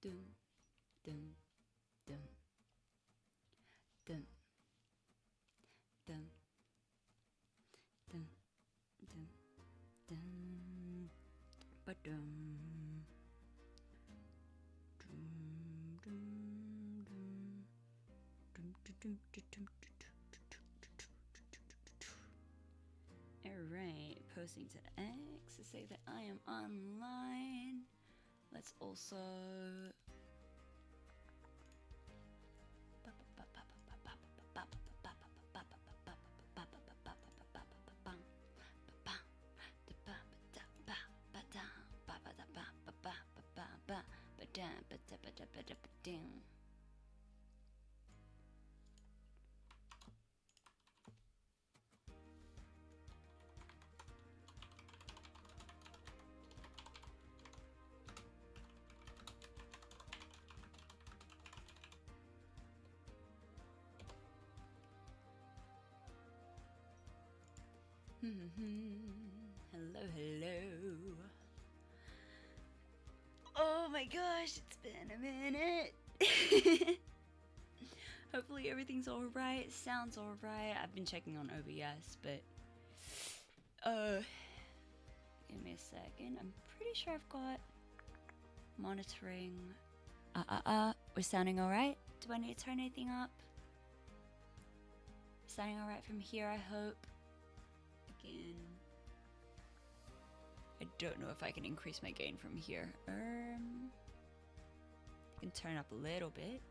dun, dun, dun, dun, dun, dun, dun, dun, ba-dum. Alright, posting to X to say that I am online. Let's also hello, hello. Oh my gosh, it's been a minute. Hopefully everything's alright, sounds alright. I've been checking on OBS, but give me a second. I'm pretty sure I've got monitoring. We're sounding alright? Do I need to turn anything up? Sounding alright from here, I hope. Again, I don't know if I can increase my gain from here. I can turn up a little bit.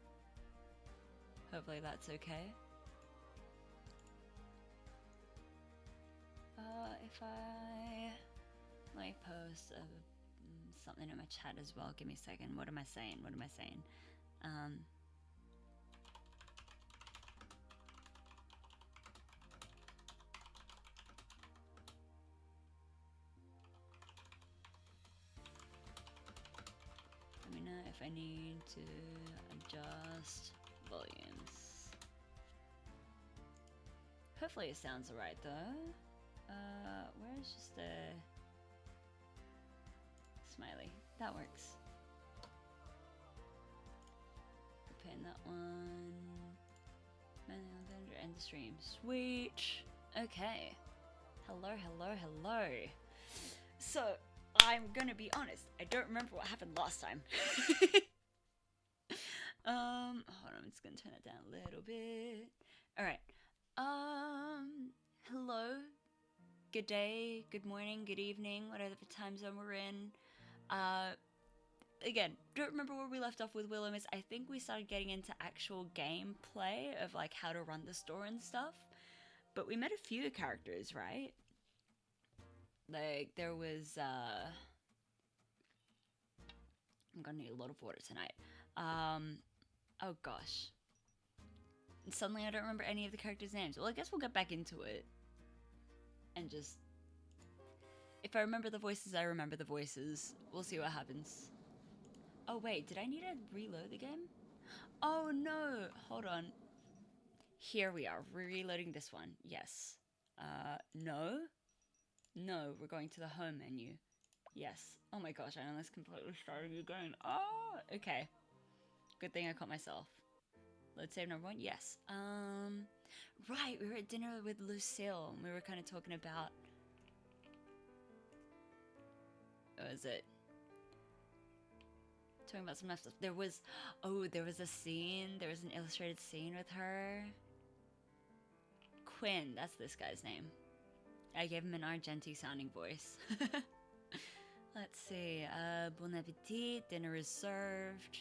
Hopefully that's okay. If I like post something in my chat as well, give me a second. What am I saying? What am I saying? Let me know if I need to adjust volumes. Hopefully it sounds alright though. Where's just a smiley? That works. Pin that one. Manual vendor, end the stream. Sweet. Okay. Hello, hello, hello. So, I'm gonna be honest. I don't remember what happened last time. Hold on, I'm just gonna turn it down a little bit. Alright. Hello. Good day, good morning, good evening, whatever time zone we're in. Again, don't remember where we left off with Willowmist. I think we started getting into actual gameplay of like how to run the store and stuff. But we met a few characters, right? Like there was I'm gonna need a lot of water tonight. Oh gosh. And suddenly I don't remember any of the characters' names. Well, I guess we'll get back into it. And just... if I remember the voices, I remember the voices. We'll see what happens. Oh wait, did I need to reload the game? Oh no! Hold on. Here we are. We're reloading this one. Yes. No? No, we're going to the home menu. Yes. Oh my gosh, I almost completely started again. Oh, okay. Good thing I caught myself. Let's save number one. Yes. Right, we were at dinner with Lucille, and we were kind of talking about... what was it? Talking about some nice stuff. There was... oh, there was a scene. There was an illustrated scene with her. Quinn, that's this guy's name. I gave him an Argenti sounding voice. Let's see. Bon appetit. Dinner is served.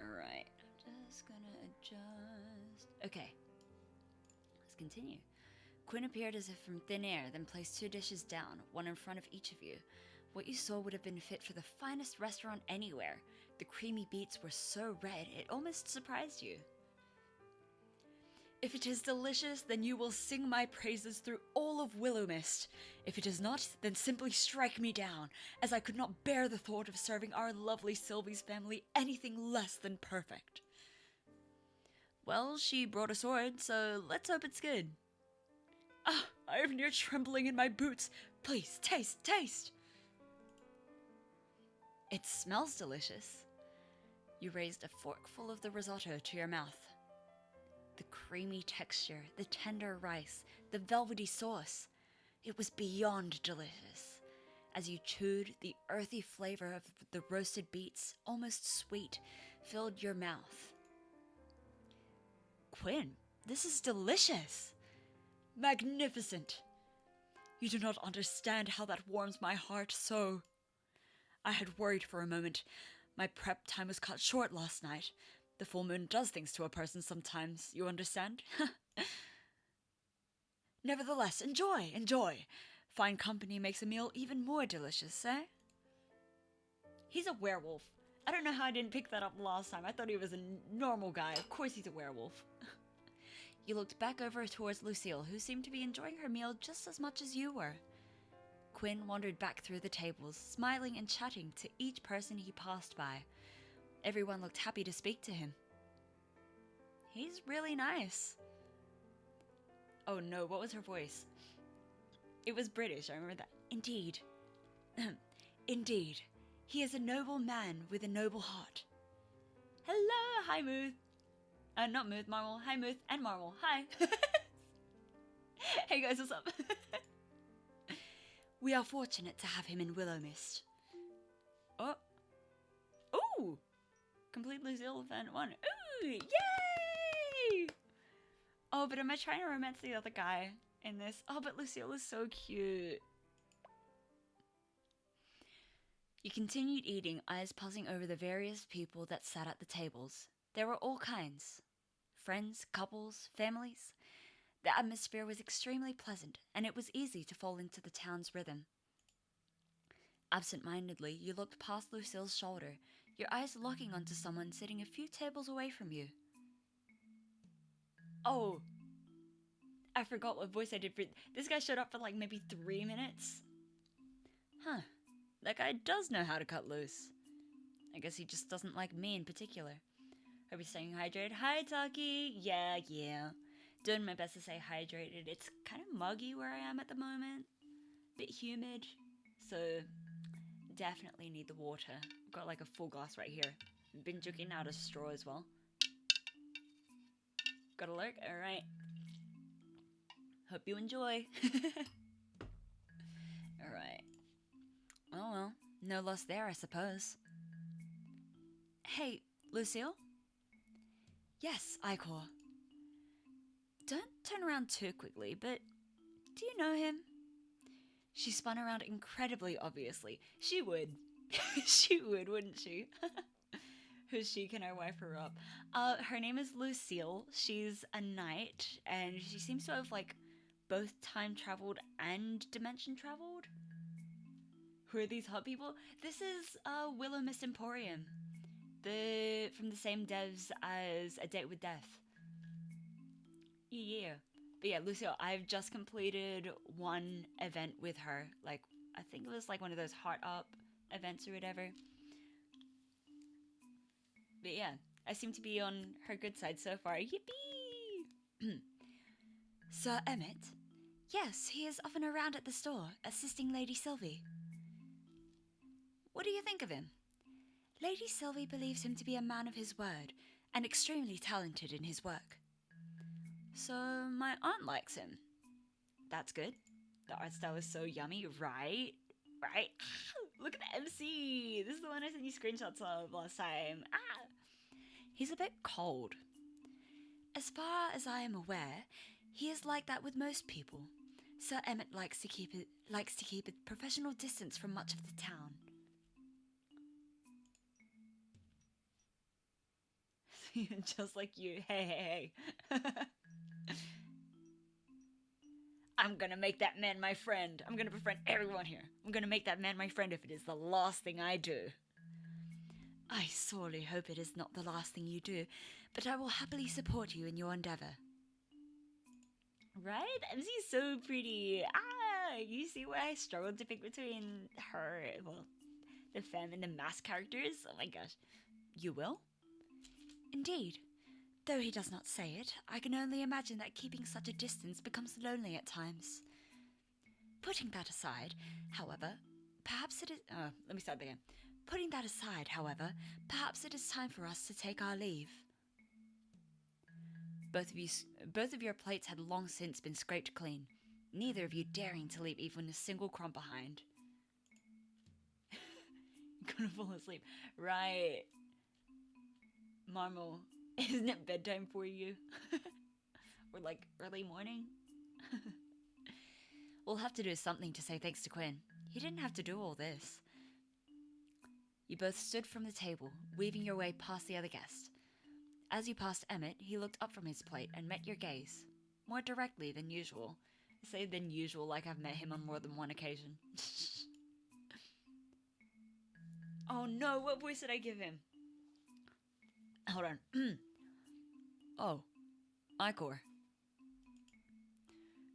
Alright. I'm just gonna adjust. Okay. Let's continue. Quinn appeared as if from thin air, then placed 2 dishes down, one in front of each of you. What you saw would have been fit for the finest restaurant anywhere. The creamy beets were so red, it almost surprised you. If it is delicious, then you will sing my praises through all of Willowmist. If it is not, then simply strike me down, as I could not bear the thought of serving our lovely Sylvie's family anything less than perfect. Well, she brought a sword, so let's hope it's good. Ah, I have near trembling in my boots. Please, taste, taste. It smells delicious. You raised a forkful of the risotto to your mouth. The creamy texture, the tender rice, the velvety sauce. It was beyond delicious. As you chewed, the earthy flavor of the roasted beets, almost sweet, filled your mouth. Quinn, this is delicious. Magnificent. You do not understand how that warms my heart so. I had worried for a moment. My prep time was cut short last night. The full moon does things to a person sometimes, you understand? Nevertheless, enjoy, enjoy. Fine company makes a meal even more delicious, eh? He's a werewolf. I don't know how I didn't pick that up last time. I thought he was a normal guy. Of course he's a werewolf. You looked back over towards Lucille, who seemed to be enjoying her meal just as much as you were. Quinn wandered back through the tables, smiling and chatting to each person he passed by. Everyone looked happy to speak to him. He's really nice. Oh no, what was her voice? It was British, I remember that. Indeed. Indeed. He is a noble man with a noble heart. Hello, hi Muth. Not Muth, Marmal. Hi Muth and Marmal. Hi. Hey guys, what's up? We are fortunate to have him in Willowmist. Oh. Ooh. Complete Lucille event 1. Ooh, yay! Oh, but am I trying to romance the other guy in this? Oh, but Lucille is so cute. You continued eating, eyes puzzling over the various people that sat at the tables. There were all kinds. Friends, couples, families. The atmosphere was extremely pleasant, and it was easy to fall into the town's rhythm. Absent-mindedly, you looked past Lucille's shoulder, your eyes locking onto someone sitting a few tables away from you. Oh, I forgot what voice I did for... This guy showed up for like maybe 3 minutes. Huh. That guy does know how to cut loose. I guess he just doesn't like me in particular. Hope you're staying hydrated. Hi, Taki. Yeah. Doing my best to stay hydrated. It's kind of muggy where I am at the moment. Bit humid. So, definitely need the water. I've got like a full glass right here. Been drinking out a straw as well. Got a lurk? Alright. Hope you enjoy. Alright. Oh well, no loss there, I suppose. Hey, Lucille? Yes, Icor. Don't turn around too quickly, but do you know him? She spun around incredibly obviously. She would. She would, wouldn't she? Who's she? Can I wife her up? Her name is Lucille. She's a knight, and she seems to have, like, both time traveled and dimension traveled. Who are these hot people? This is Willowmist Emporium. From the same devs as A Date with Death. Yeah. But yeah, Lucille, I've just completed one event with her. Like, I think it was like one of those heart up events or whatever. But yeah, I seem to be on her good side so far. Yippee! Sir Emmett? Yes, he is often around at the store, assisting Lady Sylvie. What do you think of him? Lady Sylvie believes him to be a man of his word, and extremely talented in his work. So, my aunt likes him. That's good. The art style is so yummy, right? Right? Look at the MC! This is the one I sent you screenshots of last time. He's a bit cold. As far as I am aware, he is like that with most people. Sir Emmett likes to keep a professional distance from much of the town. Just like you. Hey. I'm gonna make that man my friend. I'm gonna befriend everyone here. I'm gonna make that man my friend if it is the last thing I do. I sorely hope it is not the last thing you do, but I will happily support you in your endeavor. Right? MC's so pretty. You see why I struggled to pick between her, well, the femme and the mask characters? Oh my gosh. You will? Indeed. Though he does not say it, I can only imagine that keeping such a distance becomes lonely at times. Putting that aside, however, perhaps it is... let me start again. Putting that aside, however, perhaps it is time for us to take our leave. Both of your plates had long since been scraped clean, neither of you daring to leave even a single crumb behind. Gonna fall asleep. Right. Marmal, isn't it bedtime for you? Or like early morning? We'll have to do something to say thanks to Quinn. He didn't have to do all this. You both stood from the table, weaving your way past the other guest. As you passed Emmett, he looked up from his plate and met your gaze, more directly than usual. I say than usual like I've met him on more than one occasion. Oh no, what voice did I give him? Hold on. Oh, Icor.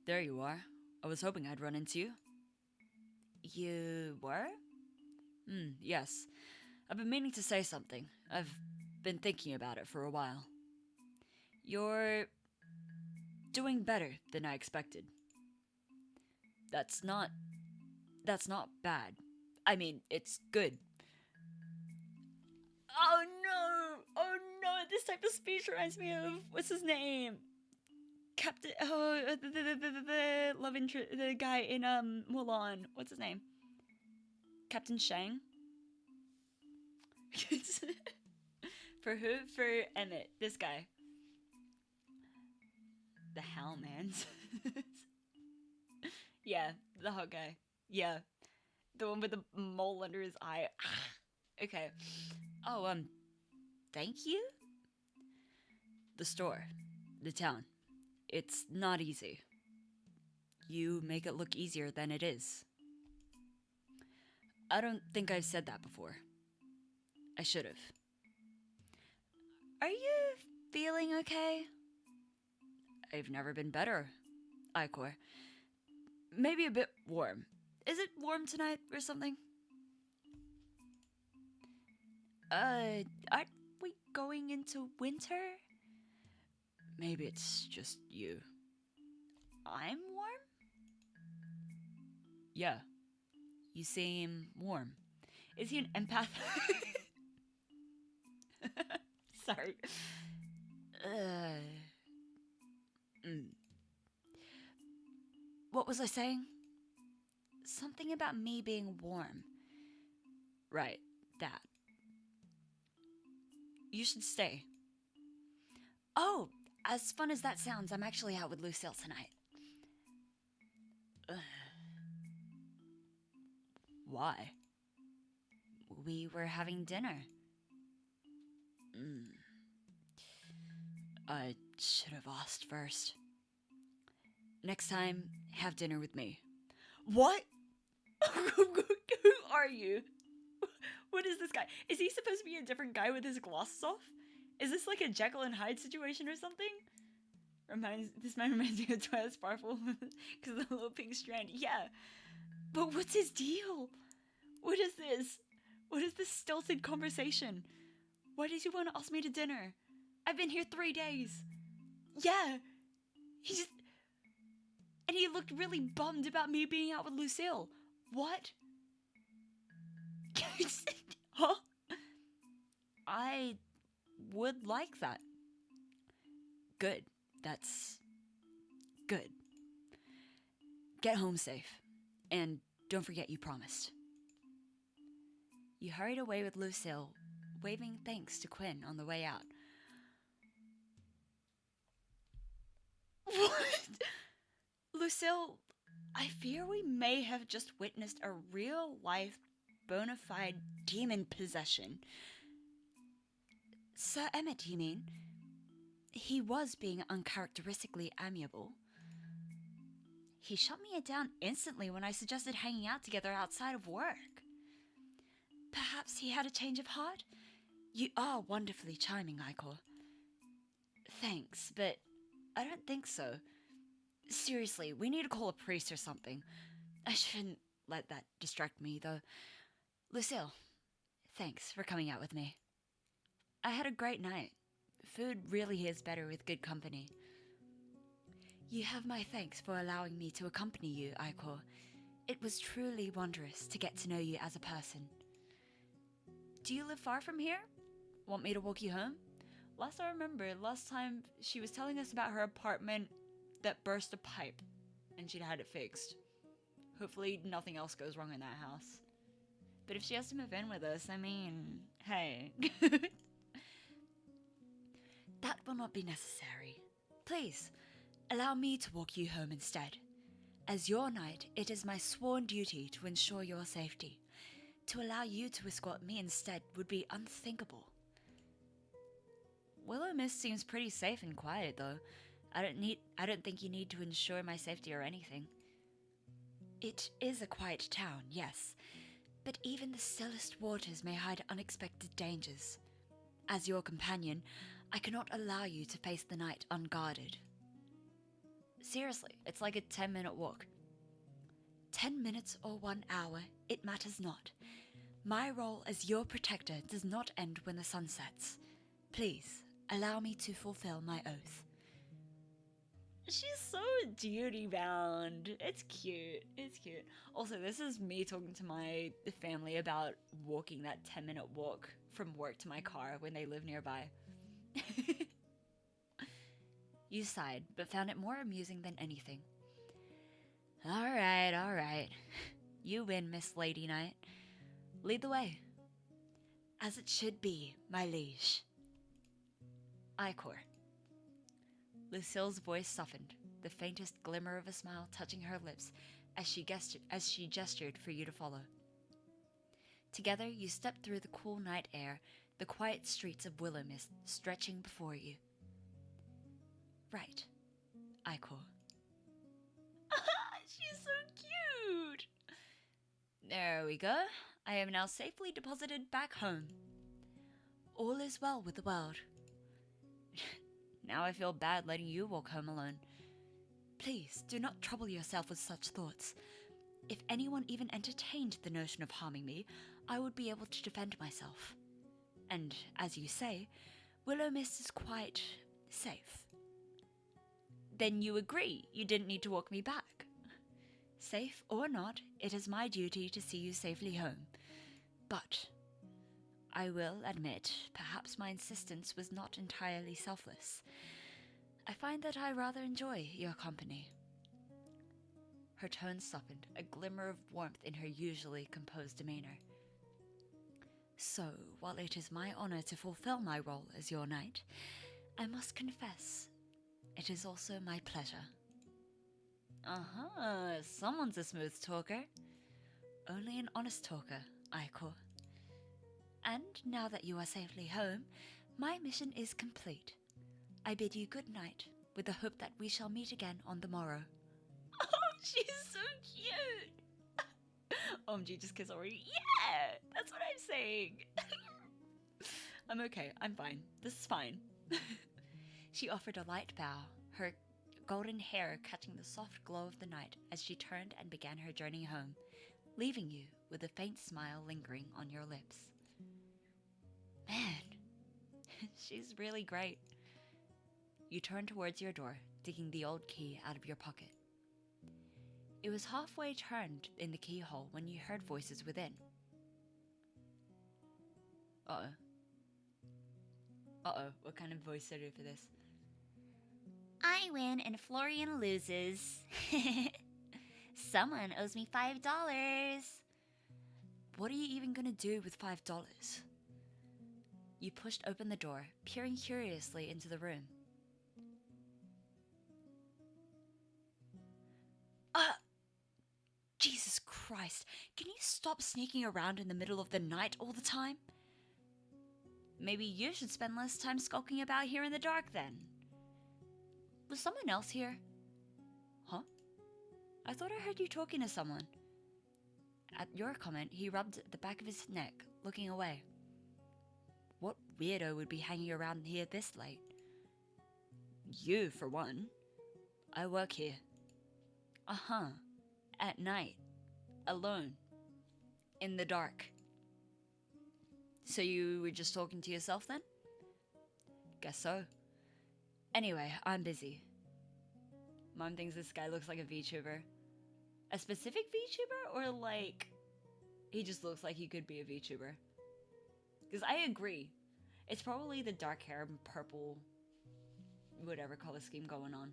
There you are. I was hoping I'd run into you. You were? Yes. I've been meaning to say something. I've been thinking about it for a while. You're doing better than I expected. That's not bad. I mean, it's good. Oh no! Oh no! This type of speech reminds me of, what's his name? Captain. Oh, the love interest, the guy in Mulan. What's his name? Captain Shang. For who? For Emmett. This guy. The Howlmans. Yeah, the hot guy. Yeah, the one with the mole under his eye. Okay. Oh, thank you? The store. The town. It's not easy. You make it look easier than it is. I don't think I've said that before. I should have. Are you feeling okay? I've never been better, Icor. Maybe a bit warm. Is it warm tonight or something? Aren't we going into winter? Maybe it's just you. I'm warm? Yeah. You seem warm. Is he an empath? Sorry. What was I saying? Something about me being warm. Right, that. You should stay. Oh, as fun as that sounds, I'm actually out with Lucille tonight. Why? We were having dinner. I should have asked first. Next time, have dinner with me. What? Who are you? What is this guy? Is he supposed to be a different guy with his glasses off? Is this like a Jekyll and Hyde situation or something? This man reminds me of Twilight Sparkle because of the little pink strand. Yeah, but what's his deal? What is this? What is this stilted conversation? Why does he want to ask me to dinner? I've been here 3 days. Yeah, and he looked really bummed about me being out with Lucille. What? Huh? I would like that. Good. That's good. Get home safe. And don't forget you promised. You hurried away with Lucille, waving thanks to Quinn on the way out. What? Lucille, I fear we may have just witnessed a real-life, bona fide demon possession. Sir Emmett, you mean? He was being uncharacteristically amiable. He shut me down instantly when I suggested hanging out together outside of work. Perhaps he had a change of heart? You are wonderfully charming, Icor. Thanks, but I don't think so. Seriously, we need to call a priest or something. I shouldn't let that distract me, though. Lucille, thanks for coming out with me. I had a great night. Food really is better with good company. You have my thanks for allowing me to accompany you, Icor. It was truly wondrous to get to know you as a person. Do you live far from here? Want me to walk you home? Last time she was telling us about her apartment that burst a pipe and she'd had it fixed. Hopefully nothing else goes wrong in that house. But if she has to move in with us, I mean, hey. That will not be necessary. Please, allow me to walk you home instead. As your knight, it is my sworn duty to ensure your safety. To allow you to escort me instead would be unthinkable. Willowmist seems pretty safe and quiet, though. I don't think you need to ensure my safety or anything. It is a quiet town, yes, but even the stillest waters may hide unexpected dangers. As your companion, I cannot allow you to face the night unguarded. Seriously, it's like a 10-minute walk. 10 minutes or 1 hour, it matters not. My role as your protector does not end when the sun sets. Please, allow me to fulfill my oath. She's so duty-bound. It's cute. It's cute. Also, this is me talking to my family about walking that 10-minute walk from work to my car when they live nearby. You sighed, but found it more amusing than anything. Alright. You win, Miss Lady Knight. Lead the way. As it should be, my liege. Icor. Lucille's voice softened, the faintest glimmer of a smile touching her lips as she gestured for you to follow. Together, you stepped through the cool night air, the quiet streets of Willowmist stretching before you. Right, Icor. She's so cute! There we go. I am now safely deposited back home. All is well with the world. Now I feel bad letting you walk home alone. Please, do not trouble yourself with such thoughts. If anyone even entertained the notion of harming me, I would be able to defend myself. And, as you say, Willowmist is quite safe. Then you agree you didn't need to walk me back. Safe or not, it is my duty to see you safely home. But I will admit, perhaps my insistence was not entirely selfless. I find that I rather enjoy your company. Her tone softened, a glimmer of warmth in her usually composed demeanor. So, while it is my honor to fulfill my role as your knight, I must confess, it is also my pleasure. Someone's a smooth talker. Only an honest talker, Icor. And now that you are safely home, my mission is complete. I bid you good night, with the hope that we shall meet again on the morrow. Oh, she's so cute! OMG, just kiss already. Yeah! That's what I'm saying! I'm okay, I'm fine. This is fine. She offered a light bow, her golden hair catching the soft glow of the night as she turned and began her journey home, leaving you with a faint smile lingering on your lips. Man, she's really great. You turned towards your door, digging the old key out of your pocket. It was halfway turned in the keyhole when you heard voices within. What kind of voice did I do for this? I win and Florian loses. Someone owes me $5. What are you even gonna do with $5? You pushed open the door, peering curiously into the room. Jesus Christ, can you stop sneaking around in the middle of the night all the time? Maybe you should spend less time skulking about here in the dark then. Was someone else here? Huh? I thought I heard you talking to someone. At your comment, he rubbed the back of his neck, looking away. What weirdo would be hanging around here this late? You, for one. I work here. At night. Alone. In the dark. So you were just talking to yourself then? Guess so. Anyway, I'm busy. Mom thinks this guy looks like a VTuber. A specific VTuber? Or like... he just looks like he could be a VTuber? Because I agree. It's probably the dark hair and purple, whatever color scheme going on.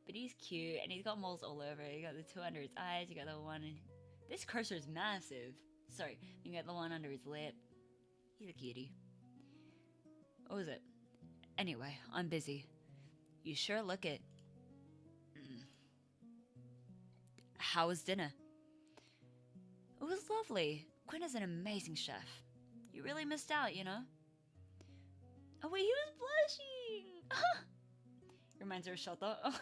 But he's cute, and he's got moles all over. You got the two under his eyes, you got the one in... This cursor's massive. Sorry, you got the one under his lip. He's a cutie. What was it? Anyway, I'm busy. You sure look it. How was dinner? It was lovely. Quinn is an amazing chef. You really missed out, you know? Oh wait, he was blushing! Reminds her of Shota. Oh,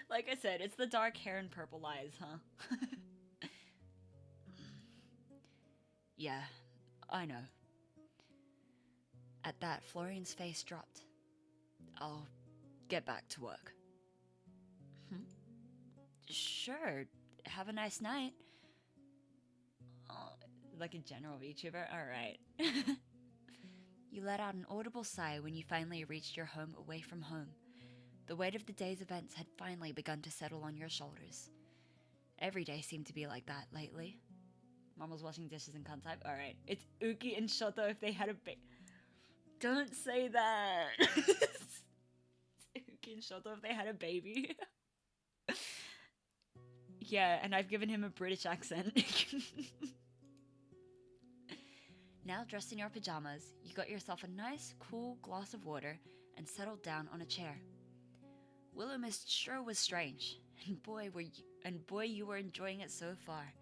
like I said, it's the dark hair and purple eyes, huh? Yeah, I know. At that, Florian's face dropped. I'll get back to work. Sure, have a nice night. Oh, like a general VTuber? Alright. You let out an audible sigh when you finally reached your home away from home. The weight of the day's events had finally begun to settle on your shoulders. Every day seemed to be like that lately. Mom was washing dishes and can't type? Alright. It's Uki and Shoto if they had a baby. Don't say that! It's Uki and Shoto if they had a baby. Yeah, and I've given him a British accent. Now dressed in your pajamas, you got yourself a nice, cool glass of water and settled down on a chair. Willowmist sure was strange, and boy, you were enjoying it so far.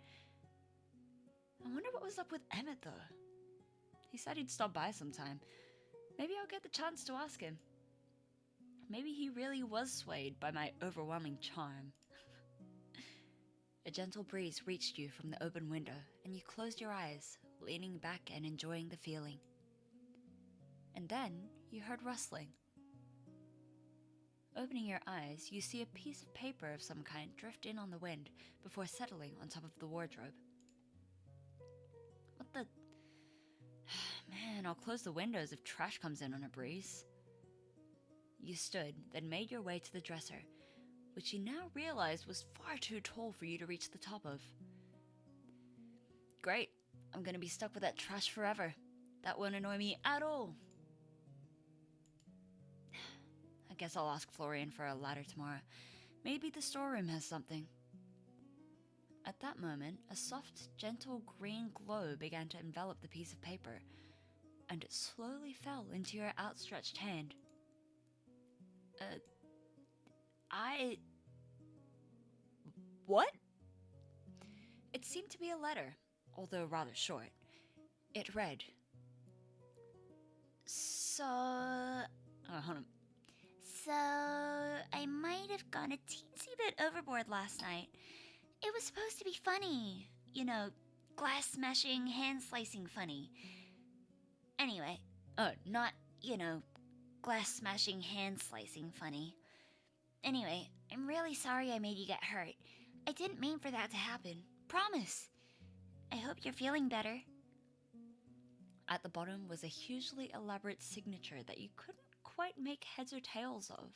I wonder what was up with Emmett, though. He said he'd stop by sometime. Maybe I'll get the chance to ask him. Maybe he really was swayed by my overwhelming charm. A gentle breeze reached you from the open window, and you closed your eyes, leaning back and enjoying the feeling. And then you heard rustling. Opening your eyes, you see a piece of paper of some kind drift in on the wind before settling on top of the wardrobe. What the... Man, I'll close the windows if trash comes in on a breeze. You stood, then made your way to the dresser, which you now realized was far too tall for you to reach the top of. Great. I'm gonna be stuck with that trash forever. That won't annoy me at all. I guess I'll ask Florian for a ladder tomorrow. Maybe the storeroom has something. At that moment, a soft, gentle green glow began to envelop the piece of paper, and it slowly fell into your outstretched hand. What? It seemed to be a letter, although rather short. It read, hold on. So, I might have gone a teensy bit overboard last night. It was supposed to be funny. You know, glass smashing, hand slicing funny. Anyway, not, glass smashing, hand slicing funny. Anyway, I'm really sorry I made you get hurt. I didn't mean for that to happen. Promise. I hope you're feeling better. At the bottom was a hugely elaborate signature that you couldn't quite make heads or tails of.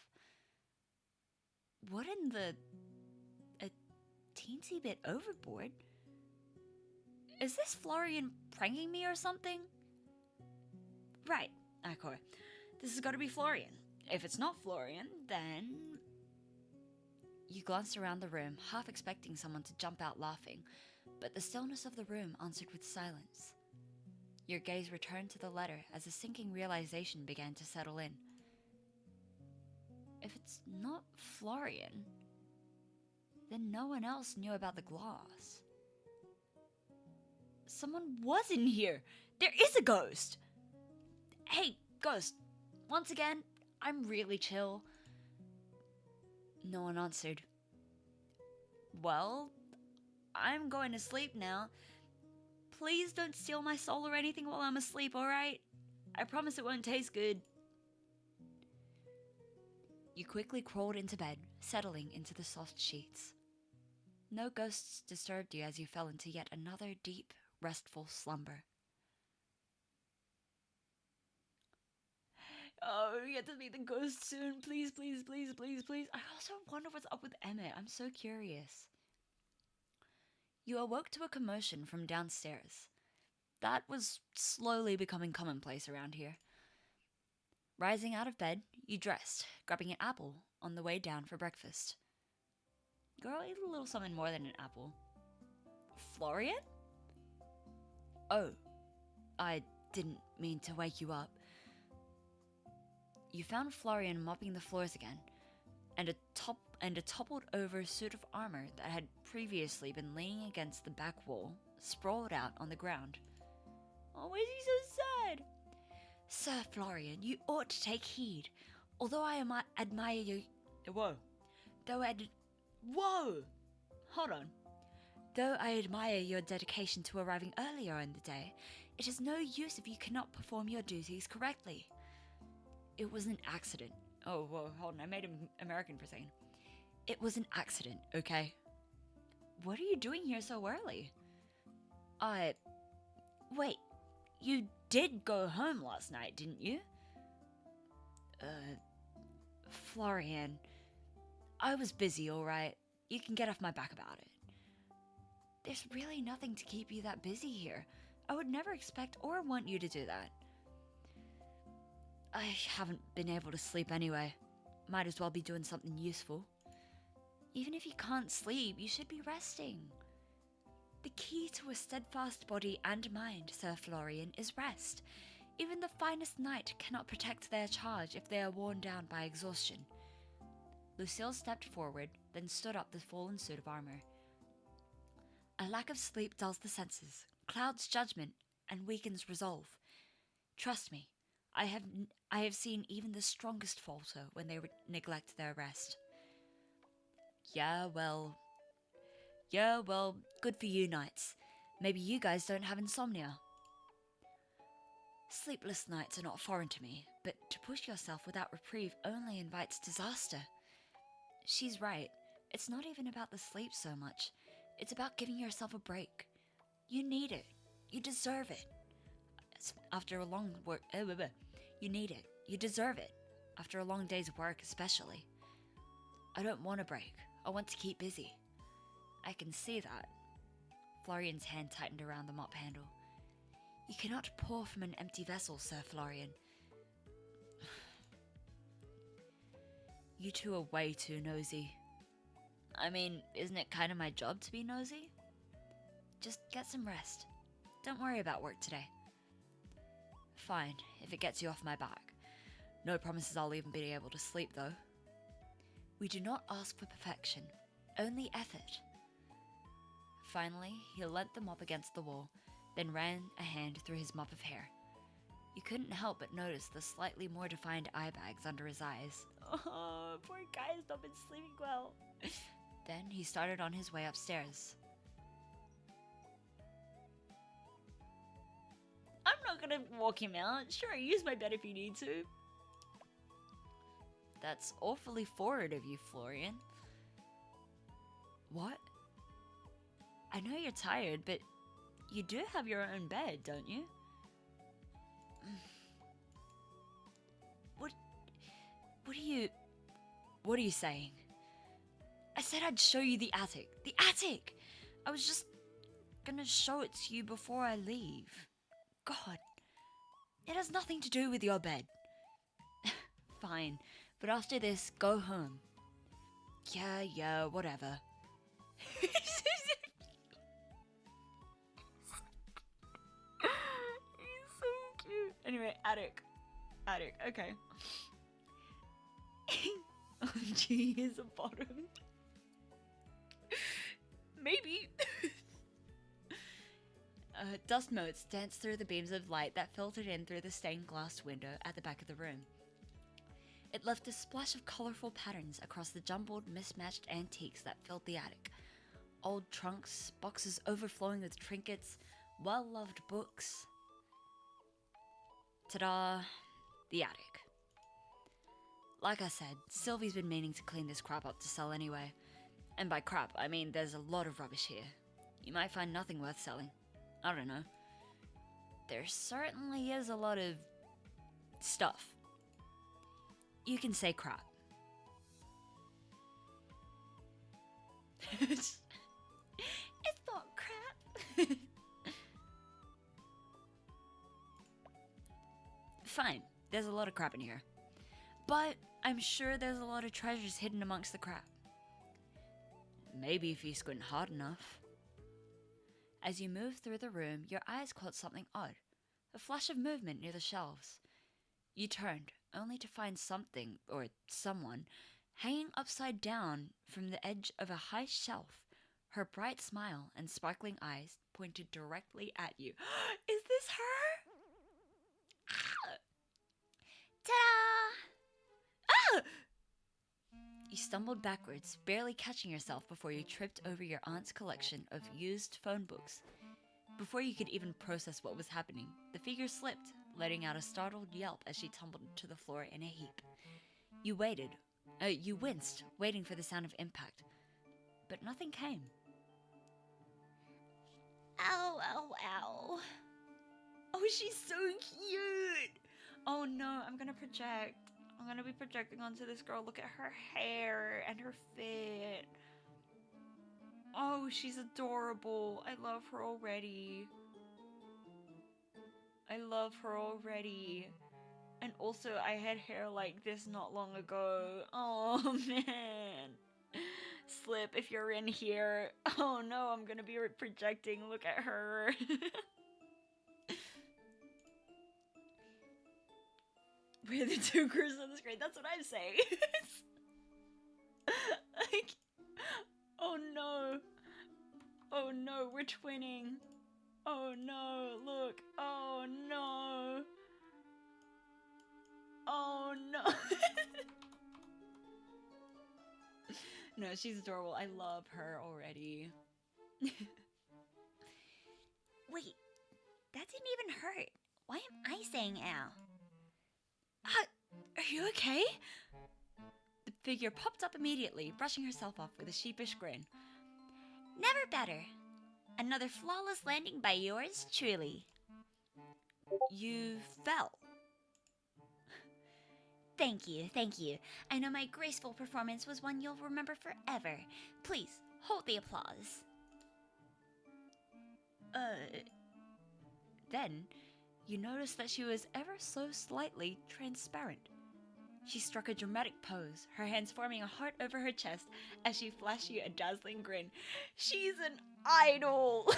What in the... A teensy bit overboard? Is this Florian pranking me or something? Right, Akor. This has got to be Florian. If it's not Florian, then... You glanced around the room, half expecting someone to jump out laughing, but the stillness of the room answered with silence. Your gaze returned to the letter as a sinking realization began to settle in. If it's not Florian, then no one else knew about the glass. Someone was in here! There is a ghost! Hey, ghost, once again, I'm really chill. No one answered. Well, I'm going to sleep now. Please don't steal my soul or anything while I'm asleep, alright? I promise it won't taste good. You quickly crawled into bed, settling into the soft sheets. No ghosts disturbed you as you fell into yet another deep, restful slumber. Oh, we get to meet the ghost soon. Please, please, please, please, please. I also wonder what's up with Emmett. I'm so curious. You awoke to a commotion from downstairs. That was slowly becoming commonplace around here. Rising out of bed, you dressed, grabbing an apple on the way down for breakfast. Girl, eat a little something more than an apple. Florian? Oh, I didn't mean to wake you up. You found Florian mopping the floors again, and a toppled over suit of armor that had previously been leaning against the back wall, sprawled out on the ground. Oh, is he so sad? Sir Florian, you ought to take heed. Although I admire you... Whoa. Whoa! Hold on. Though I admire your dedication to arriving earlier in the day, it is no use if you cannot perform your duties correctly. It was an accident. Oh, whoa, hold on. I made him American for a second. It was an accident, okay? What are you doing here so early? Wait, you did go home last night, didn't you? Florian, I was busy, alright. You can get off my back about it. There's really nothing to keep you that busy here. I would never expect or want you to do that. I haven't been able to sleep anyway. Might as well be doing something useful. Even if you can't sleep, you should be resting. The key to a steadfast body and mind, Sir Florian, is rest. Even the finest knight cannot protect their charge if they are worn down by exhaustion. Lucille stepped forward, then stood up the fallen suit of armor. A lack of sleep dulls the senses, clouds judgment, and weakens resolve. Trust me, I have seen even the strongest falter when they neglect their rest. Yeah, well, good for you, knights. Maybe you guys don't have insomnia. Sleepless nights are not foreign to me, but to push yourself without reprieve only invites disaster. She's right. It's not even about the sleep so much. It's about giving yourself a break. You need it. You deserve it. After a long work, you need it. You deserve it. After a long day's work, especially. I don't want a break. I want to keep busy. I can see that. Florian's hand tightened around the mop handle. You cannot pour from an empty vessel, Sir Florian. You two are way too nosy. I mean, isn't it kind of my job to be nosy? Just get some rest. Don't worry about work today. Fine, if it gets you off my back. No promises I'll even be able to sleep, though. We do not ask for perfection, only effort. Finally, he leant the mop against the wall, then ran a hand through his mop of hair. You couldn't help but notice the slightly more defined eye bags under his eyes. Oh, poor guy's not been sleeping well. Then he started on his way upstairs. I'm not gonna walk him out. Sure, use my bed if you need to. That's awfully forward of you, Florian. What? I know you're tired, but you do have your own bed, don't you? What are you saying? I said I'd show you the attic. The attic! I was just gonna show it to you before I leave. God, it has nothing to do with your bed. Fine, but after this, go home. Yeah, whatever. He's so cute. Anyway, attic, okay. Oh gee, here's a bottom. Maybe. Dust motes danced through the beams of light that filtered in through the stained glass window at the back of the room. It left a splash of colorful patterns across the jumbled, mismatched antiques that filled the attic. Old trunks, boxes overflowing with trinkets, well-loved books. Ta-da! The attic. Like I said, Sylvie's been meaning to clean this crap up to sell anyway. And by crap, I mean there's a lot of rubbish here. You might find nothing worth selling. I don't know. There certainly is a lot of stuff. You can say crap. It's not Fine, there's a lot of crap in here. But I'm sure there's a lot of treasures hidden amongst the crap. Maybe if you squint hard enough. As you move through the room, your eyes caught something odd. A flash of movement near the shelves. You turned, only to find something, or someone, hanging upside down from the edge of a high shelf. Her bright smile and sparkling eyes pointed directly at you. Is this her? Ah! Ta-da! Ah! You stumbled backwards, barely catching yourself before you tripped over your aunt's collection of used phone books. Before you could even process what was happening, the figure slipped, letting out a startled yelp as she tumbled to the floor in a heap. You winced, waiting for the sound of impact. But nothing came. Ow, ow, ow. Oh, she's so cute! Oh no, I'm gonna project. I'm gonna be projecting onto this girl. Look at her hair and her fit. Oh, she's adorable. I love her already. I love her already. And also, I had hair like this not long ago. Oh, man. Slip, if you're in here. Oh, no, I'm gonna be projecting. Look at her. We're the two girls on the screen. That's what I'm saying. Like, oh, no. Oh, no, we're twinning. Oh, no, look. Oh, no. Oh, no. No, she's adorable. I love her already. Wait, that didn't even hurt. Why am I saying ow? Are you okay? The figure popped up immediately, brushing herself off with a sheepish grin. Never better. Another flawless landing by yours truly. You fell. Thank you, thank you. I know my graceful performance was one you'll remember forever. Please, hold the applause. Then, you noticed that she was ever so slightly transparent. She struck a dramatic pose, her hands forming a heart over her chest as she flashed you a dazzling grin. She's an idol!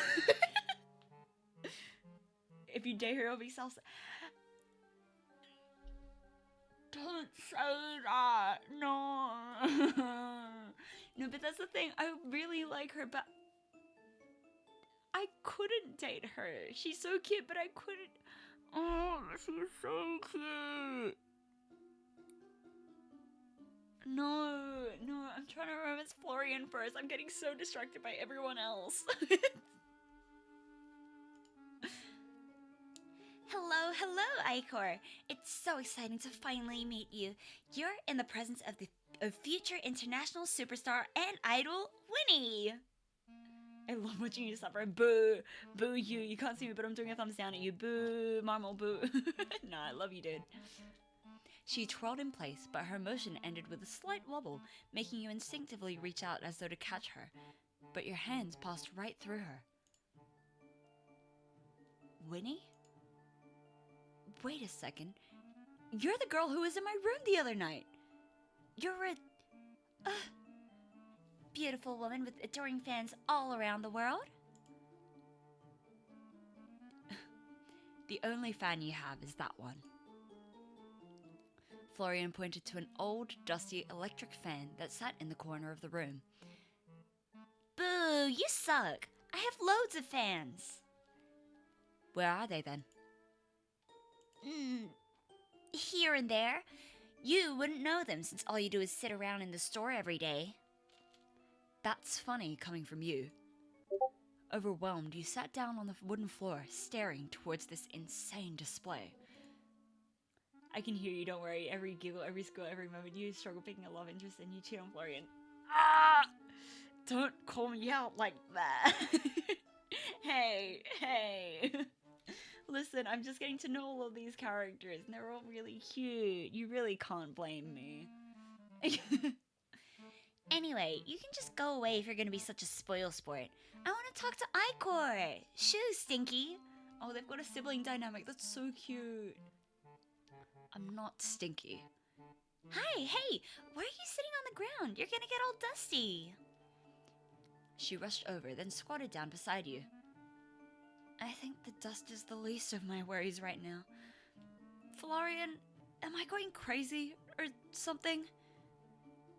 If you dare her, be self. Don't say that! No! No, but that's the thing. I really like her, but I couldn't date her. She's so cute, but I couldn't. Oh, she's so cute. No, I'm trying to romance Florian first. I'm getting so distracted by everyone else. Hello, Icor. It's so exciting to finally meet you. You're in the presence of the future international superstar and idol, Winnie. I love watching you suffer. Boo. Boo you. You can't see me, but I'm doing a thumbs down at you. Boo. Marmal, boo. Nah, I love you, dude. She twirled in place, but her motion ended with a slight wobble, making you instinctively reach out as though to catch her. But your hands passed right through her. Winnie? Wait a second. You're the girl who was in my room the other night. You're a beautiful woman with adoring fans all around the world. The only fan you have is that one. Florian pointed to an old, dusty electric fan that sat in the corner of the room. Boo, you suck. I have loads of fans. Where are they then? Here and there. You wouldn't know them since all you do is sit around in the store every day. That's funny coming from you. Overwhelmed, you sat down on the wooden floor, staring towards this insane display. I can hear you, don't worry. Every giggle, every squeal, every moment. You struggle picking a love interest and you cheat on Florian. Ah! Don't call me out like that. Hey. Listen, I'm just getting to know all of these characters and they're all really cute. You really can't blame me. Anyway, you can just go away if you're gonna be such a spoil sport. I want to talk to Icor. Shoo, Stinky. Oh, they've got a sibling dynamic. That's so cute. I'm not Stinky. Hi, hey, why are you sitting on the ground? You're gonna get all dusty. She rushed over, then squatted down beside you. I think the dust is the least of my worries right now. Florian, am I going crazy or something?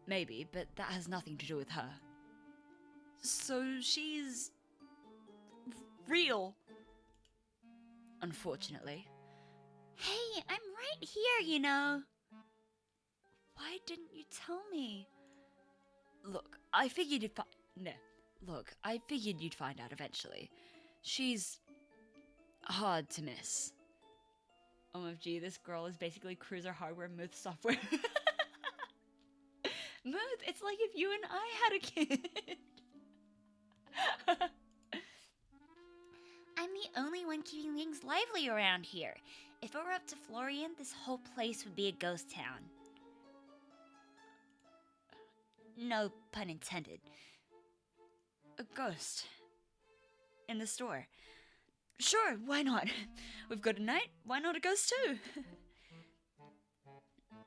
Maybe, but that has nothing to do with her. So she's real. Unfortunately. Hey, I'm right here, you know. Why didn't you tell me? Look, I figured you'd find out eventually. She's hard to miss. OMG, this girl is basically Cruiser Hardware Myth software. Myth, it's like if you and I had a kid. I'm the only one keeping things lively around here. If it were up to Florian, this whole place would be a ghost town. No pun intended. A ghost. In the store. Sure, why not? We've got a knight, why not a ghost too?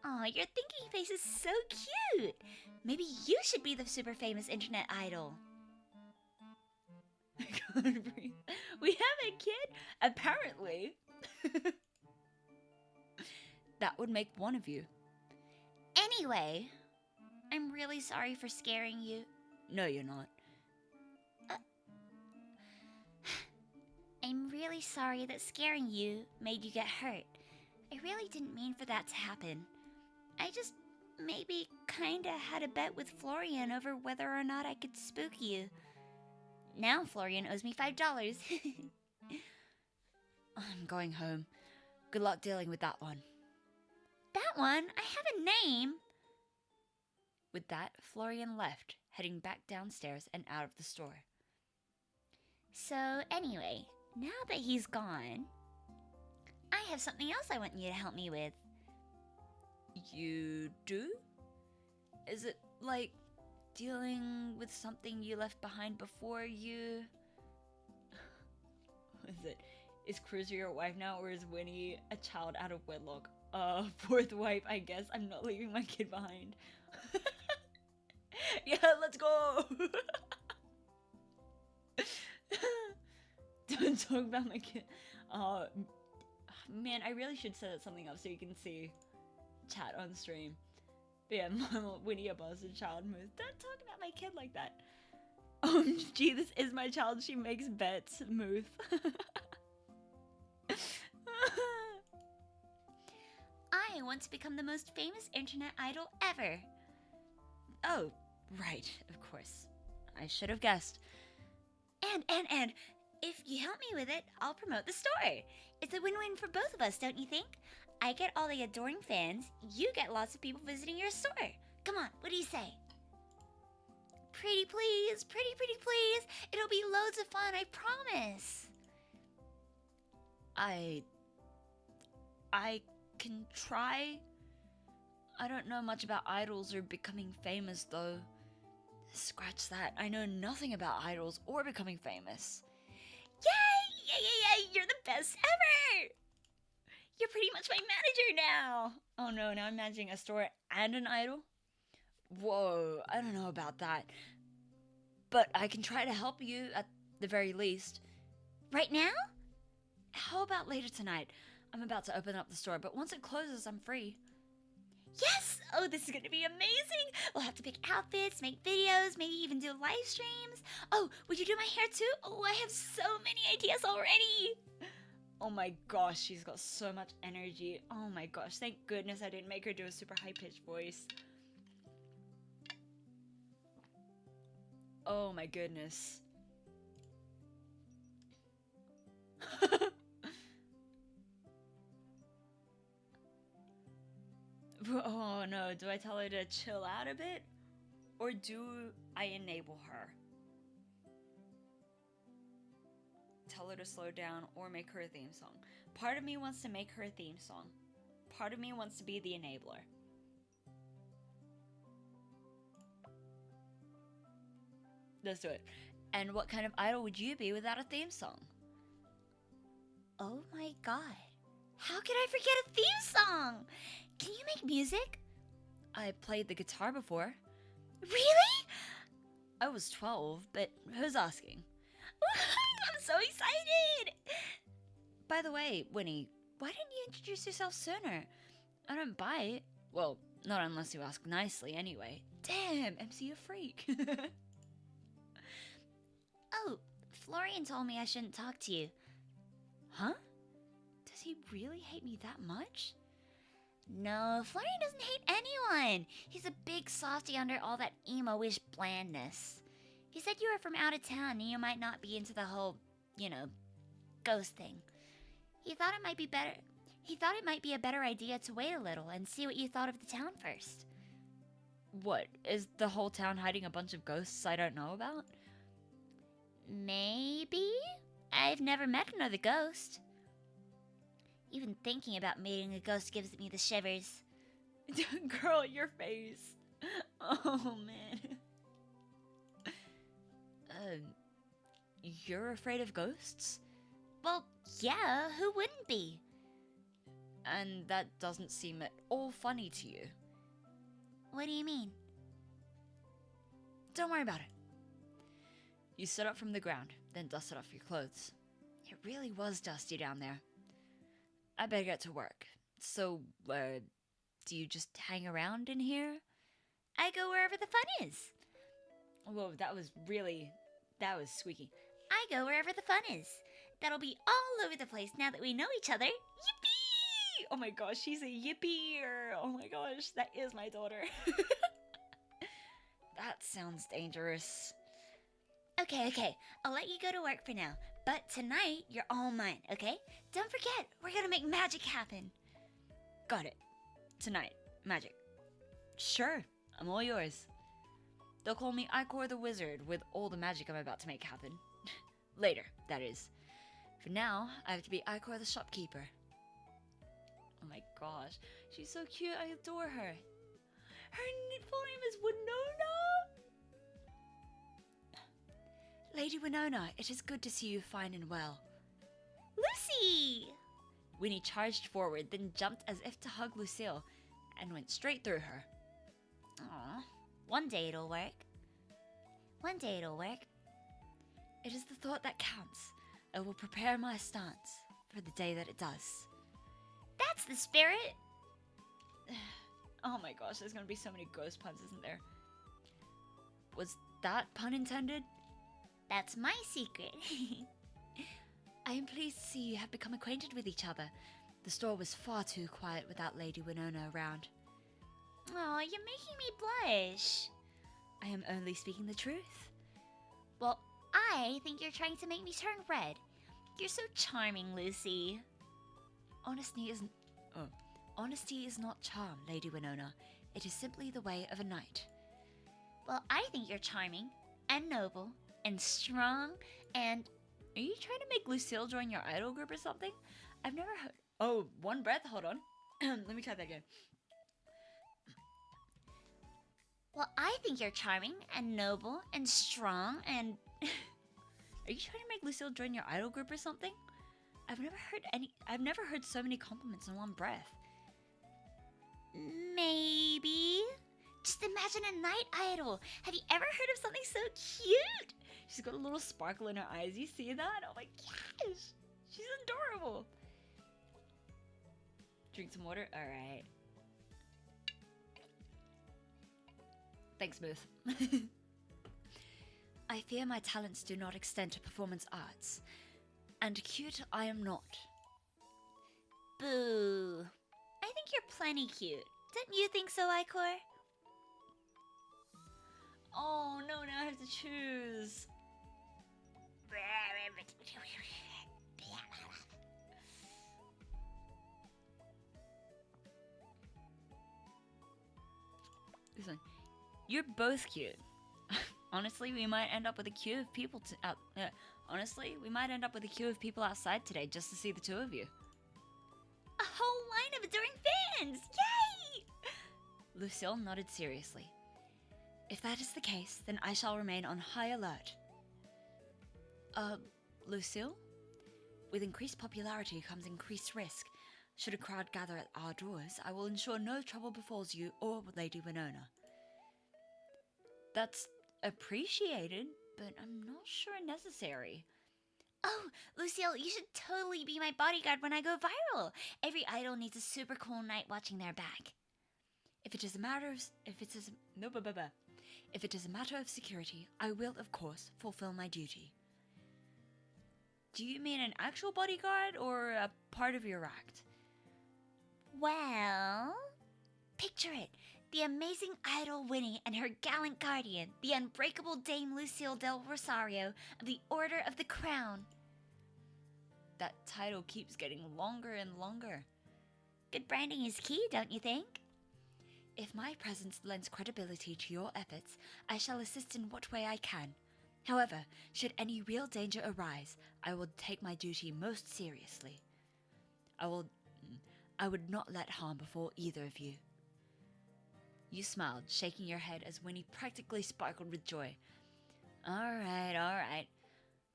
Aw, your thinking face is so cute. Maybe you should be the super famous internet idol. I can't breathe. We have a kid? Apparently. That would make one of you. Anyway, I'm really sorry for scaring you. No, you're not. I'm really sorry that scaring you made you get hurt. I really didn't mean for that to happen. I just maybe kinda had a bet with Florian over whether or not I could spook you. Now Florian owes me $5. I'm going home. Good luck dealing with that one. That one? I have a name. With that, Florian left, heading back downstairs and out of the store. So anyway, now that he's gone, I have something else I want you to help me with. You do? Is it like dealing with something you left behind before you... What is it? Is Cruiser your wife now, or is Winnie a child out of wedlock? Fourth wife, I guess. I'm not leaving my kid behind. Yeah, let's go! Don't talk about my kid. Man, I really should set something up so you can see chat on stream. But yeah, Mama, Winnie a Buzzard child move. Don't talk about my kid like that. Gee, this is my child. She makes bets. Muth. I want to become the most famous internet idol ever. Oh, right, of course. I should have guessed. And, if you help me with it, I'll promote the store. It's a win-win for both of us, don't you think? I get all the adoring fans, you get lots of people visiting your store. Come on, what do you say? Pretty please, pretty please. It'll be loads of fun, I promise. I can try. I don't know much about idols or becoming famous, though. Scratch that. I know nothing about idols or becoming famous. Yay! Yay! You're the best ever! You're pretty much my manager now. Oh no, now I'm managing a store and an idol? Whoa, I don't know about that. But I can try to help you at the very least. Right now? How about later tonight? I'm about to open up the store, but once it closes, I'm free. Yes! Oh, this is gonna be amazing! We'll have to pick outfits, make videos, maybe even do live streams. Oh, would you do my hair too? Oh, I have so many ideas already! Oh my gosh, she's got so much energy. Oh my gosh, thank goodness I didn't make her do a super high-pitched voice. Oh my goodness. Oh no, do I tell her to chill out a bit? Or do I enable her? Tell her to slow down or make her a theme song. Part of me wants to make her a theme song. Part of me wants to be the enabler. Let's do it. And what kind of idol would you be without a theme song? Oh my god. How could I forget a theme song? Can you make music? I played the guitar before. Really? I was 12, but who's asking? I'm so excited! By the way, Winnie, why didn't you introduce yourself sooner? I don't bite. Well, not unless you ask nicely anyway. Damn, MC a freak. Oh, Florian told me I shouldn't talk to you. Huh? Does he really hate me that much? No, Florian doesn't hate anyone. He's a big softy under all that emo-ish blandness. He said you were from out of town and you might not be into the whole, ghost thing. He thought it might be a better idea to wait a little and see what you thought of the town first. What, is the whole town hiding a bunch of ghosts I don't know about? Maybe? I've never met another ghost. Even thinking about meeting a ghost gives me the shivers. Girl, your face. Oh, man. You're afraid of ghosts? Well, yeah, who wouldn't be? And that doesn't seem at all funny to you. What do you mean? Don't worry about it. You stood up from the ground, then dusted off your clothes. It really was dusty down there. I better get to work. So, do you just hang around in here? I go wherever the fun is. Whoa, that was squeaky. I go wherever the fun is. That'll be all over the place now that we know each other. Yippee! Oh my gosh, she's a yippee-er. Oh my gosh, that is my daughter. That sounds dangerous. Okay, I'll let you go to work for now. But tonight, you're all mine, okay? Don't forget, we're gonna make magic happen. Got it. Tonight, magic. Sure, I'm all yours. They'll call me Icor the Wizard with all the magic I'm about to make happen. Later, that is. For now, I have to be Icor the Shopkeeper. Oh my gosh, she's so cute, I adore her. Her full name is Winona? Lady Winona, it is good to see you fine and well. Lucy! Winnie charged forward, then jumped as if to hug Lucille, and went straight through her. Aw, one day it'll work. One day it'll work. It is the thought that counts. I will prepare my stance for the day that it does. That's the spirit! Oh my gosh, there's gonna be so many ghost puns, isn't there? Was that pun intended? That's my secret. I am pleased to see you have become acquainted with each other. The store was far too quiet without Lady Winona around. Oh, you're making me blush. I am only speaking the truth. Well, I think you're trying to make me turn red. You're so charming, Lucy. Honesty is not charm, Lady Winona. It is simply the way of a knight. Well, I think you're charming and noble and strong and... Are you trying to make Lucille join your idol group or something? I've never heard... Oh, one breath, hold on. Let me try that again. Well, I think you're charming and noble and strong and... Are you trying to make Lucille join your idol group or something? I've never heard so many compliments in one breath. Maybe. Just imagine a night idol. Have you ever heard of something so cute? She's got a little sparkle in her eyes. You see that? Oh my gosh. She's adorable. Drink some water? Alright. Thanks, Booth. I fear my talents do not extend to performance arts. And cute I am not. Boo. I think you're plenty cute. Don't you think so, Icor? Oh no, now I have to choose. Listen, you're both cute. Honestly, we might end up with a queue of people outside today just to see the two of you. A whole line of adoring fans! Yay! Lucille nodded seriously. If that is the case, then I shall remain on high alert. Lucille? With increased popularity comes increased risk. Should a crowd gather at our doors, I will ensure no trouble befalls you or Lady Winona. That's appreciated, but I'm not sure necessary. Oh, Lucille, you should totally be my bodyguard when I go viral. Every idol needs a super cool night watching their back. If it is a matter of security, I will, of course, fulfill my duty. Do you mean an actual bodyguard or a part of your act? Well, picture it. The amazing idol Winnie and her gallant guardian, the unbreakable Dame Lucille del Rosario of the Order of the Crown. That title keeps getting longer and longer. Good branding is key, don't you think? If my presence lends credibility to your efforts, I shall assist in what way I can. However, should any real danger arise, I will take my duty most seriously. I would not let harm befall either of you. You smiled, shaking your head as Winnie practically sparkled with joy. Alright.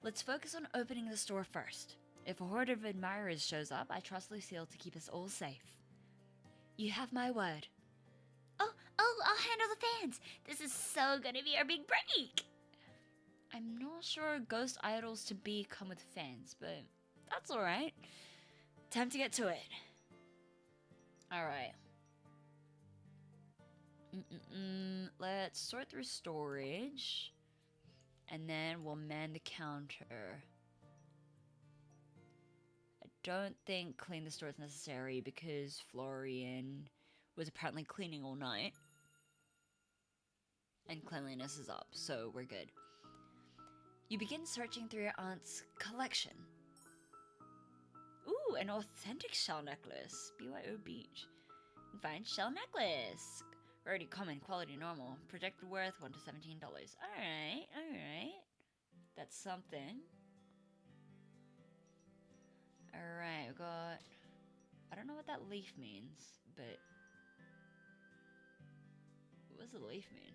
Let's focus on opening the store first. If a horde of admirers shows up, I trust Lucille to keep us all safe. You have my word. Oh, I'll handle the fans. This is so gonna be our big break. I'm not sure ghost idols to be come with fans, but that's alright. Time to get to it. Alright. Let's sort through storage. And then we'll man the counter. I don't think clean the store is necessary because Florian was apparently cleaning all night. And cleanliness is up, so we're good. You begin searching through your aunt's collection. Ooh, an authentic shell necklace. BYO Beach. Fine shell necklace. Already common, quality normal. Projected worth $1 to $17. Alright. That's something. Alright, we got... I don't know what that leaf means, but... What does the leaf mean?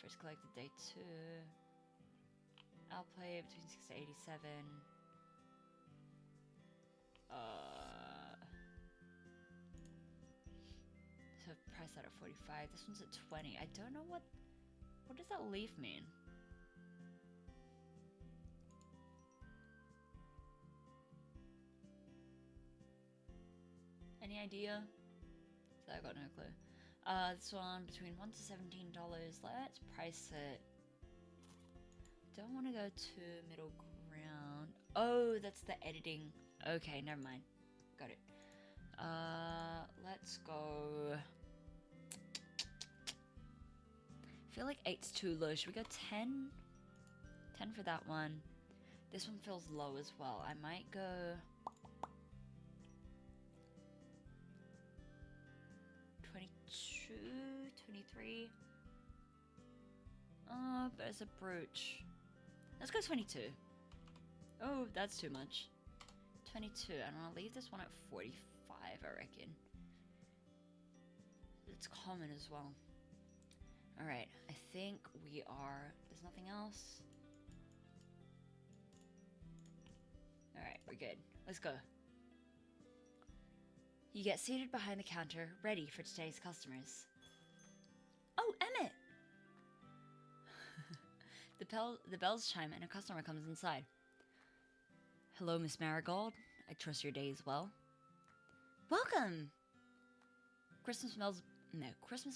First collected day 2. I'll play between 6 to 87. So price out at 45. This one's at 20. I don't know what does that leaf mean? Any idea? So I got no clue. This one between $1 to $17. Let's price it. Don't want to go to middle ground. Oh, that's the editing. Okay, never mind. Got it. Let's go. I feel like 8's too low. Should we go 10? 10 for that one. This one feels low as well. I might go... 22, 23. Oh, but it's a brooch. Let's go 22. Oh, that's too much. 22, and I'll leave this one at 45, I reckon. It's common as well. Alright, I think we are... There's nothing else? Alright, we're good. Let's go. You get seated behind the counter, ready for today's customers. Oh, Emmett! The bells chime and a customer comes inside. Hello, Miss Marigold. I trust your day is well. Welcome! Christmas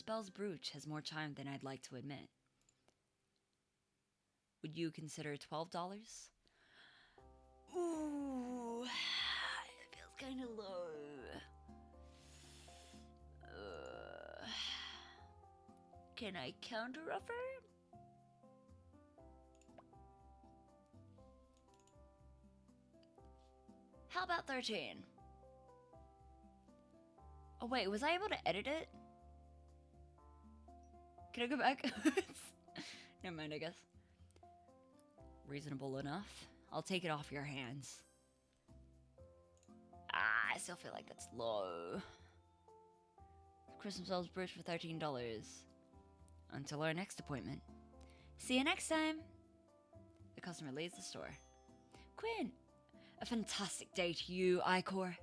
Bells Brooch has more charm than I'd like to admit. Would you consider $12? Ooh, it feels kind of low. Can I counter offer? How about 13? Oh wait, was I able to edit it? Can I go back? Never mind, I guess. Reasonable enough. I'll take it off your hands. I still feel like that's low. Christmas elves brooch for $13. Until our next appointment. See you next time. The customer leaves the store. Quinn, a fantastic day to you, Icor.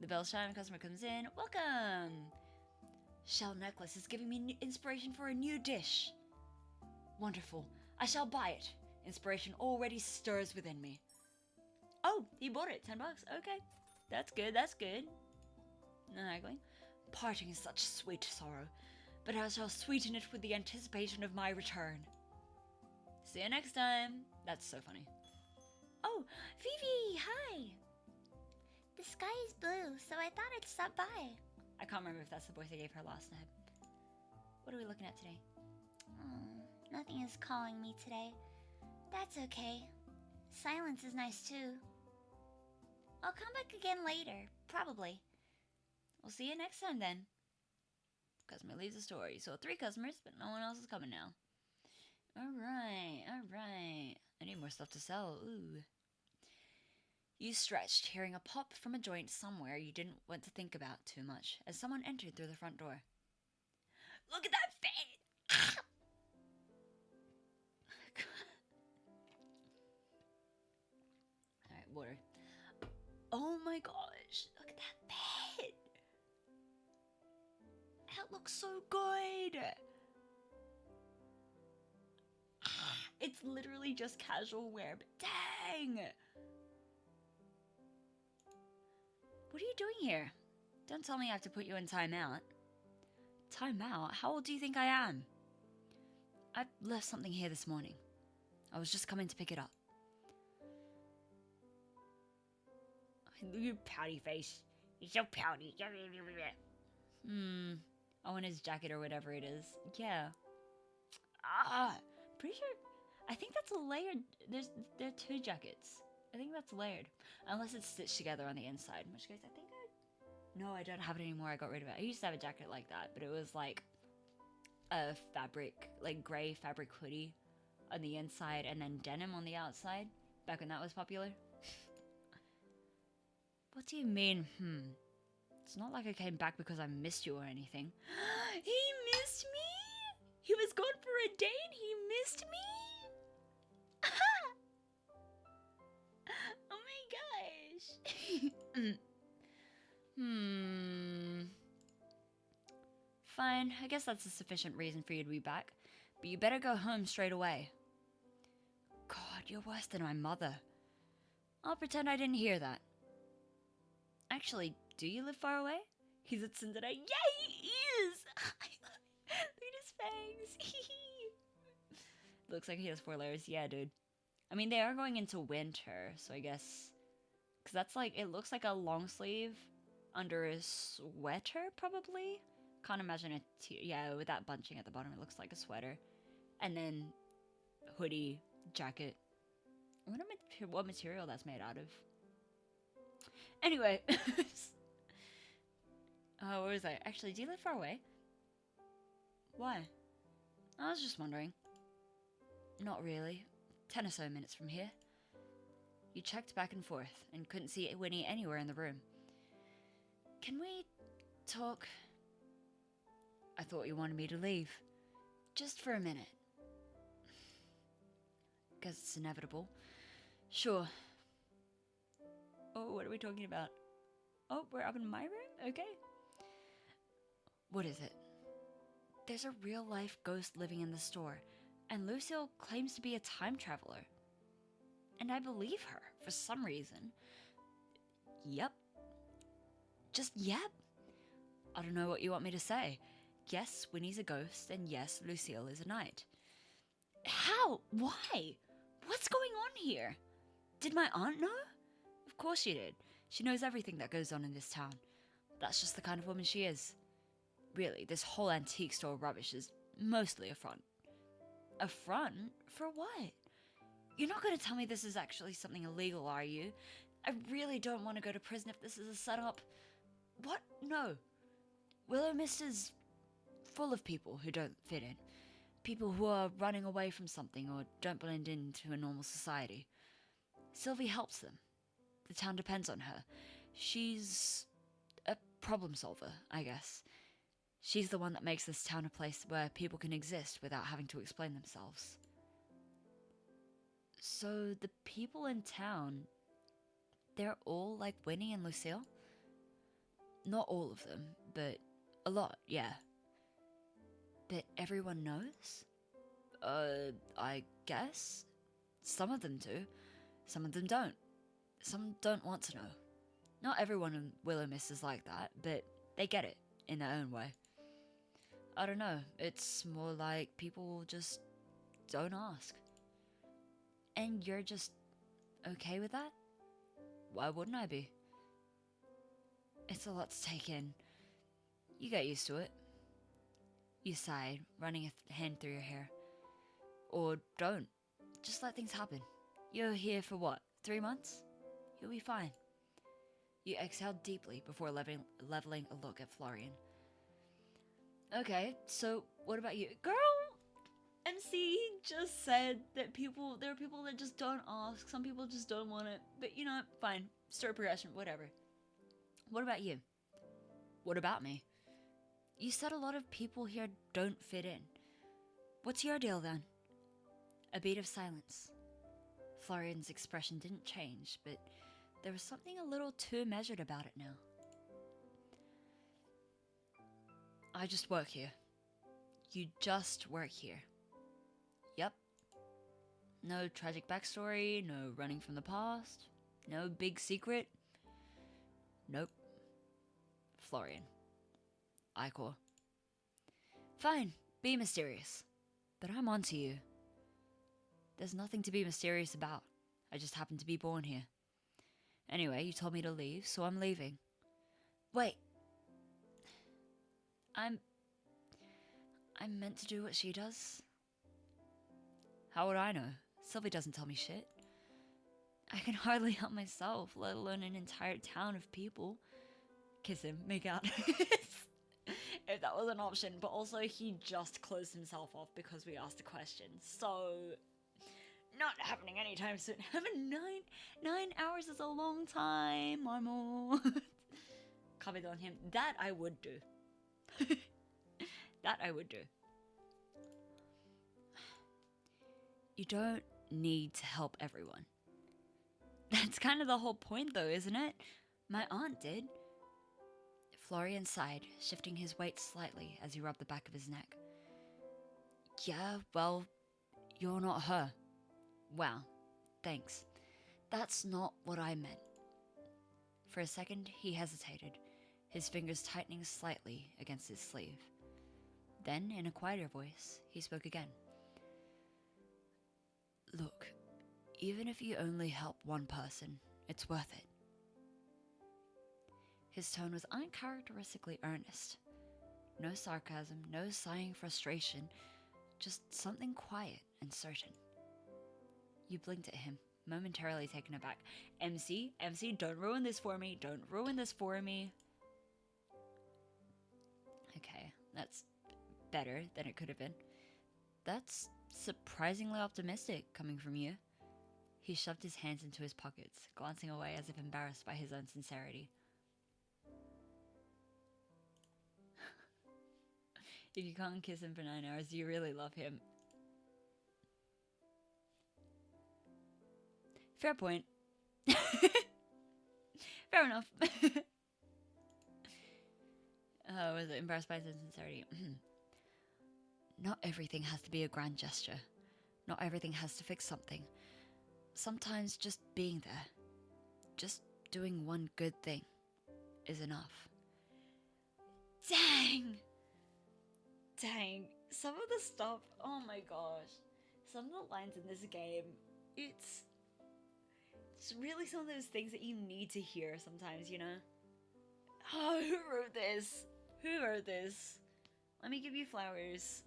The bells chime, customer comes in. Welcome. Shell necklace is giving me inspiration for a new dish. Wonderful. I shall buy it. Inspiration already stirs within me. Oh, he bought it. $10. Okay. That's good. That's good. No haggling. Parting is such sweet sorrow, but I shall sweeten it with the anticipation of my return. See you next time. That's so funny. Oh, Vivi, hi. The sky is blue, so I thought I'd stop by. I can't remember if that's the voice I gave her last night. What are we looking at today? Nothing is calling me today. That's okay. Silence is nice too. I'll come back again later, probably. We'll see you next time then. Customer leaves the store. You saw 3 customers, but no one else is coming now. Alright, alright. I need more stuff to sell. Ooh. You stretched, hearing a pop from a joint somewhere you didn't want to think about too much, as someone entered through the front door. Look at that face! Alright, water. Oh my gosh, look at that bed! That looks so good! It's literally just casual wear, but dang! What are you doing here? Don't tell me I have to put you in timeout. Timeout? How old do you think I am? I left something here this morning. I was just coming to pick it up. You pouty face. You're so pouty. Oh, and his jacket or whatever it is. Yeah. Pretty sure. I think that's a layered. There are 2 jackets. I think that's layered, unless it's stitched together on the inside. In which case, I think no, I don't have it anymore. I got rid of it. I used to have a jacket like that, but it was like a fabric, like gray fabric hoodie on the inside, and then denim on the outside. Back when that was popular. What do you mean? It's not like I came back because I missed you or anything. He missed me? He was gone for a day and he missed me? Oh my gosh. Fine, I guess that's a sufficient reason for you to be back. But you better go home straight away. God, you're worse than my mother. I'll pretend I didn't hear that. Actually, do you live far away? He's at Tsundere. Yeah, he is! Look at his fangs. Looks like he has 4 layers. Yeah, dude. I mean, they are going into winter, so I guess... Because that's like... It looks like a long sleeve under a sweater, probably? Can't imagine it. Yeah, with that bunching at the bottom, it looks like a sweater. And then hoodie, jacket. I wonder what material that's made out of. Anyway. Oh, what was I? Actually, do you live far away? Why? I was just wondering. Not really. 10 or so minutes from here. You checked back and forth and couldn't see Winnie anywhere in the room. Can we talk? I thought you wanted me to leave. Just for a minute. Guess it's inevitable. Sure. Oh, what are we talking about? Oh, we're up in my room? Okay. What is it? There's a real-life ghost living in the store, and Lucille claims to be a time traveler. And I believe her, for some reason. Yep. Just yep. I don't know what you want me to say. Yes, Winnie's a ghost, and yes, Lucille is a knight. How? Why? What's going on here? Did my aunt know? Of course she did. She knows everything that goes on in this town. That's just the kind of woman she is. Really, this whole antique store rubbish is mostly a front. A front? For what? You're not going to tell me this is actually something illegal, are you? I really don't want to go to prison if this is a setup. What? No. Willowmist is full of people who don't fit in. People who are running away from something or don't blend into a normal society. Sylvie helps them. The town depends on her. She's a problem solver, I guess. She's the one that makes this town a place where people can exist without having to explain themselves. So the people in town, they're all like Winnie and Lucille? Not all of them, but a lot, yeah. But everyone knows? I guess? Some of them do. Some of them don't. Some don't want to know. Not everyone in Willowmist is like that, but they get it in their own way. I don't know, it's more like people just don't ask. And you're just okay with that? Why wouldn't I be? It's a lot to take in. You get used to it. You sighed, running a hand through your hair. Or don't. Just let things happen. You're here for what, 3 months? You'll be fine. You exhaled deeply before leveling a look at Florian. Okay, so what about you? Girl! MC just said that there are people that just don't ask. Some people just don't want it. But you know, fine. Story progression, whatever. What about you? What about me? You said a lot of people here don't fit in. What's your deal then? A beat of silence. Florian's expression didn't change, but there was something a little too measured about it now. I just work here. You just work here. Yep. No tragic backstory, no running from the past, no big secret. Nope. Florian. Icor. Fine, be mysterious. But I'm onto you. There's nothing to be mysterious about. I just happen to be born here. Anyway, you told me to leave, so I'm leaving. Wait. I'm meant to do what she does? How would I know? Sylvie doesn't tell me shit. I can hardly help myself, let alone an entire town of people. Kiss him, make out. If that was an option, but also he just closed himself off because we asked a question, so not happening anytime soon. Having 9 hours is a long time, Marmo. Copied on him. That I would do. That I would do. You don't need to help everyone. That's kind of the whole point though, isn't it? My aunt did. Florian sighed, shifting his weight slightly as he rubbed the back of his neck. Yeah, well, you're not her. Wow, thanks. That's not what I meant. For a second, he hesitated, his fingers tightening slightly against his sleeve. Then, in a quieter voice, he spoke again. Look, even if you only help one person, it's worth it. His tone was uncharacteristically earnest. No sarcasm, no sighing frustration, just something quiet and certain. You blinked at him, momentarily taken aback. MC, don't ruin this for me. Don't ruin this for me. Okay, that's better than it could have been. That's surprisingly optimistic coming from you. He shoved his hands into his pockets, glancing away as if embarrassed by his own sincerity. If you can't kiss him for 9 hours, you really love him. Fair point. Fair enough. Was it embarrassed by his sincerity? Not everything has to be a grand gesture. Not everything has to fix something. Sometimes just being there, just doing one good thing, is enough. Dang, some of the stuff, oh my gosh. Some of the lines in this game, it's really some of those things that you need to hear sometimes, you know? Oh, who wrote this? Who wrote this? Let me give you flowers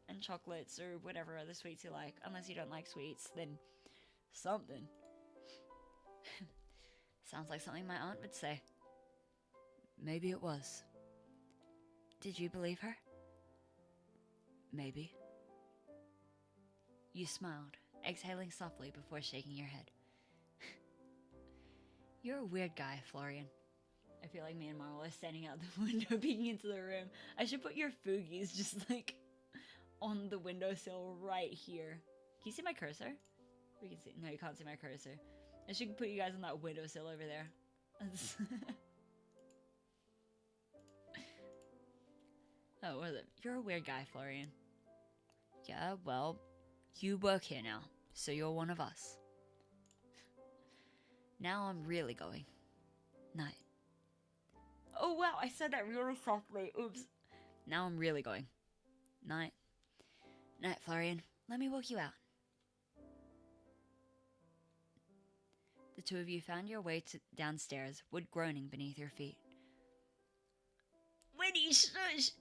and chocolates or whatever other sweets you like. Unless you don't like sweets, then something. Sounds like something my aunt would say. Maybe it was. Did you believe her? Maybe. You smiled, exhaling softly before shaking your head. You're a weird guy, Florian. I feel like me and Marvel are standing out the window peeking into the room. I should put your Fugies just like on the windowsill right here. Can you see my cursor? We can see. No, you can't see my cursor. I should put you guys on that windowsill over there. Oh, what is it? You're a weird guy, Florian. Yeah, well, you work here now, so you're one of us. Now I'm really going. Night. Oh wow, I said that really softly. Oops. Now I'm really going. Night. Night, Florian. Let me walk you out. The two of you found your way downstairs, wood groaning beneath your feet. Winnie, shush!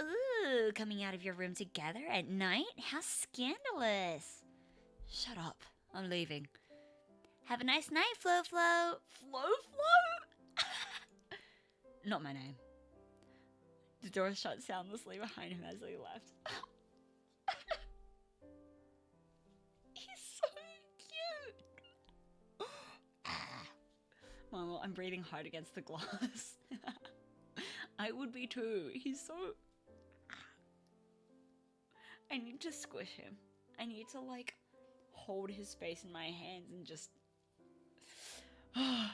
Ooh, coming out of your room together at night? How scandalous! Shut up. I'm leaving. Have a nice night, Flo Flo. Flo Flo? Not my name. The door shut soundlessly behind him as he left. He's so cute. Mama, I'm breathing hard against the glass. I would be too. He's so... I need to squish him. I need to, like, hold his face in my hands and just... Can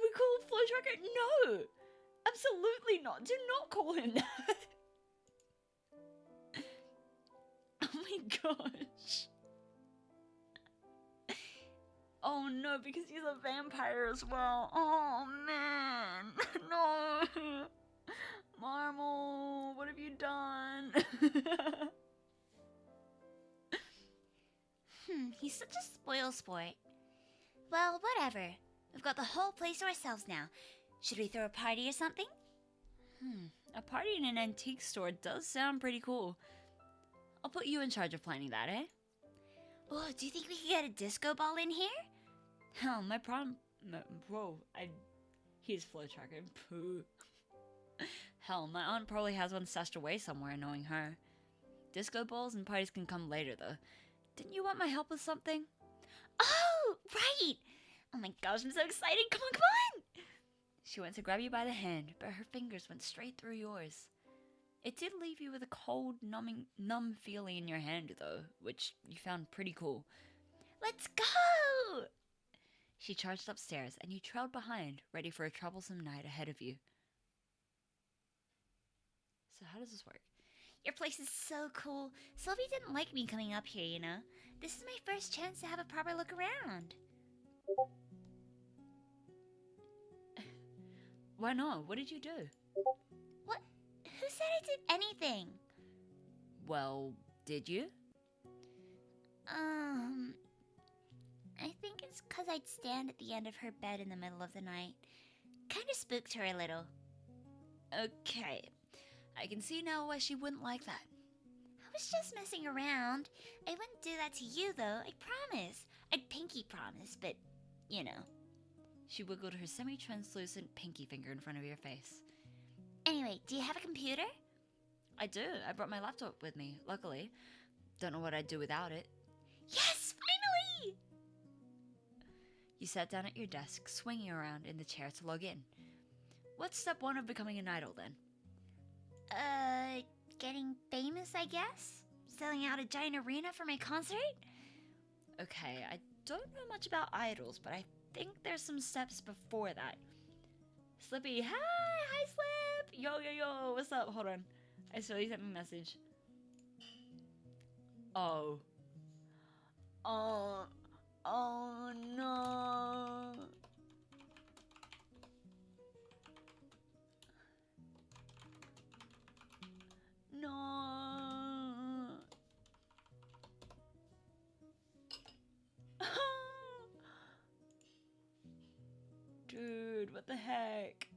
we call him Flow Tracker? No! Absolutely not. Do not call him that. Oh my gosh. Oh no, because he's a vampire as well. Oh man. No. Marmal, what have you done? He's such a spoil sport. Well, whatever. We've got the whole place to ourselves now. Should we throw a party or something? A party in an antique store does sound pretty cool. I'll put you in charge of planning that, eh? Oh, do you think we could get a disco ball in here? Hell, my problem... Whoa, he's Flow Tracker. Pooh. Hell, my aunt probably has one stashed away somewhere, knowing her. Disco balls and parties can come later, though. Didn't you want my help with something? Oh, right! Oh my gosh, I'm so excited! Come on, come on! She went to grab you by the hand, but her fingers went straight through yours. It did leave you with a cold, numb feeling in your hand, though, which you found pretty cool. Let's go! She charged upstairs, and you trailed behind, ready for a troublesome night ahead of you. So how does this work? Your place is so cool. Sylvie didn't like me coming up here, you know. This is my first chance to have a proper look around. Why not? What did you do? What? Who said I did anything? Well, did you? I think it's 'cause I'd stand at the end of her bed in the middle of the night. Kinda spooked her a little. Okay. I can see now why she wouldn't like that. I was just messing around. I wouldn't do that to you, though. I promise. I'd pinky promise, but, you know. She wiggled her semi-translucent pinky finger in front of your face. Anyway, do you have a computer? I do. I brought my laptop with me, luckily. Don't know what I'd do without it. Yes, finally! You sat down at your desk, swinging around in the chair to log in. What's step one of becoming an idol, then? Getting famous, I guess? Selling out a giant arena for my concert? Okay, I don't know much about idols, but I think there's some steps before that. Slippy, hi Slip! Yo, what's up? Hold on. I saw you sent me a message. Oh no. No. Dude, what the heck?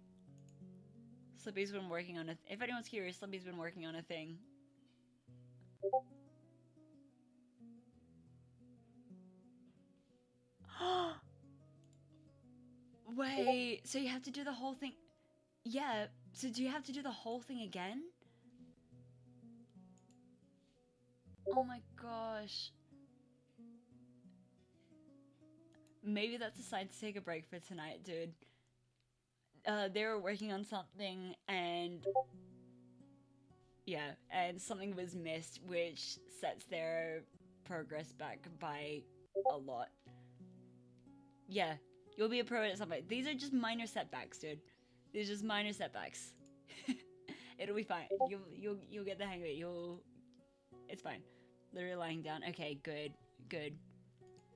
Slippy's been working on if anyone's curious, Slippy's been working on a thing. Wait, so you have to do the whole thing? Yeah, so do you have to do the whole thing again? Oh my gosh. Maybe that's a sign to take a break for tonight, dude. They were working on something, and yeah, and something was missed, which sets their progress back by a lot. Yeah, you'll be a pro at something. These are just minor setbacks, dude. These are just minor setbacks. It'll be fine. You'll get the hang of it. It's fine. Literally lying down. Okay, good, good.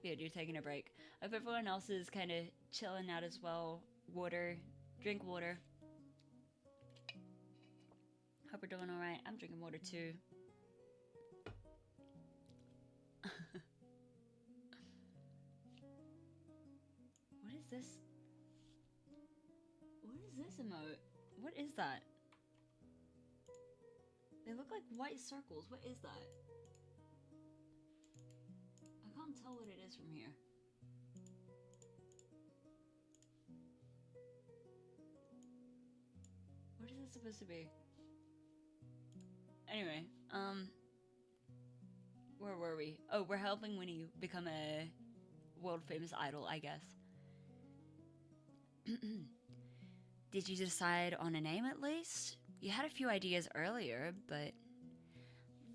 Yeah, you're taking a break. Hope everyone else is kind of chilling out as well. Water, drink water. Hope we're doing all right. I'm drinking water too. What is this? What is this emote? What is that? They look like white circles. What is that? I can't tell what it is from here. What is this supposed to be? Anyway, where were we? Oh, we're helping Winnie become a world famous idol, I guess. Did you decide on a name at least? You had a few ideas earlier, but...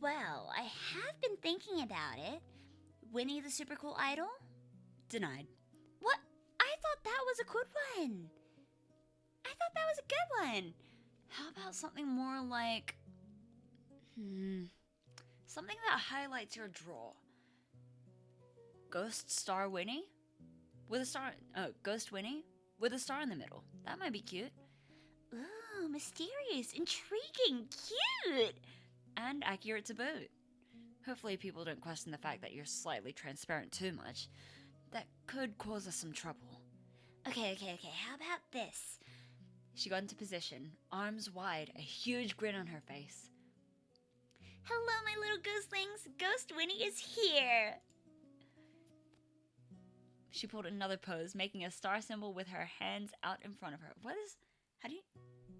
Well, I have been thinking about it. Winnie the Super Cool Idol? Denied. What? I thought that was a good one. I thought that was a good one. How about something more like... something that highlights your draw. Ghost Star Winnie? With a star... Oh, Ghost Winnie? With a star in the middle. That might be cute. Ooh, mysterious, intriguing, cute! And accurate to boot. Hopefully people don't question the fact that you're slightly transparent too much. That could cause us some trouble. Okay, how about this? She got into position, arms wide, a huge grin on her face. Hello, my little ghostlings. Ghost Winnie is here. She pulled another pose, making a star symbol with her hands out in front of her. How do you...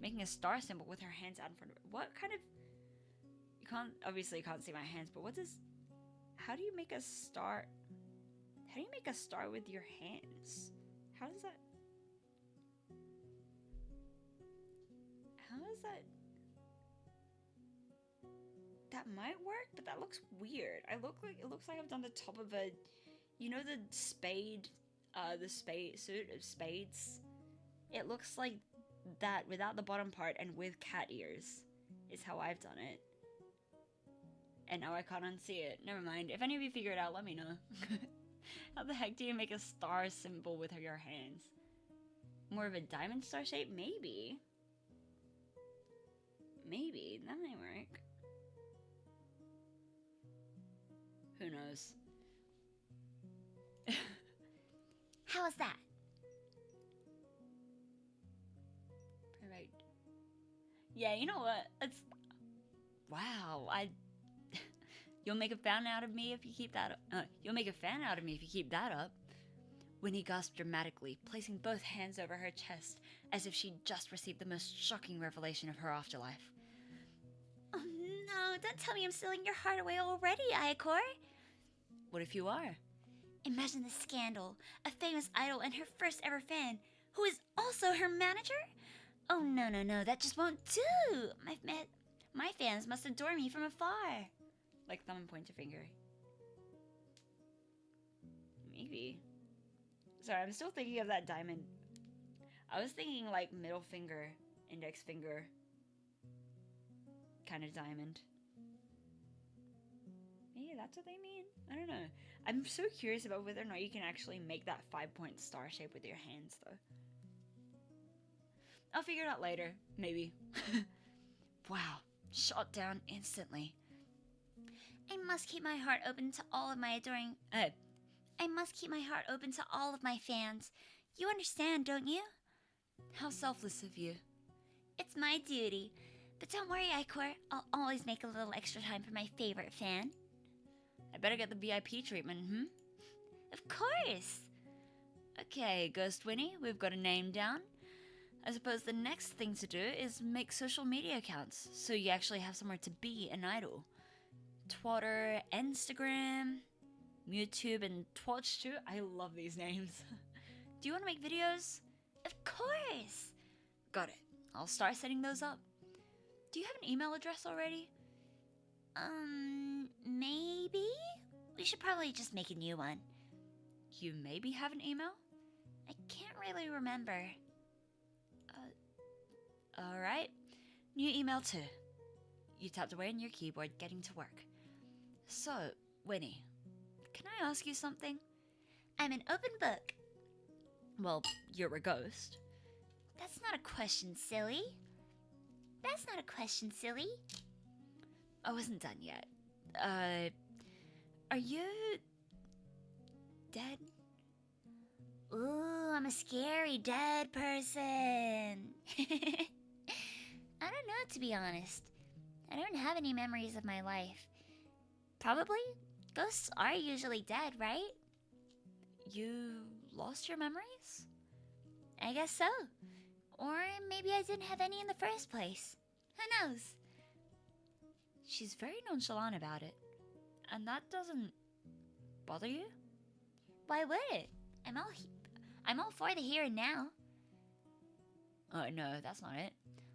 Making a star symbol with her hands out in front of her. What kind of... Obviously you can't see my hands, but how do you make a star... How do you make a star with your hands? How does that... That might work, but that looks weird. It looks like I've done the top of a... You know the spade suit of spades? It looks like that without the bottom part and with cat ears is how I've done it. And now I can't unsee it. Never mind. If any of you figure it out, let me know. How the heck do you make a star symbol with your hands? More of a diamond star shape? Maybe. Maybe. That might work. Who knows? How was that? Perfect. Yeah, you know what? It's... Wow, You'll make a fan out of me if you keep that up. You'll make a fan out of me if you keep that up. Winnie gasped dramatically, placing both hands over her chest, as if she'd just received the most shocking revelation of her afterlife. Oh no, don't tell me I'm stealing your heart away already, Ayakor. What if you are? Imagine the scandal. A famous idol and her first ever fan, who is also her manager? Oh no, that just won't do. My fans must adore me from afar. Like thumb and pointer finger. Maybe. Sorry, I'm still thinking of that diamond. I was thinking like middle finger, index finger kind of diamond. Maybe that's what they mean? I don't know. I'm so curious about whether or not you can actually make that 5-point star shape with your hands, though. I'll figure it out later. Maybe. Wow. Shot down instantly. I must keep my heart open to all of my adoring... I must keep my heart open to all of my fans. You understand, don't you? How selfless of you. It's my duty. But don't worry, Ayakor. I'll always make a little extra time for my favorite fan. I better get the VIP treatment, Of course. Okay, Ghost Winnie, we've got a name down. I suppose the next thing to do is make social media accounts, so you actually have somewhere to be an idol. Twitter, Instagram... MewTube and TwatchTube. I love these names. Do you want to make videos? Of course! Got it. I'll start setting those up. Do you have an email address already? Maybe? We should probably just make a new one. You maybe have an email? I can't really remember. Alright. New email too. You tapped away on your keyboard, getting to work. So, Winnie, can I ask you something? I'm an open book. Well, you're a ghost. That's not a question, silly. That's not a question, silly. I wasn't done yet. Are you dead? Ooh, I'm a scary dead person. I don't know, to be honest. I don't have any memories of my life. Probably. Ghosts are usually dead, right? You lost your memories? I guess so. Or maybe I didn't have any in the first place. Who knows? She's very nonchalant about it. And that doesn't bother you? Why would it? I'm all for the here and now. Oh no, that's not it.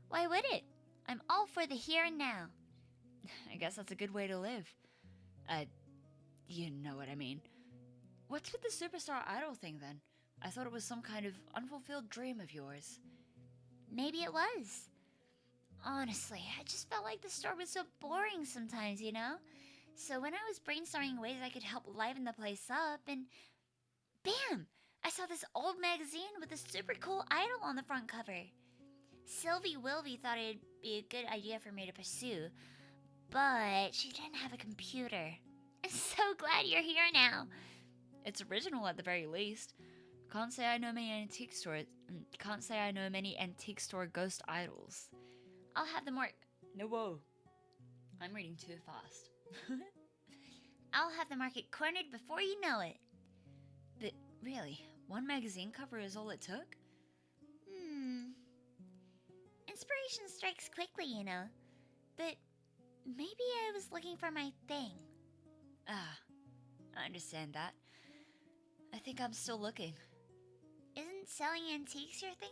Why would it? I'm all for the here and now. I guess that's a good way to live. You know what I mean. What's with the superstar idol thing then? I thought it was some kind of unfulfilled dream of yours. Maybe it was. Honestly, I just felt like the store was so boring sometimes, you know? So when I was brainstorming ways I could help liven the place up, and bam! I saw this old magazine with a super cool idol on the front cover. Sylvie Wilby thought it'd be a good idea for me to pursue, but she didn't have a computer. I'm so glad you're here now. It's original at the very least. Can't say I know many antique store ghost idols. I'll have them work. No, whoa. I'm reading too fast. I'll have the market cornered before you know it. But really, one magazine cover is all it took? Inspiration strikes quickly, you know. But maybe I was looking for my thing. I understand that. I think I'm still looking. Isn't selling antiques your thing?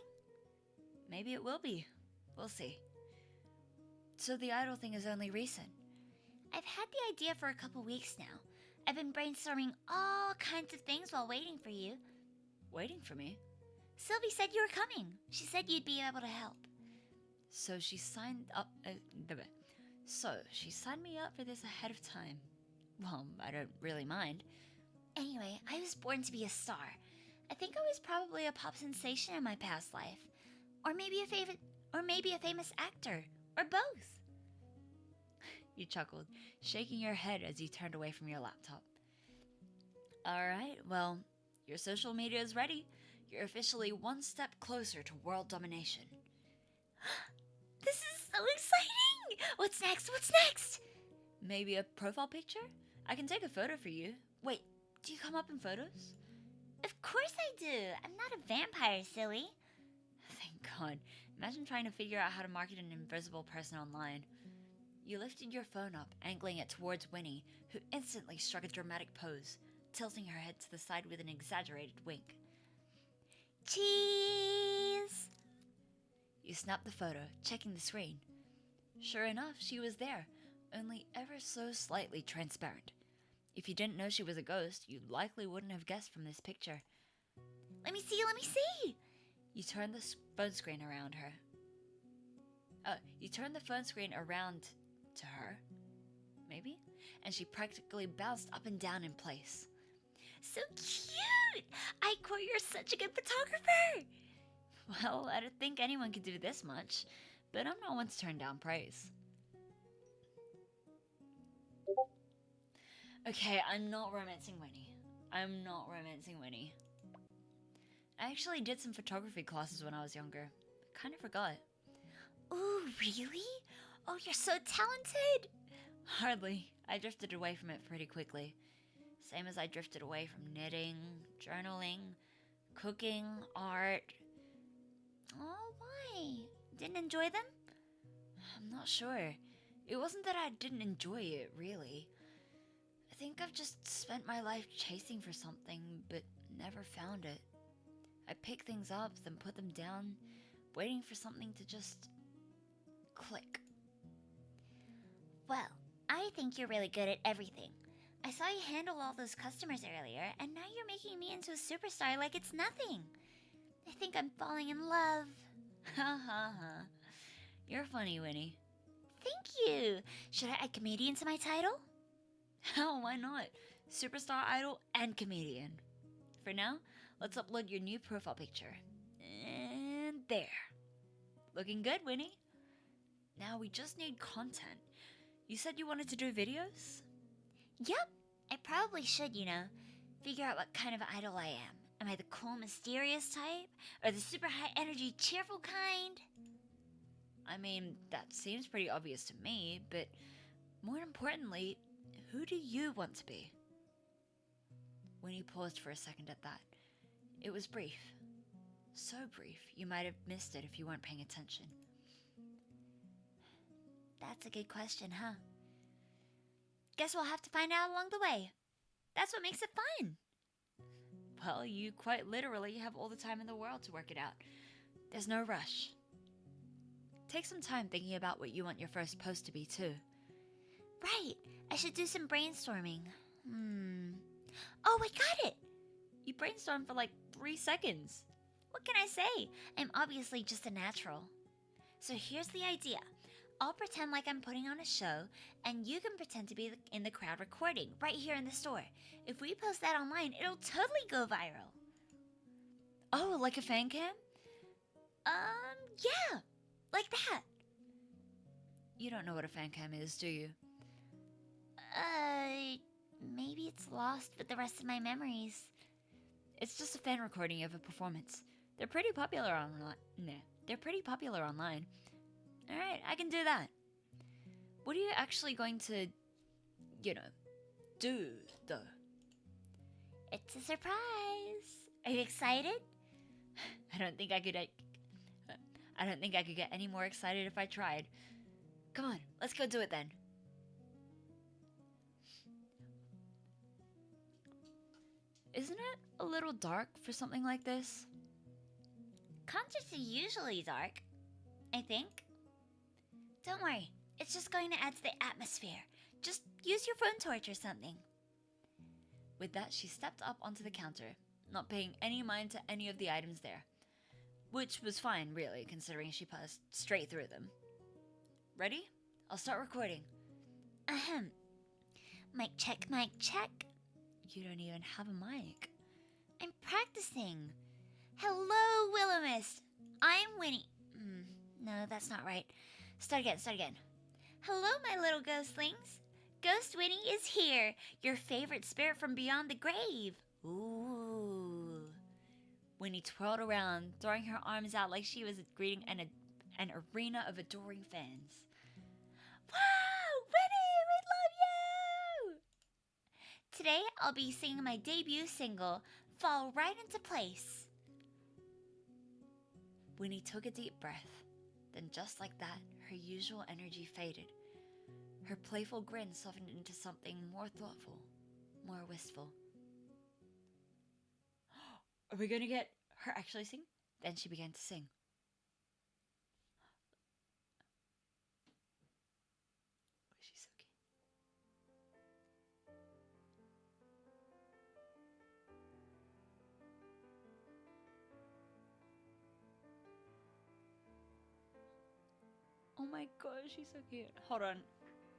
Maybe it will be. We'll see. So the idol thing is only recent? I've had the idea for a couple weeks now. I've been brainstorming all kinds of things while waiting for you. Waiting for me? Sylvie said you were coming. She said you'd be able to help. So she signed up... So she signed me up for this ahead of time. Well, I don't really mind. Anyway, I was born to be a star. I think I was probably a pop sensation in my past life. Or maybe a famous actor. Or both. You chuckled, shaking your head as you turned away from your laptop. Alright, well, your social media is ready. You're officially one step closer to world domination. This is so exciting! What's next? What's next? Maybe a profile picture? I can take a photo for you. Wait, do you come up in photos? Of course I do. I'm not a vampire, silly. Thank God. Imagine trying to figure out how to market an invisible person online. You lifted your phone up, angling it towards Winnie, who instantly struck a dramatic pose, tilting her head to the side with an exaggerated wink. Cheese! You snapped the photo, checking the screen. Sure enough, she was there, only ever so slightly transparent. If you didn't know she was a ghost, you likely wouldn't have guessed from this picture. Let me see! You turned the phone screen around her. You turned the phone screen around to her, maybe? And she practically bounced up and down in place. So cute! Ike, you're such a good photographer! Well, I don't think anyone could do this much, but I'm not one to turn down praise. Okay, I'm not romancing Winnie. I actually did some photography classes when I was younger. Kind of forgot. Ooh, really? Oh, you're so talented! Hardly. I drifted away from it pretty quickly. Same as I drifted away from knitting, journaling, cooking, art. Oh, why? Didn't enjoy them? I'm not sure. It wasn't that I didn't enjoy it, really. I think I've just spent my life chasing for something, but never found it. I pick things up, then put them down, waiting for something to just click. Well, I think you're really good at everything. I saw you handle all those customers earlier, and now you're making me into a superstar like it's nothing. I think I'm falling in love. Ha ha ha. You're funny, Winnie. Thank you. Should I add comedian to my title? Hell, why not? Superstar idol and comedian. For now, let's upload your new profile picture. And there. Looking good, Winnie. Now we just need content. You said you wanted to do videos? Yep. I probably should, figure out what kind of idol I am. Am I the cool, mysterious type? Or the super high energy, cheerful kind? I mean, that seems pretty obvious to me, but more importantly, who do you want to be? Winnie paused for a second at that. It was brief. So brief, you might have missed it if you weren't paying attention. That's a good question, huh? Guess we'll have to find out along the way. That's what makes it fun. Well, you quite literally have all the time in the world to work it out. There's no rush. Take some time thinking about what you want your first post to be, too. Right. I should do some brainstorming. Oh, I got it! You brainstormed for like 3 seconds. What can I say? I'm obviously just a natural. So here's the idea. I'll pretend like I'm putting on a show, and you can pretend to be in the crowd recording, right here in the store. If we post that online, it'll totally go viral. Oh, like a fan cam? Yeah. Like that. You don't know what a fan cam is, do you? Maybe it's lost with the rest of my memories. It's just a fan recording of a performance. They're pretty popular online. Alright, I can do that. What are you actually going to, do, though? It's a surprise. Are you excited? I don't think I could get any more excited if I tried. Come on, let's go do it then. Isn't it a little dark for something like this? Concerts are usually dark, I think. Don't worry, it's just going to add to the atmosphere. Just use your phone torch or something. With that, she stepped up onto the counter, not paying any mind to any of the items there. Which was fine, really, considering she passed straight through them. Ready? I'll start recording. Ahem. Mic check, mic check. You don't even have a mic. I'm practicing. Hello, Willowmist. I'm Winnie. No, that's not right. Start again. Hello, my little ghostlings. Ghost Winnie is here, your favorite spirit from beyond the grave. Ooh. Winnie twirled around, throwing her arms out like she was greeting an arena of adoring fans. Wow, Winnie, we love you! Today, I'll be singing my debut single, Fall Right Into Place. Winnie took a deep breath. Then just like that, her usual energy faded. Her playful grin softened into something more thoughtful, more wistful. Are we going to get her actually sing? Then she began to sing. Oh, she's so cute. Oh my gosh, she's so cute. Hold on.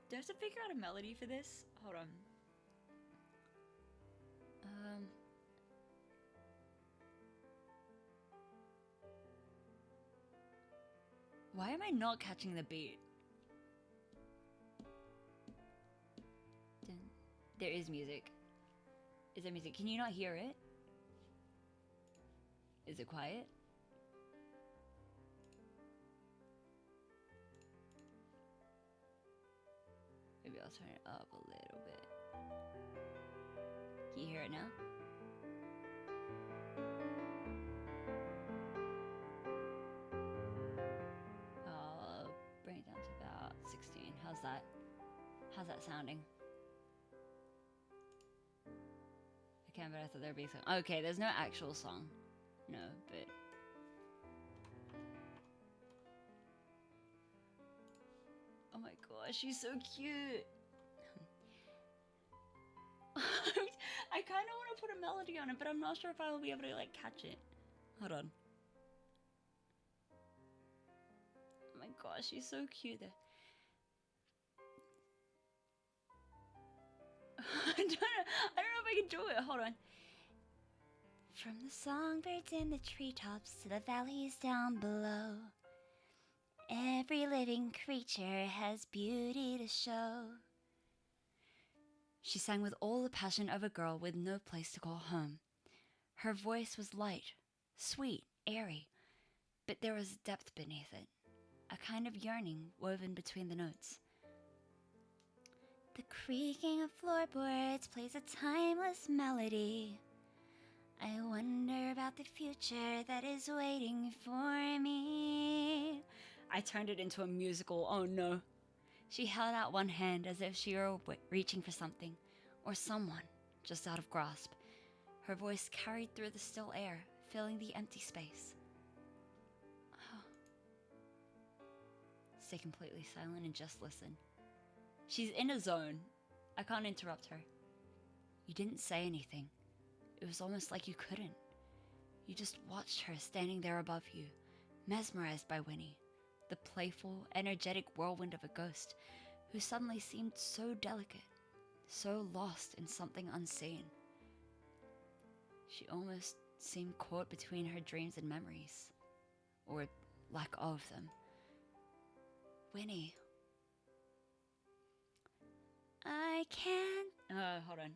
Do I have to figure out a melody for this? Hold on. Why am I not catching the beat? There is music. Is there music? Can you not hear it? Is it quiet? Maybe I'll turn it up a little bit. Can you hear it now? I'll bring it down to about 16. How's that? How's that sounding? can, but I thought there'd be some. Okay, there's no actual song. No, but. Oh my gosh, she's so cute. I kind of want to put a melody on it, but I'm not sure if I will be able to like catch it. Hold on. Oh my gosh, she's so cute. I don't know if I can do it. Hold on. From the songbirds in the treetops to the valleys down below, every living creature has beauty to show. She sang with all the passion of a girl with no place to call home. Her voice was light, sweet, airy, but there was depth beneath it, a kind of yearning woven between the notes. The creaking of floorboards plays a timeless melody. I wonder about the future that is waiting for me. I turned it into a musical, oh no. She held out one hand as if she were reaching for something, or someone, just out of grasp. Her voice carried through the still air, filling the empty space. Oh. Stay completely silent and just listen. She's in a zone. I can't interrupt her. You didn't say anything. It was almost like you couldn't. You just watched her standing there above you, mesmerized by Winnie, the playful, energetic whirlwind of a ghost who suddenly seemed so delicate, so lost in something unseen. She almost seemed caught between her dreams and memories, or lack of them. Winnie. I can't. Hold on.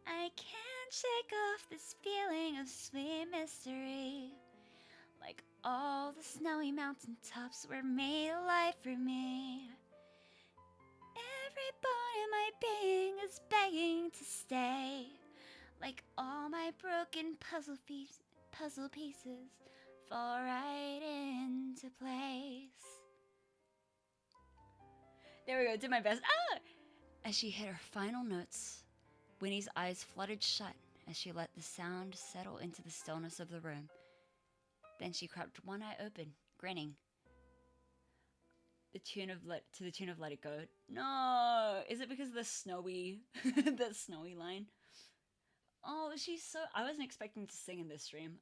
I can't shake off this feeling of sweet mystery. Like all the snowy mountaintops were made alive for me. Every bone in my being is begging to stay. Like all my broken puzzle pieces fall right into place. There we go, did my best. Ah! As she hit her final notes, Winnie's eyes fluttered shut as she let the sound settle into the stillness of the room. Then she crept one eye open, grinning. To the tune of Let It Go. No! Is it because of the snowy the snowy line? Oh, she's so... I wasn't expecting to sing in this stream.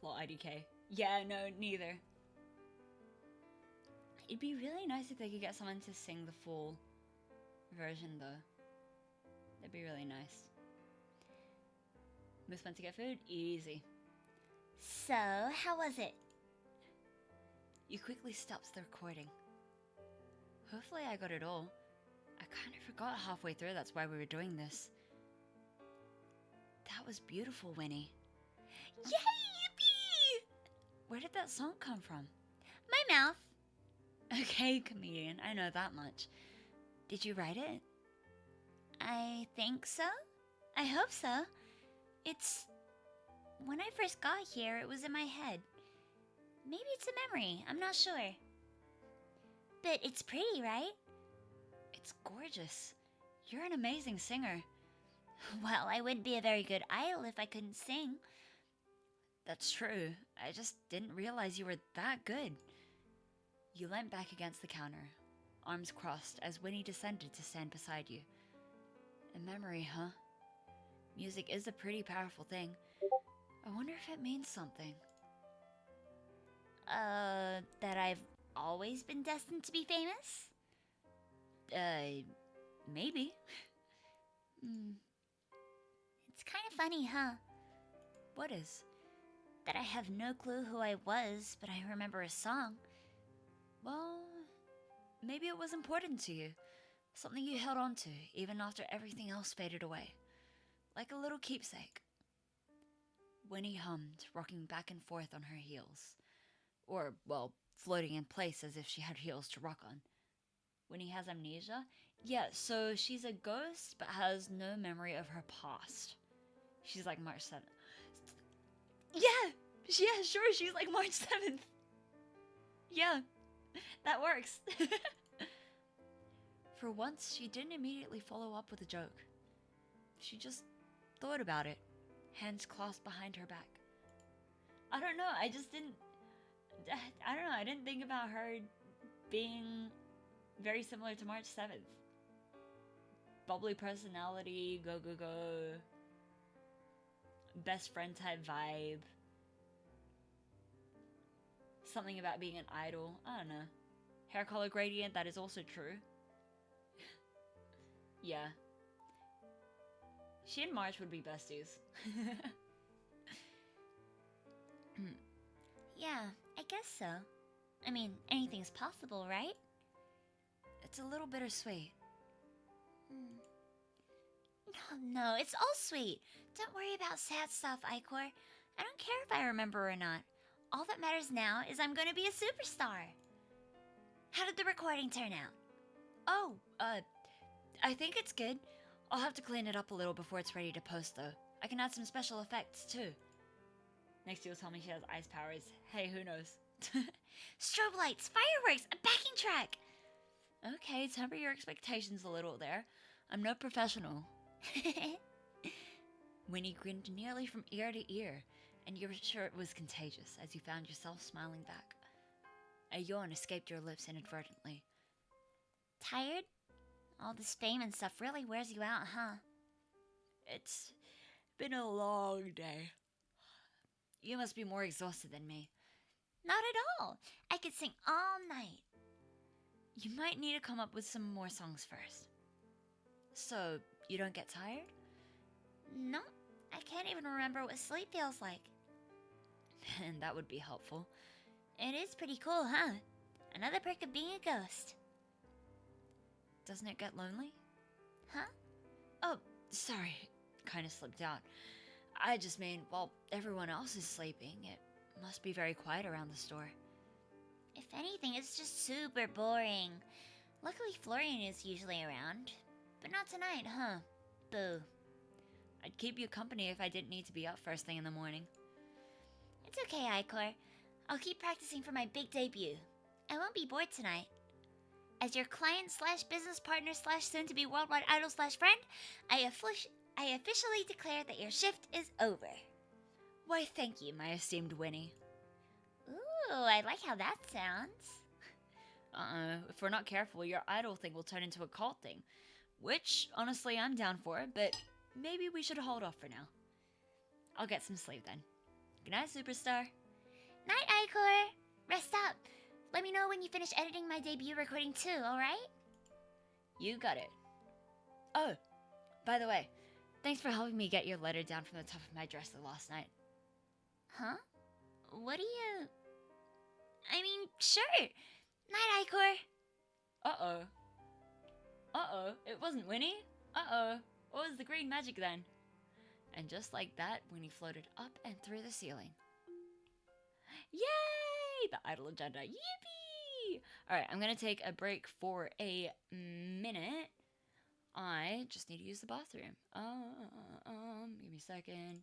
Well, IDK. Yeah, no, neither. It'd be really nice if they could get someone to sing the full version, though. That'd be really nice. Moose went to get food? Easy. So, how was it? You quickly stopped the recording. Hopefully I got it all. I kind of forgot halfway through that's why we were doing this. That was beautiful, Winnie. Yay! Yippee! Where did that song come from? My mouth. Okay, comedian, I know that much. Did you write it? I think so. I hope so. It's... When I first got here, it was in my head. Maybe it's a memory, I'm not sure. But it's pretty, right? It's gorgeous. You're an amazing singer. Well, I wouldn't be a very good idol if I couldn't sing. That's true. I just didn't realize you were that good. You leant back against the counter, arms crossed as Winnie descended to stand beside you. A memory, huh? Music is a pretty powerful thing. I wonder if it means something. That I've always been destined to be famous? Maybe. It's kind of funny, huh? What is? That I have no clue who I was, but I remember a song. Well, maybe it was important to you. Something you held on to, even after everything else faded away. Like a little keepsake. Winnie hummed, rocking back and forth on her heels. Or, well, floating in place as if she had heels to rock on. Winnie has amnesia? Yeah, so she's a ghost, but has no memory of her past. She's like March 7th. Yeah, sure, she's like March 7th. Yeah, that works. For once, she didn't immediately follow up with a joke. She just thought about it, hands clasped behind her back. I don't know, I don't know, I didn't think about her being very similar to March 7th. Bubbly personality, go go go, best friend type vibe. Something about being an idol, I don't know. Hair color gradient, that is also true. Yeah. She and March would be besties. Yeah, I guess so. I mean, anything's possible, right? It's a little bittersweet. No, it's all sweet. Don't worry about sad stuff, Icor. I don't care if I remember or not. All that matters now is I'm gonna be a superstar. How did the recording turn out? Oh, I think it's good. I'll have to clean it up a little before it's ready to post, though. I can add some special effects, too. Next you'll tell me she has ice powers. Hey, who knows? Strobe lights, fireworks, a backing track! Okay, temper your expectations a little there. I'm no professional. Winnie grinned nearly from ear to ear, and you were sure it was contagious as you found yourself smiling back. A yawn escaped your lips inadvertently. Tired? All this fame and stuff really wears you out, huh? It's been a long day. You must be more exhausted than me. Not at all. I could sing all night. You might need to come up with some more songs first. So, you don't get tired? No, I can't even remember what sleep feels like. And that would be helpful. It is pretty cool, huh? Another perk of being a ghost. Doesn't it get lonely? Huh? Oh, sorry. Kinda slipped out. I just mean, while everyone else is sleeping, it must be very quiet around the store. If anything, it's just super boring. Luckily, Florian is usually around. But not tonight, huh? Boo. I'd keep you company if I didn't need to be up first thing in the morning. It's okay, Icor. I'll keep practicing for my big debut. I won't be bored tonight. As your client slash business partner slash soon to be worldwide idol slash friend, I officially declare that your shift is over. Why, thank you, my esteemed Winnie. Ooh, I like how that sounds. If we're not careful, your idol thing will turn into a cult thing. Which, honestly, I'm down for, but maybe we should hold off for now. I'll get some sleep then. Good night, superstar. Night, Icor. Rest up. Let me know when you finish editing my debut recording too, alright? You got it. Oh, by the way, thanks for helping me get your letter down from the top of my dresser last night. Huh? What do you... I mean, sure. Night, Icor. Uh-oh. Uh-oh, it wasn't Winnie? Uh-oh, what was the green magic then? And just like that, Winnie floated up and through the ceiling. Yay! The idol agenda. Yippee! Alright, I'm gonna take a break for a minute. I just need to use the bathroom. Give me a second.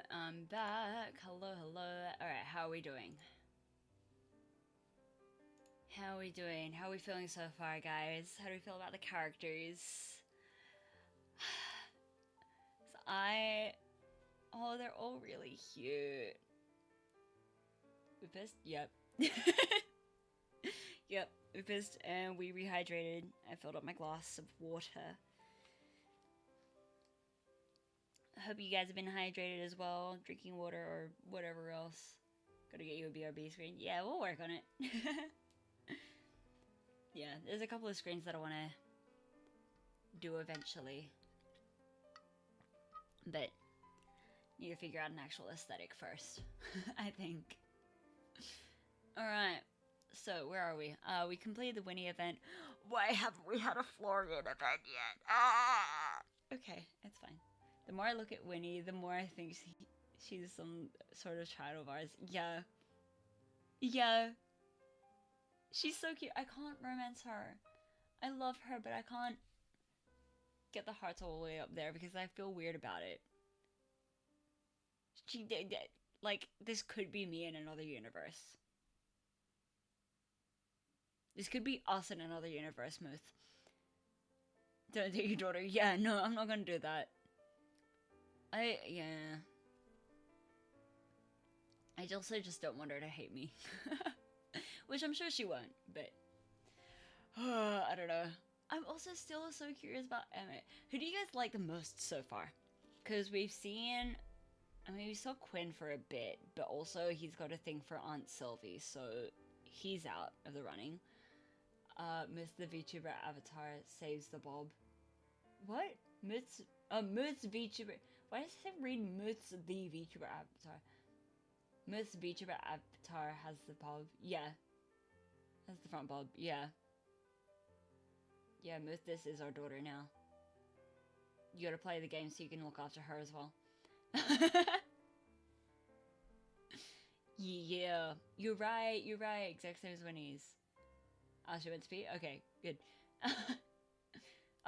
I'm back. Hello, hello. Alright, how are we doing? How are we doing? How are we feeling so far, guys? How do we feel about the characters? So oh, they're all really cute. We pissed? Yep. Yep, we pissed and we rehydrated. I filled up my glass of water. I hope you guys have been hydrated as well, drinking water or whatever else. Gotta get you a BRB screen. Yeah, we'll work on it. Yeah, there's a couple of screens that I want to do eventually. But need to figure out an actual aesthetic first, I think. Alright, so where are we? We completed the Winnie event. Why haven't we had a Florian event yet? Ah! Okay, it's fine. The more I look at Winnie, the more I think she's some sort of child of ours. Yeah. Yeah. She's so cute. I can't romance her. I love her, but I can't get the hearts all the way up there because I feel weird about it. She did that. Like, this could be me in another universe. This could be us in another universe, Muth. Don't date your daughter. Yeah, no, I'm not gonna do that. Yeah. I also just don't want her to hate me. Which I'm sure she won't, but... I don't know. I'm also still so curious about Emmett. Who do you guys like the most so far? Because we've seen... I mean, we saw Quinn for a bit, but also he's got a thing for Aunt Sylvie, so he's out of the running. Miss the VTuber avatar saves the Bob. What? Moots VTuber... Why does it read Moots the VTuber avatar? Moots VTuber avatar has the Bob. Yeah. Has the front Bob. Yeah. Yeah, Moots, this is our daughter now. You gotta play the game so you can look after her as well. Yeah. You're right. Exact same as Winnie's. She went to pee? Okay, good.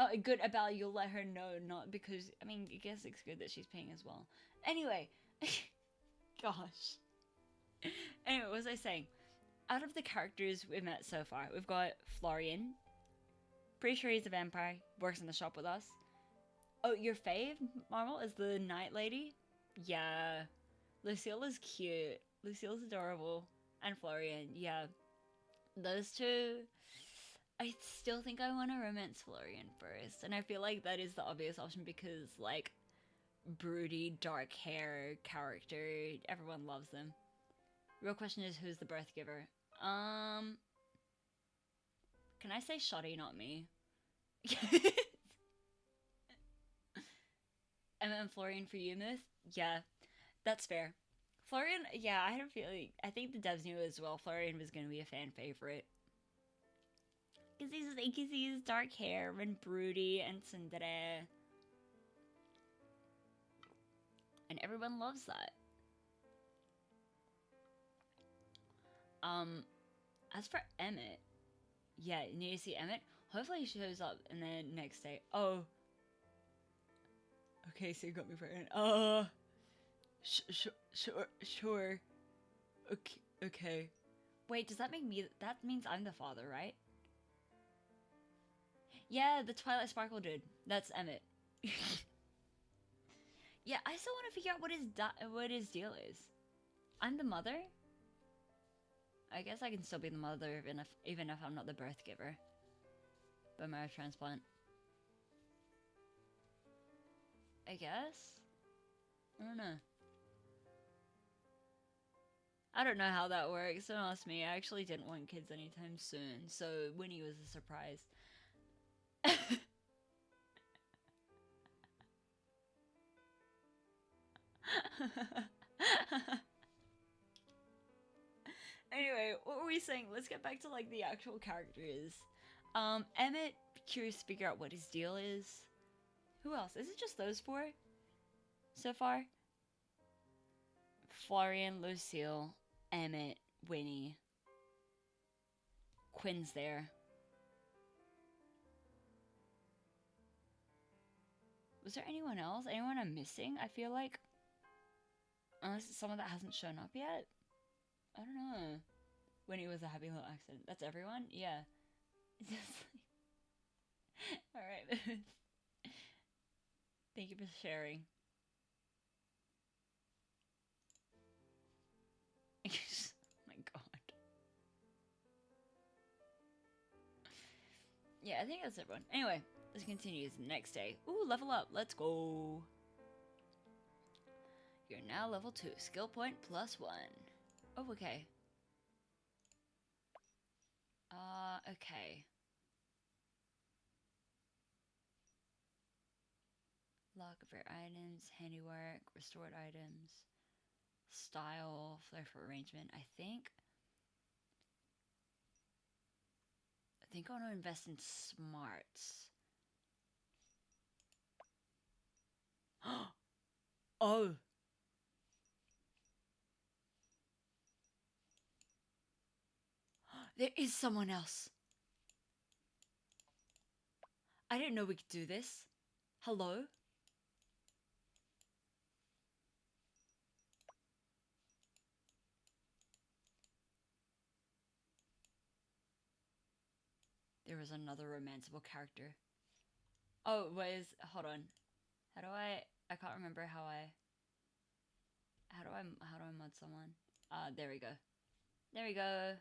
Oh, good about you'll let her know, not because, I mean, I guess it's good that she's peeing as well. Anyway. Gosh. Anyway, what was I saying? Out of the characters we've met so far, we've got Florian. Pretty sure he's a vampire. Works in the shop with us. Oh, your fave, Marvel, is the night lady? Yeah. Lucille is cute. Lucille's adorable. And Florian, yeah. Those two... I still think I want to romance Florian first. And I feel like that is the obvious option because, like, broody, dark hair character, everyone loves them. Real question is, who's the birth giver? Can I say Shoddy, not me? Emma and Florian for you, Myth? Yeah, that's fair. Florian, yeah, I had a feeling, I think the devs knew as well, Florian was going to be a fan favorite. Because he's dark hair and broody and tsundere. And everyone loves that. As for Emmett, yeah, you need to see Emmett. Hopefully he shows up and then next day. Oh. Okay, so you got me pregnant. Sure. Okay. Wait, does that make me... That means I'm the father, right? Yeah, the Twilight Sparkle dude. That's Emmett. Yeah, I still want to figure out what his deal is. I'm the mother? I guess I can still be the mother even if I'm not the birth giver. Bone marrow transplant. I guess? I don't know. I don't know how that works, don't ask me. I actually didn't want kids anytime soon, so Winnie was a surprise. Anyway, what were we saying? Let's get back to like the actual characters. Emmett, curious to figure out what his deal is. Who else? Is it just those four so far? Florian, Lucille, Emmett, Winnie. Quinn's there. Was there anyone else? Anyone I'm missing? I feel like... Unless it's someone that hasn't shown up yet? I don't know. When it was a happy little accident. That's everyone? Yeah. Alright. Thank you for sharing. Oh my god. Yeah, I think that's everyone. Anyway, let's continue. It's the next day. Ooh, level up. Let's go. You're now level 2. Skill point +1. Oh, okay. Okay. Lock of rare items, handiwork, restored items, style, flair for arrangement. I think I want to invest in smarts. Oh! There is someone else. I didn't know we could do this. Hello? There was another romanceable character. Oh, hold on. How do I can't remember how do I mod someone? There we go. There we go.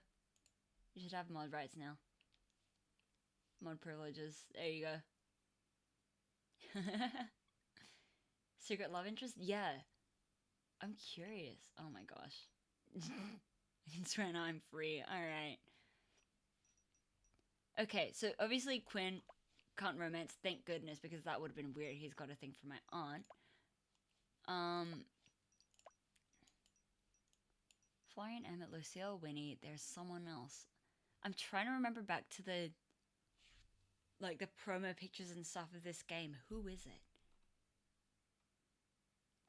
You should have mod rights now. Mod privileges. There you go. Secret love interest? Yeah. I'm curious. Oh my gosh. It's right now I'm free. Alright. Okay, so obviously Quinn can't romance, thank goodness, because that would have been weird. He's got a thing for my aunt. Florian, Emmett, Lucille, Winnie, there's someone else. I'm trying to remember back to the promo pictures and stuff of this game. Who is it?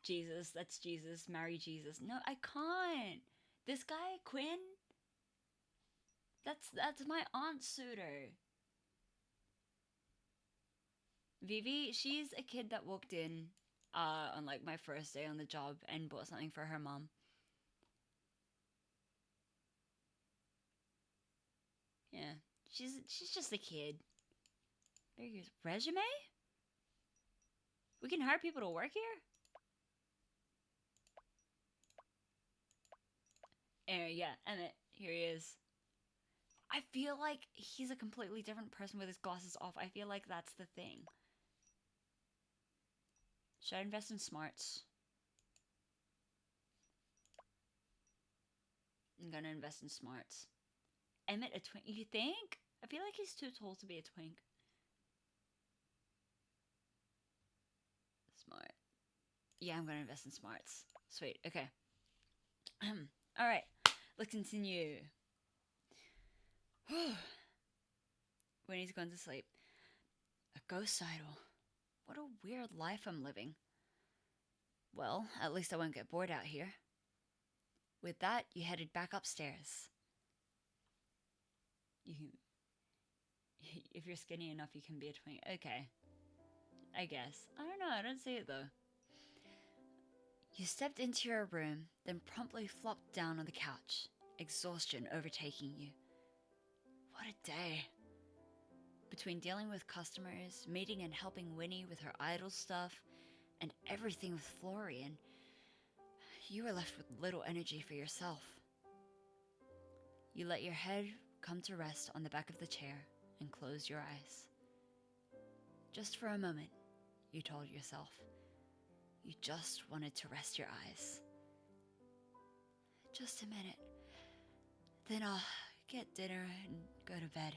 Jesus, that's Jesus. Marry Jesus. No, I can't. This guy, Quinn? That's my aunt's suitor. Vivi, she's a kid that walked in on like my first day on the job and bought something for her mom. Yeah. She's just a kid. There he goes. Resume? We can hire people to work here? Yeah, Emmett, here he is. I feel like he's a completely different person with his glasses off. I feel like that's the thing. Should I invest in smarts? I'm gonna invest in smarts. Emmett, a twink? You think? I feel like he's too tall to be a twink. Smart. Yeah, I'm gonna invest in smarts. Sweet, okay. Alright, let's continue. When he's gone to sleep. A ghost idol. What a weird life I'm living. Well, at least I won't get bored out here. With that, you headed back upstairs. If you're skinny enough, you can be a twink. Okay. I guess. I don't know, I don't see it though. You stepped into your room, then promptly flopped down on the couch, exhaustion overtaking you. What a day. Between dealing with customers, meeting and helping Winnie with her idol stuff, and everything with Florian, you were left with little energy for yourself. You let your head come to rest on the back of the chair and closed your eyes. Just for a moment, you told yourself. You just wanted to rest your eyes. Just a minute. Then I'll get dinner and go to bed.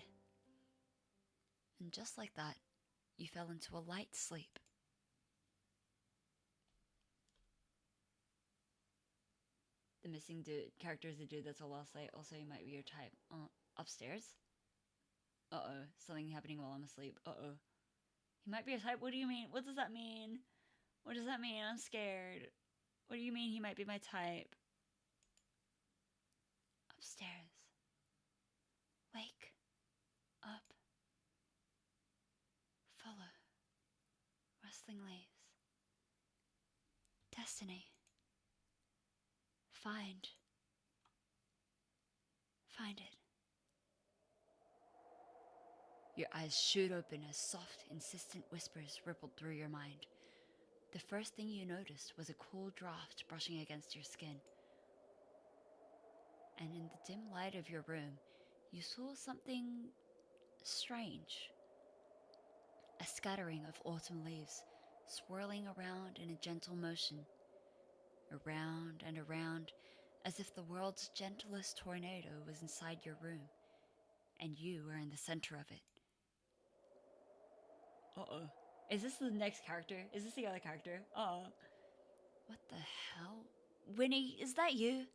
And just like that, you fell into a light sleep. The missing character is a dude that's a lost light. Also, he might be your type. Upstairs? Uh-oh. Something happening while I'm asleep. Uh-oh. He might be a type? What do you mean? What does that mean? What does that mean? I'm scared. What do you mean he might be my type? Upstairs. Wake up. Follow. Rustling leaves. Destiny. Find it. Your eyes shoot open as soft, insistent whispers rippled through your mind. The first thing you noticed was a cool draft brushing against your skin. And in the dim light of your room, you saw something strange. A scattering of autumn leaves, swirling around in a gentle motion, around and around, as if the world's gentlest tornado was inside your room, and you were in the center of it. Uh-oh. Is this the next character? Is this the other character? What the hell? Winnie, is that you?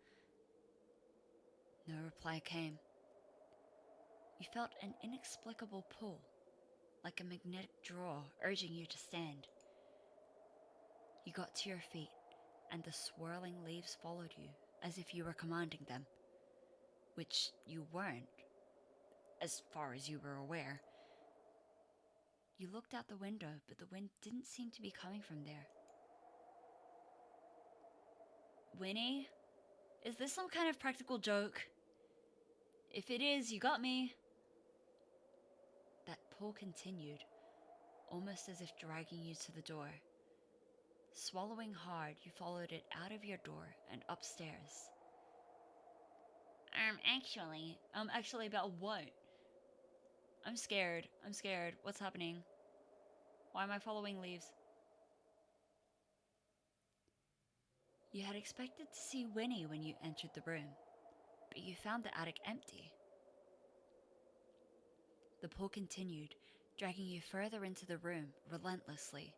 No reply came. You felt an inexplicable pull, like a magnetic draw urging you to stand. You got to your feet, and the swirling leaves followed you, as if you were commanding them. Which you weren't, as far as you were aware. You looked out the window, but the wind didn't seem to be coming from there. Winnie? Is this some kind of practical joke? If it is, you got me. That pull continued, almost as if dragging you to the door. Swallowing hard, you followed it out of your door and upstairs. Actually about what? I'm scared. What's happening? Why am I following leaves? You had expected to see Winnie when you entered the room, but you found the attic empty. The pull continued, dragging you further into the room relentlessly.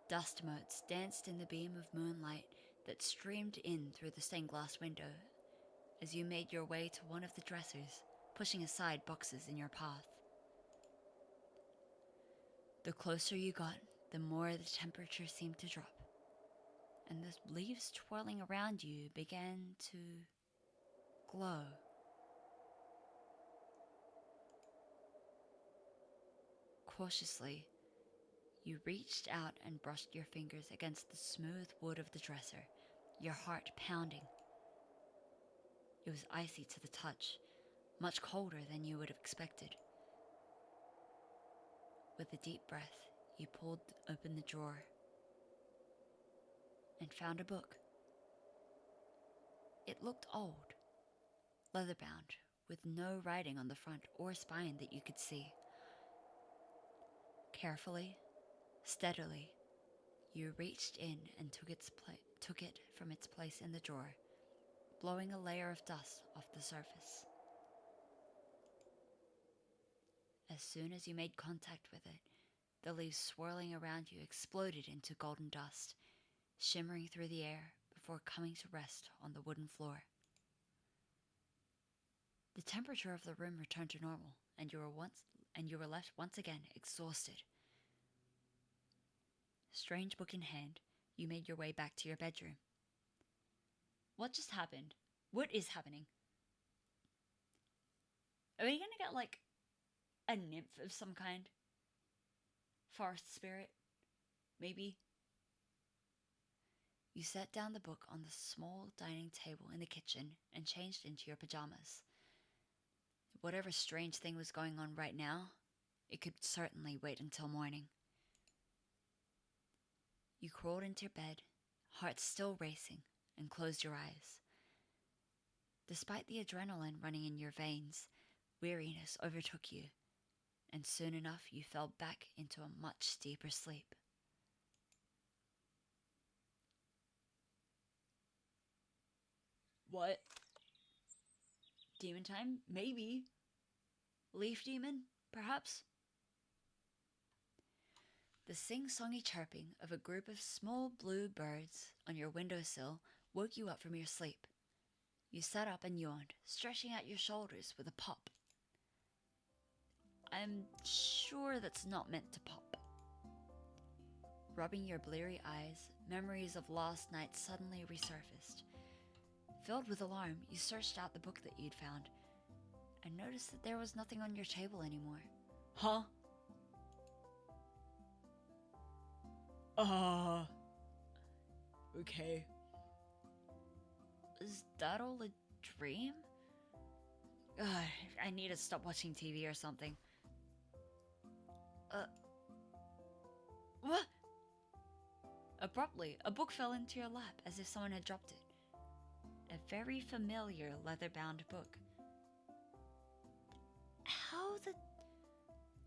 Dust motes danced in the beam of moonlight that streamed in through the stained glass window as you made your way to one of the dressers, pushing aside boxes in your path. The closer you got, the more the temperature seemed to drop, and the leaves twirling around you began to glow. Cautiously, you reached out and brushed your fingers against the smooth wood of the dresser, your heart pounding. It was icy to the touch, much colder than you would have expected. With a deep breath, you pulled open the drawer and found a book. It looked old, leather-bound, with no writing on the front or spine that you could see. Carefully, steadily, you reached in and took it from its place in the drawer, blowing a layer of dust off the surface. As soon as you made contact with it, the leaves swirling around you exploded into golden dust, shimmering through the air before coming to rest on the wooden floor. The temperature of the room returned to normal, and you were left once again exhausted. Strange book in hand, you made your way back to your bedroom. What just happened? What is happening? Are we gonna get like a nymph of some kind? Forest spirit? Maybe? You set down the book on the small dining table in the kitchen and changed into your pajamas. Whatever strange thing was going on right now, it could certainly wait until morning. You crawled into your bed, heart still racing, and closed your eyes. Despite the adrenaline running in your veins, weariness overtook you, and soon enough you fell back into a much deeper sleep. What? Demon time? Maybe. Leaf demon? Perhaps? The sing-songy chirping of a group of small blue birds on your windowsill woke you up from your sleep. You sat up and yawned, stretching out your shoulders with a pop. I'm sure that's not meant to pop. Rubbing your bleary eyes, memories of last night suddenly resurfaced. Filled with alarm, you searched out the book that you'd found and noticed that there was nothing on your table anymore. Huh? Okay. Was that all a dream? Ugh, I need to stop watching TV or something. What? Abruptly, a book fell into your lap as if someone had dropped it. A very familiar leather-bound book. How the...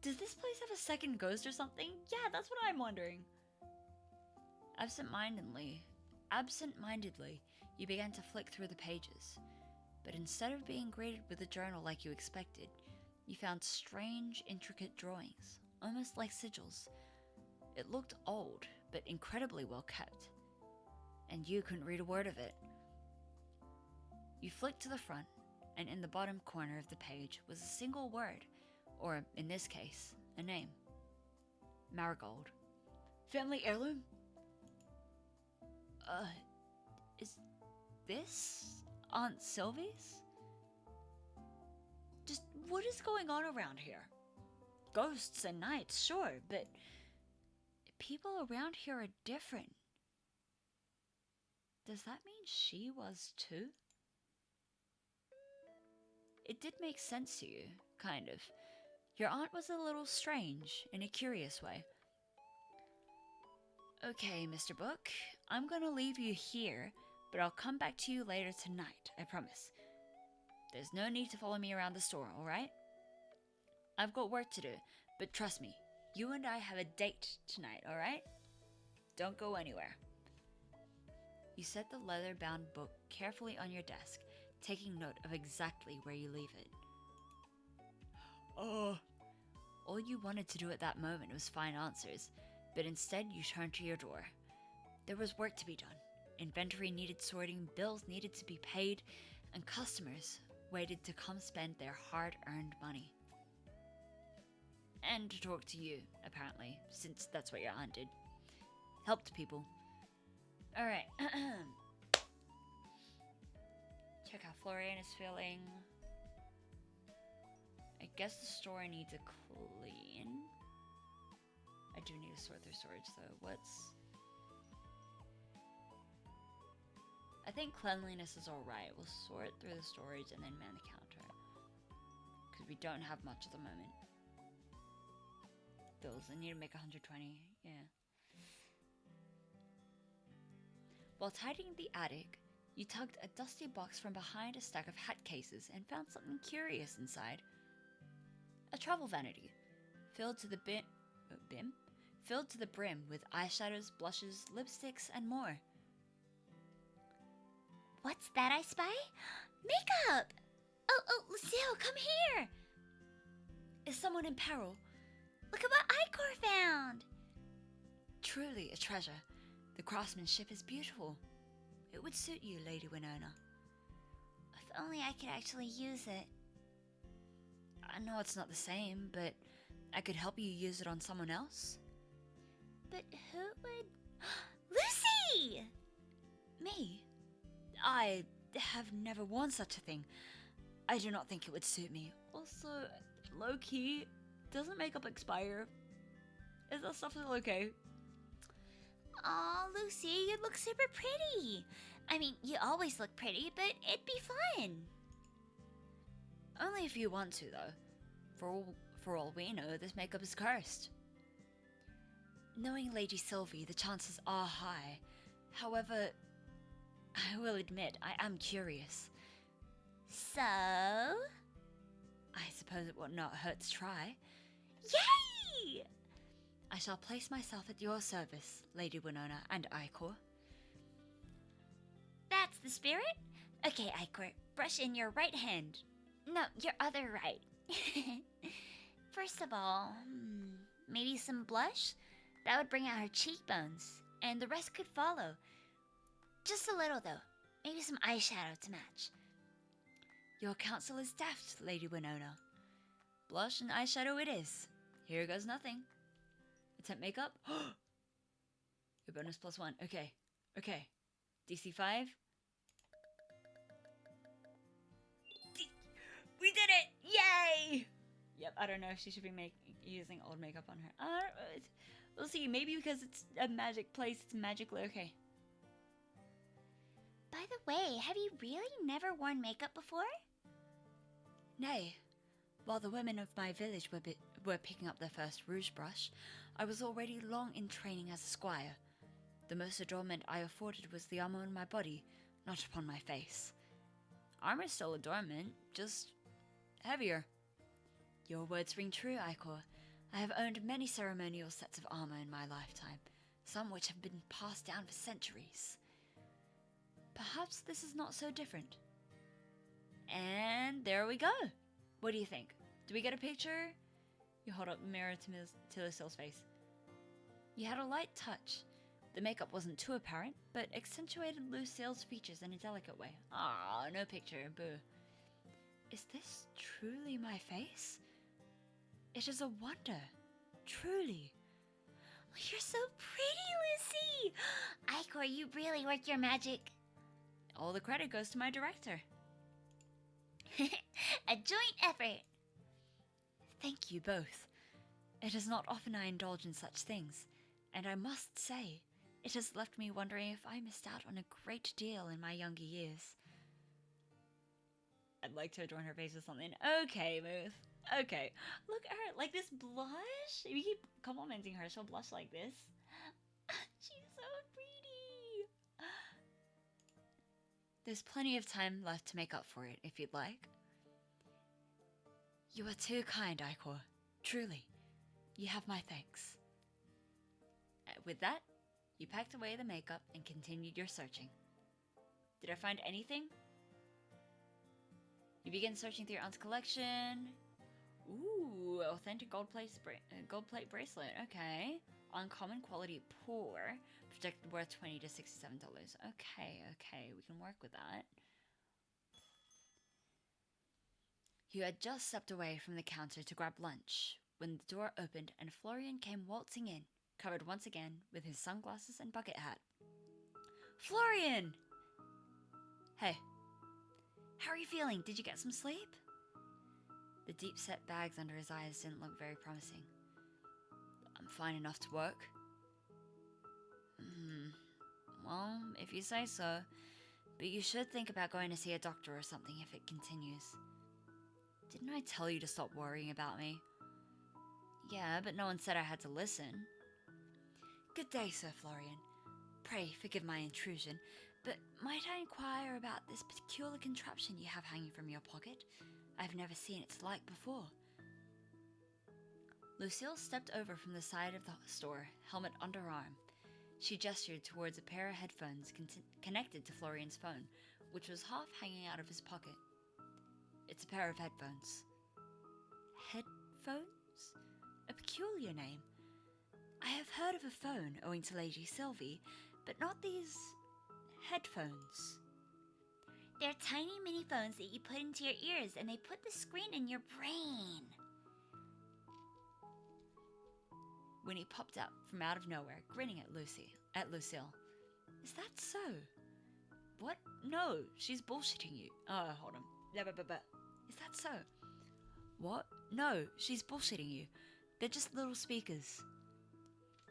Does this place have a second ghost or something? Yeah, that's what I'm wondering. Absent-mindedly, you began to flick through the pages. But instead of being greeted with a journal like you expected, you found strange, intricate drawings, almost like sigils. It looked old, but incredibly well kept. And you couldn't read a word of it. You flicked to the front, and in the bottom corner of the page was a single word, or in this case, a name. Marigold. Family heirloom? Is this Aunt Sylvie's? Just what is going on around here? Ghosts and knights, sure, but people around here are different. Does that mean she was too? It did make sense to you, kind of. Your aunt was a little strange, in a curious way. Okay, Mr. Book, I'm gonna leave you here, but I'll come back to you later tonight, I promise. There's no need to follow me around the store, alright? I've got work to do, but trust me, you and I have a date tonight, alright? Don't go anywhere. You set the leather-bound book carefully on your desk, taking note of exactly where you leave it. All you wanted to do at that moment was find answers, but instead you turned to your drawer. There was work to be done. Inventory needed sorting, bills needed to be paid, and customers waited to come spend their hard-earned money. And to talk to you, apparently, since that's what your aunt did. Helped people. Alright. Check how Florian is feeling. I guess the store needs a clean. I do need to sort through storage though. I think cleanliness is alright. We'll sort through the storage and then man the counter. Because we don't have much at the moment. Bills, I need to make 120. Yeah. While tidying the attic, you tugged a dusty box from behind a stack of hat cases and found something curious inside. A travel vanity, filled to the filled to the brim with eyeshadows, blushes, lipsticks, and more. What's that I spy? Makeup! Oh, Lucille, come here! Is someone in peril? Look at what Icor found! Truly a treasure. The craftsmanship is beautiful. It would suit you, Lady Winona. If only I could actually use it. I know it's not the same, but I could help you use it on someone else. But who would... Lucy! Me? I have never worn such a thing. I do not think it would suit me. Also, low-key, doesn't makeup expire? Is that stuff still okay? Aw, Lucy, you look super pretty. I mean, you always look pretty, but it'd be fun. Only if you want to, though. For all we know, this makeup is cursed. Knowing Lady Sylvie, the chances are high. However, I will admit, I am curious. So? I suppose it would not hurt to try. Yay! I shall place myself at your service, Lady Winona and Icor. That's the spirit? Okay, Icor, brush in your right hand. No, your other right. First of all, maybe some blush? That would bring out her cheekbones, and the rest could follow. Just a little, though. Maybe some eyeshadow to match. Your counsel is deft, Lady Winona. Blush and eyeshadow it is. Here goes nothing. Attempt makeup? Your bonus +1. Okay. DC 5. We did it! Yay! Yep, I don't know if she should be using old makeup on her. We'll see. Maybe because it's a magic place, it's magically okay. By the way, have you really never worn makeup before? Nay, while the women of my village were picking up their first rouge brush, I was already long in training as a squire. The most adornment I afforded was the armor on my body, not upon my face. Armor is still adornment, just heavier. Your words ring true, Icor. I have owned many ceremonial sets of armor in my lifetime, some which have been passed down for centuries. Perhaps this is not so different. And there we go. What do you think? Do we get a picture? You hold up the mirror to Lucille's face. You had a light touch. The makeup wasn't too apparent, but accentuated Lucille's features in a delicate way. Ah, no picture, boo. Is this truly my face? It is a wonder, truly. You're so pretty, Lucy! Icor, you really work your magic. All the credit goes to my director. A joint effort. Thank you both. It is not often I indulge in such things, and I must say, it has left me wondering if I missed out on a great deal in my younger years. I'd like to adorn her face with something. Okay, Muth. Okay. Look at her, like this blush. If you keep complimenting her, she'll blush like this. She's so pretty. There's plenty of time left to make up for it, if you'd like. You are too kind, Icor. Truly. You have my thanks. With that, you packed away the makeup and continued your searching. Did I find anything? You begin searching through your aunt's collection. Ooh, authentic gold plate bracelet. Okay. Uncommon quality poor. Projected worth $20 to $67. Okay, we can work with that. You had just stepped away from the counter to grab lunch when the door opened and Florian came waltzing in, covered once again with his sunglasses and bucket hat. Florian! Hey. How are you feeling? Did you get some sleep? The deep-set bags under his eyes didn't look very promising. I'm fine enough to work. Well, if you say so. But you should think about going to see a doctor or something if it continues. Didn't I tell you to stop worrying about me? Yeah, but no one said I had to listen. Good day, Sir Florian. Pray forgive my intrusion, but might I inquire about this peculiar contraption you have hanging from your pocket? I've never seen its like before. Lucille stepped over from the side of the store, helmet under arm. She gestured towards a pair of headphones connected to Florian's phone, which was half hanging out of his pocket. It's a pair of headphones. Headphones? A peculiar name. I have heard of a phone owing to Lady Sylvie, but not these headphones. They're tiny mini phones that you put into your ears and they put the screen in your brain. Winnie popped up from out of nowhere, grinning at Lucille. Is that so? What? No, she's bullshitting you. Oh, hold on. Is that so? What? No, she's bullshitting you. They're just little speakers.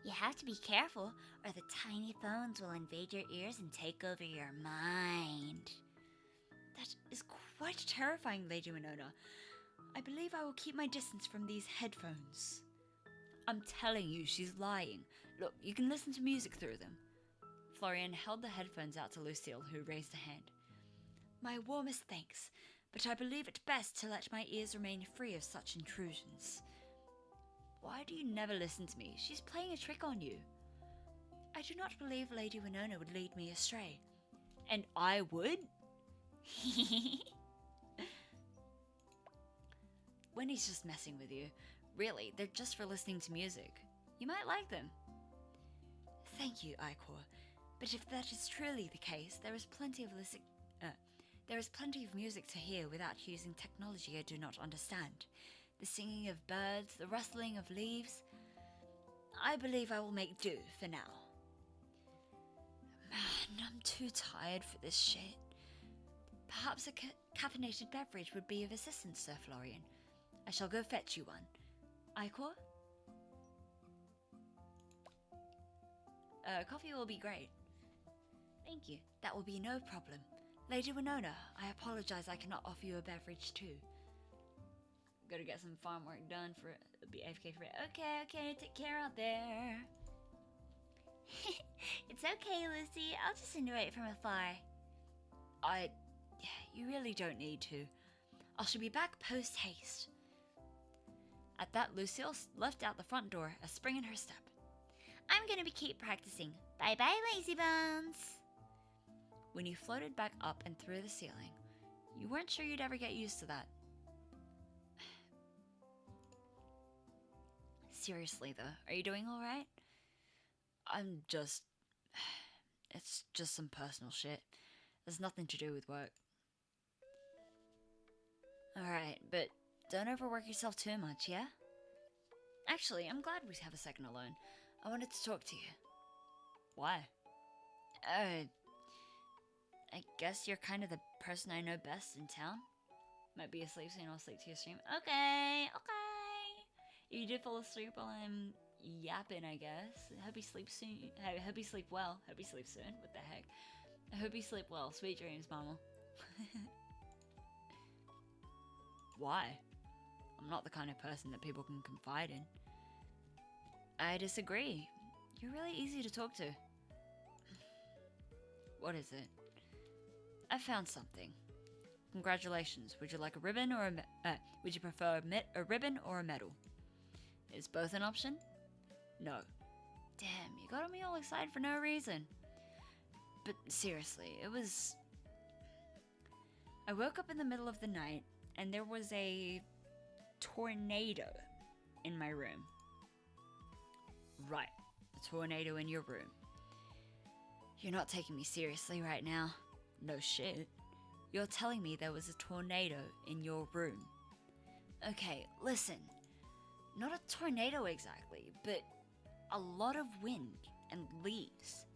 You have to be careful, or the tiny phones will invade your ears and take over your mind. That is quite terrifying, Lady Winona. I believe I will keep my distance from these headphones. I'm telling you, she's lying. Look, you can listen to music through them. Florian held the headphones out to Lucille, who raised a hand. My warmest thanks, but I believe it best to let my ears remain free of such intrusions. Why do you never listen to me? She's playing a trick on you. I do not believe Lady Winona would lead me astray. And I would? Winnie's just messing with you. Really, they're just for listening to music. You might like them. Thank you, Icor. But if that is truly the case, there is plenty of music to hear without using technology I do not understand. The singing of birds, the rustling of leaves. I believe I will make do for now. Man, I'm too tired for this shit. Perhaps a caffeinated beverage would be of assistance, Sir Florian. I shall go fetch you one. Icor? Coffee will be great. Thank you. That will be no problem. Lady Winona, I apologize I cannot offer you a beverage too. Gotta get some farm work done for be AFK for it. Okay, take care out there. It's okay, Lucy. I'll just enjoy it from afar. You really don't need to. I shall be back post haste. At that, Lucille left out the front door, a spring in her step. I'm gonna keep practicing. Bye-bye, lazy bones. When you floated back up and through the ceiling, you weren't sure you'd ever get used to that. Seriously though, are you doing alright? It's just some personal shit. There's nothing to do with work. Alright, but don't overwork yourself too much, yeah? Actually, I'm glad we have a second alone. I wanted to talk to you. Why? I guess you're kind of the person I know best in town. Might be asleep soon, I'll sleep to your stream. Okay. If you did fall asleep while I'm yapping, I guess. Hope you sleep soon. Hope you sleep well. Hope you sleep soon. What the heck? I hope you sleep well. Sweet dreams, mama. Why? I'm not the kind of person that people can confide in. I disagree. You're really easy to talk to. What is it? I found something. Congratulations. Would you like a ribbon or would you prefer a ribbon or a medal? Is both an option? No. Damn, you got me all excited for no reason. But seriously, I woke up in the middle of the night and there was a tornado in my room. Right, a tornado in your room. You're not taking me seriously right now. No shit. You're telling me there was a tornado in your room. Okay, listen. Not a tornado exactly, but a lot of wind and leaves.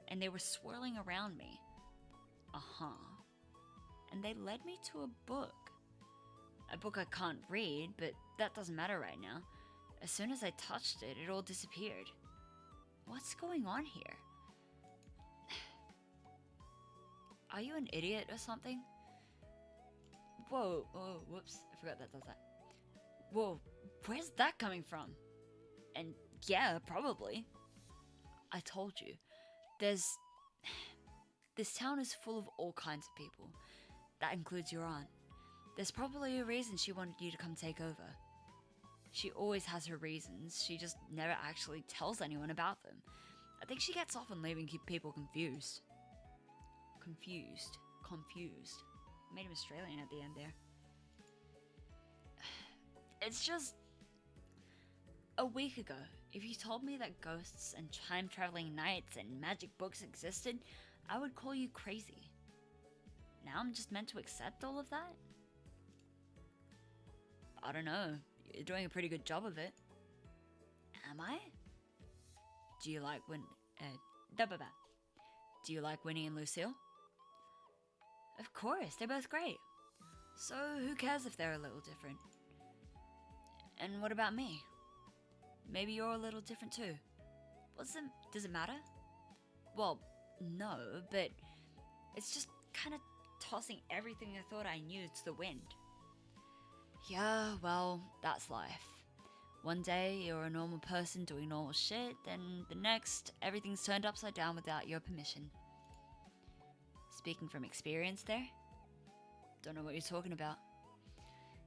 And they were swirling around me. And they led me to a book. A book I can't read, but that doesn't matter right now. As soon as I touched it, it all disappeared. What's going on here? Are you an idiot or something? Whoa, whoops, I forgot that does that. Whoa, where's that coming from? And yeah, probably. I told you, this town is full of all kinds of people. That includes your aunt. There's probably a reason she wanted you to come take over. She always has her reasons, she just never actually tells anyone about them. I think she gets off on leaving people confused. Confused. Made him Australian at the end there. It's just... A week ago, if you told me that ghosts and time-traveling knights and magic books existed, I would call you crazy. Now I'm just meant to accept all of that? I don't know. You're doing a pretty good job of it. Am I? Do you like Do you like Winnie and Lucille? Of course, they're both great. So who cares if they're a little different? And what about me? Maybe you're a little different too. Does it matter? Well, no, but it's just kind of tossing everything I thought I knew to the wind. Yeah, well, that's life. One day you're a normal person doing normal shit, then the next, everything's turned upside down without your permission. Speaking from experience there? Don't know what you're talking about.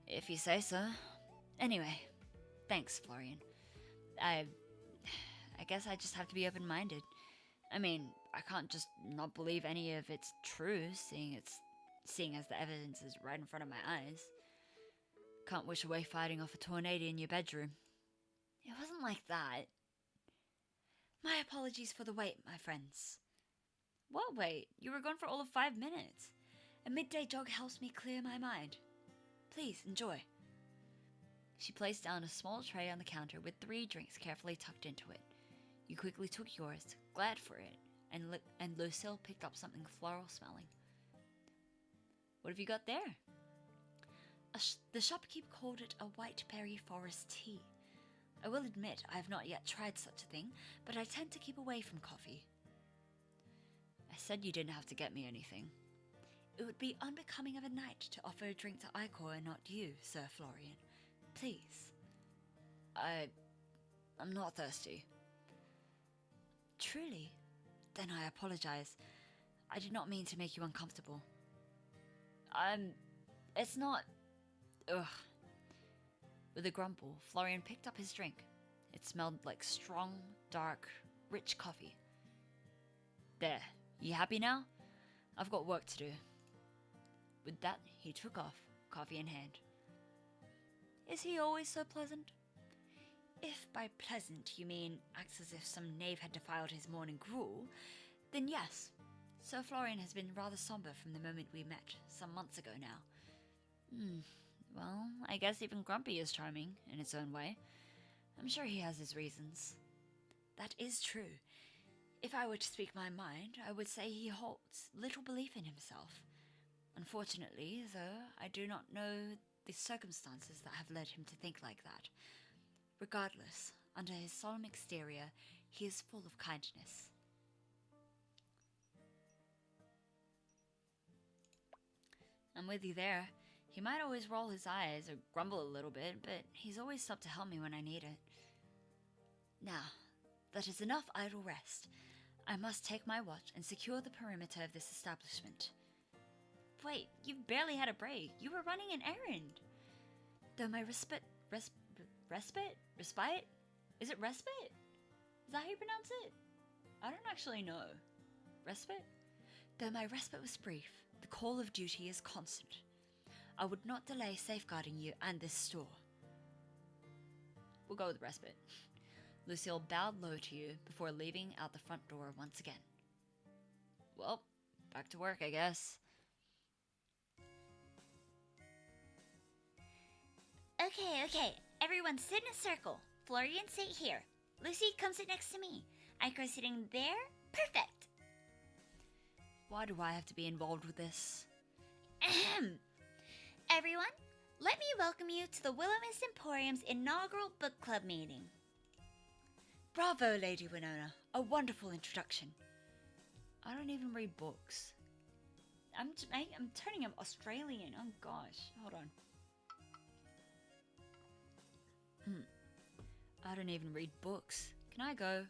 If you say so. Anyway, thanks, Florian. I guess I just have to be open-minded. I mean, I can't just not believe any of it's true, seeing as the evidence is right in front of my eyes. Can't wish away fighting off a tornado in your bedroom. It wasn't like that. My apologies for the wait, my friends. What wait? You were gone for all of 5 minutes. A midday jog helps me clear my mind. Please, enjoy. She placed down a small tray on the counter with 3 drinks carefully tucked into it. You quickly took yours, glad for it, and Lucille picked up something floral smelling. What have you got there? The shopkeep called it a white berry forest tea. I will admit I have not yet tried such a thing, but I tend to keep away from coffee. I said you didn't have to get me anything. It would be unbecoming of a knight to offer a drink to Icor and not you, Sir Florian. Please. I'm not thirsty. Truly? Then I apologize. I did not mean to make you uncomfortable. It's not... Ugh. With a grumble, Florian picked up his drink. It smelled like strong, dark, rich coffee. There, you happy now? I've got work to do. With that, he took off, coffee in hand. Is he always so pleasant? If by pleasant you mean acts as if some knave had defiled his morning gruel, then yes, Sir Florian has been rather somber from the moment we met, some months ago now. Well, I guess even Grumpy is charming, in its own way. I'm sure he has his reasons. That is true. If I were to speak my mind, I would say he holds little belief in himself. Unfortunately, though, I do not know the circumstances that have led him to think like that. Regardless, under his solemn exterior, he is full of kindness. I'm with you there. He might always roll his eyes or grumble a little bit, but he's always stopped to help me when I need it. Now, that is enough idle rest. I must take my watch and secure the perimeter of this establishment. Wait, you've barely had a break. You were running an errand. Though my respite? Is it respite? Is that how you pronounce it? I don't actually know. Respite? Though my respite was brief, the call of duty is constant. I would not delay safeguarding you and this store. We'll go with respite. Lucille bowed low to you before leaving out the front door once again. Well, back to work, I guess. Okay. Everyone sit in a circle. Florian, sit here. Lucy, come sit next to me. Icor sitting there? Perfect. Why do I have to be involved with this? Ahem. Everyone, let me welcome you to the Willowmist Emporium's inaugural book club meeting. Bravo, Lady Winona. A wonderful introduction. I don't even read books. I'm turning him Australian. Oh gosh. Hold on. I don't even read books. Can I go?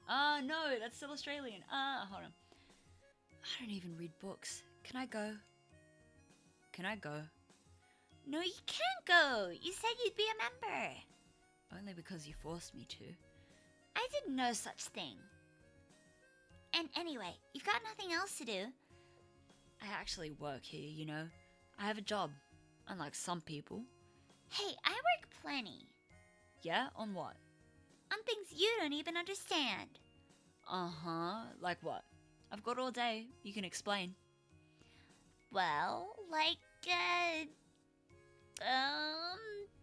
No, that's still Australian. Hold on. I don't even read books. Can I go? Can I go? No, you can't go. You said you'd be a member. Only because you forced me to. I did no such thing. And anyway, you've got nothing else to do. I actually work here, you know. I have a job, unlike some people. Hey, I work plenty. Yeah? On what? On things you don't even understand. Like what? I've got all day. You can explain. Well, like,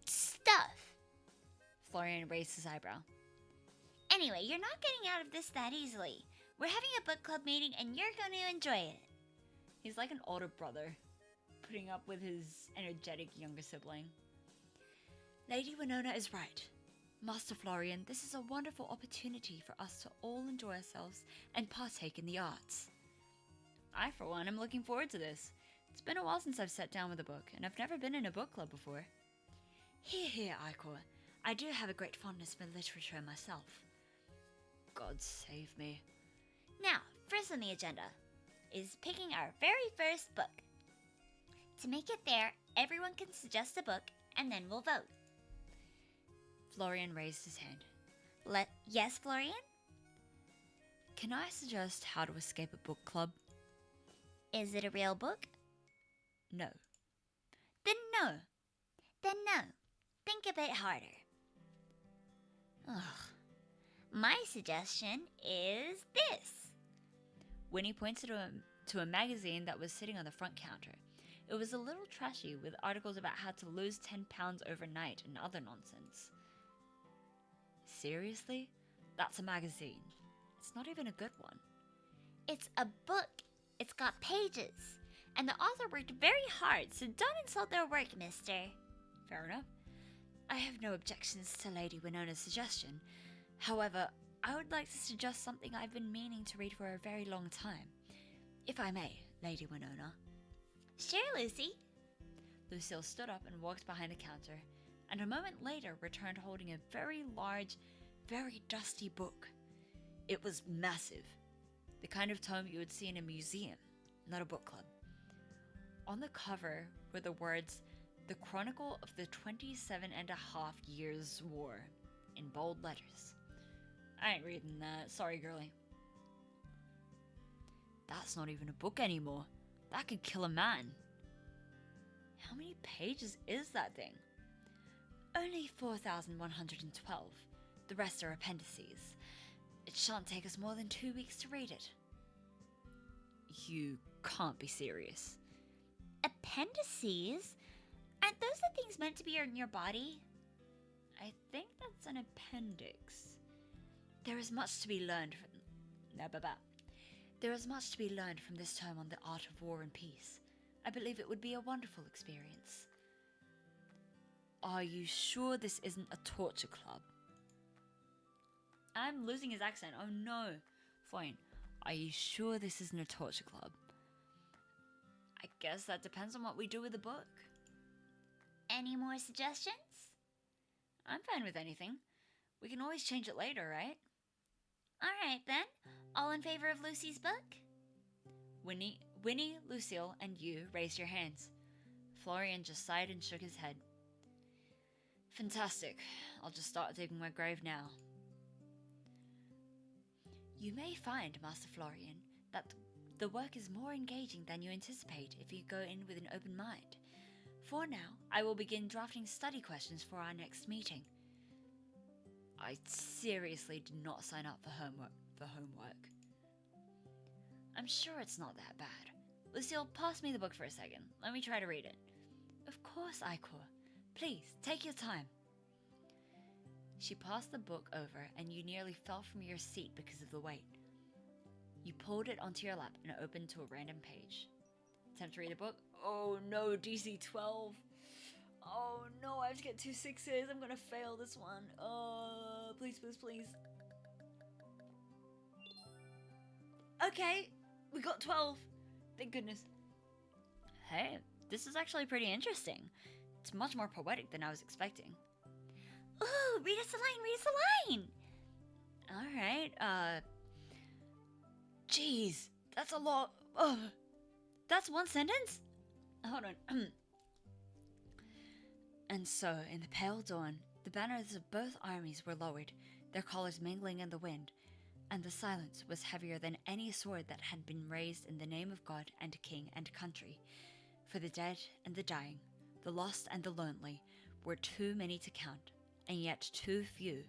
stuff. Florian raised his eyebrow. Anyway, you're not getting out of this that easily. We're having a book club meeting and you're going to enjoy it. He's like an older brother, putting up with his energetic younger sibling. Lady Winona is right. Master Florian, this is a wonderful opportunity for us to all enjoy ourselves and partake in the arts. I, for one, am looking forward to this. It's been a while since I've sat down with a book, and I've never been in a book club before. Here, Icor. I do have a great fondness for literature myself. God save me. Now, first on the agenda is picking our very first book. To make it fair, everyone can suggest a book, and then we'll vote. Florian raised his hand. Yes, Florian? Can I suggest How to Escape a Book Club? Is it a real book? No. Then no. Think a bit harder. Ugh. My suggestion is this. Winnie pointed to a magazine that was sitting on the front counter. It was a little trashy, with articles about how to lose 10 pounds overnight and other nonsense. Seriously? That's a magazine. It's not even a good one. It's a book. It's got pages. And the author worked very hard, so don't insult their work, mister. Fair enough. I have no objections to Lady Winona's suggestion. However, I would like to suggest something I've been meaning to read for a very long time. If I may, Lady Winona. Sure, Lucy. Lucille stood up and walked behind the counter, and a moment later returned holding a very large, very dusty book. It was massive, the kind of tome you would see in a museum, not a book club. On the cover were the words, "The Chronicle of the 27.5 Years' War," in bold letters. I ain't reading that, sorry girlie. That's not even a book anymore. That could kill a man. How many pages is that thing? Only 4,112. The rest are appendices. It shan't take us more than 2 weeks to read it. You can't be serious. Appendices? Aren't those the things meant to be in your body? I think that's an appendix. There is much to be learned from... There is much to be learned from this tome on the art of war and peace. I believe it would be a wonderful experience. Are you sure this isn't a torture club? I'm losing his accent. Oh no. Fine. Are you sure this isn't a torture club? I guess that depends on what we do with the book. Any more suggestions? I'm fine with anything. We can always change it later, right? Alright then. All in favor of Lucy's book? Winnie, Lucille, and you raised your hands. Florian just sighed and shook his head. Fantastic. I'll just start digging my grave now. You may find, Master Florian, that the work is more engaging than you anticipate if you go in with an open mind. For now, I will begin drafting study questions for our next meeting. I seriously did not sign up for homework. I'm sure it's not that bad. Lucille, pass me the book for a second. Let me try to read it. Of course, Ikor. Please, take your time. She passed the book over and you nearly fell from your seat because of the weight. You pulled it onto your lap and opened to a random page. Attempt to read the book? Oh no, DC 12. Oh no, I have to get 2 6s. I'm gonna fail this one. Please, please, please. Okay, we got 12. Thank goodness. Hey, this is actually pretty interesting. It's much more poetic than I was expecting. Ooh, read us a line, Alright, Jeez, that's a lot. That's one sentence? Hold on. And so, in the pale dawn, the banners of both armies were lowered, their colours mingling in the wind, and the silence was heavier than any sword that had been raised in the name of God and King and country. For the dead and the dying, the lost and the lonely, were too many to count, and yet too few,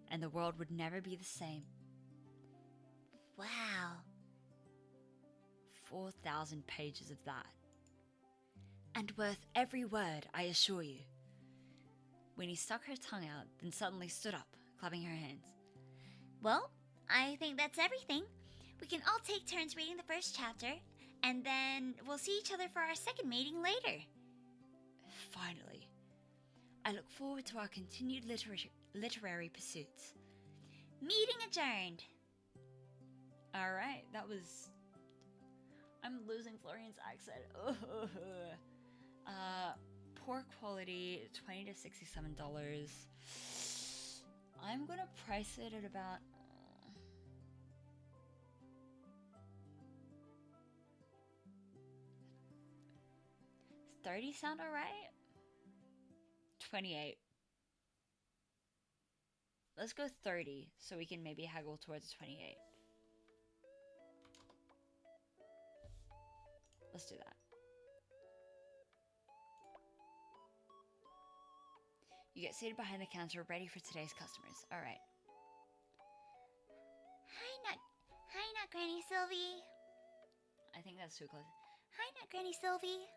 and the world would never be the same. Wow. 4,000 pages of that. And worth every word, I assure you. Winnie stuck her tongue out, then suddenly stood up, clapping her hands. Well, I think that's everything. We can all take turns reading the first chapter, and then we'll see each other for our second meeting later. Finally. I look forward to our continued literary pursuits. Meeting adjourned. Alright, that was... I'm losing Florian's accent. Poor quality, $20 to $67. I'm gonna price it at about... $30 sound alright? 28. Let's go 30 so we can maybe haggle towards 28. Let's do that. You get seated behind the counter, ready for today's customers. Alright. Hi, Not Granny Sylvie. I think that's too close. Hi, Not Granny Sylvie.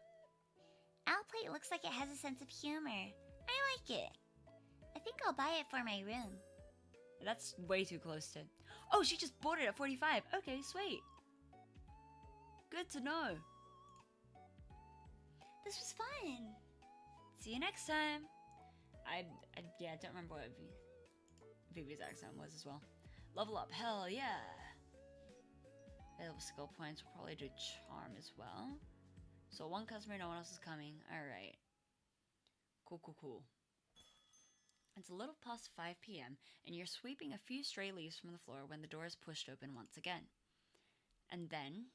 Our plate looks like it has a sense of humor. I like it. I think I'll buy it for my room. That's way too close to... Oh, she just bought it at 45. Okay, sweet. Good to know. This was fun. See you next time. I don't remember what Vivi's accent was as well. Level up, hell yeah. Available skill points will probably do charm as well. So one customer, no one else is coming. Alright. Cool. It's a little past 5 p.m., and you're sweeping a few stray leaves from the floor when the door is pushed open once again. And then,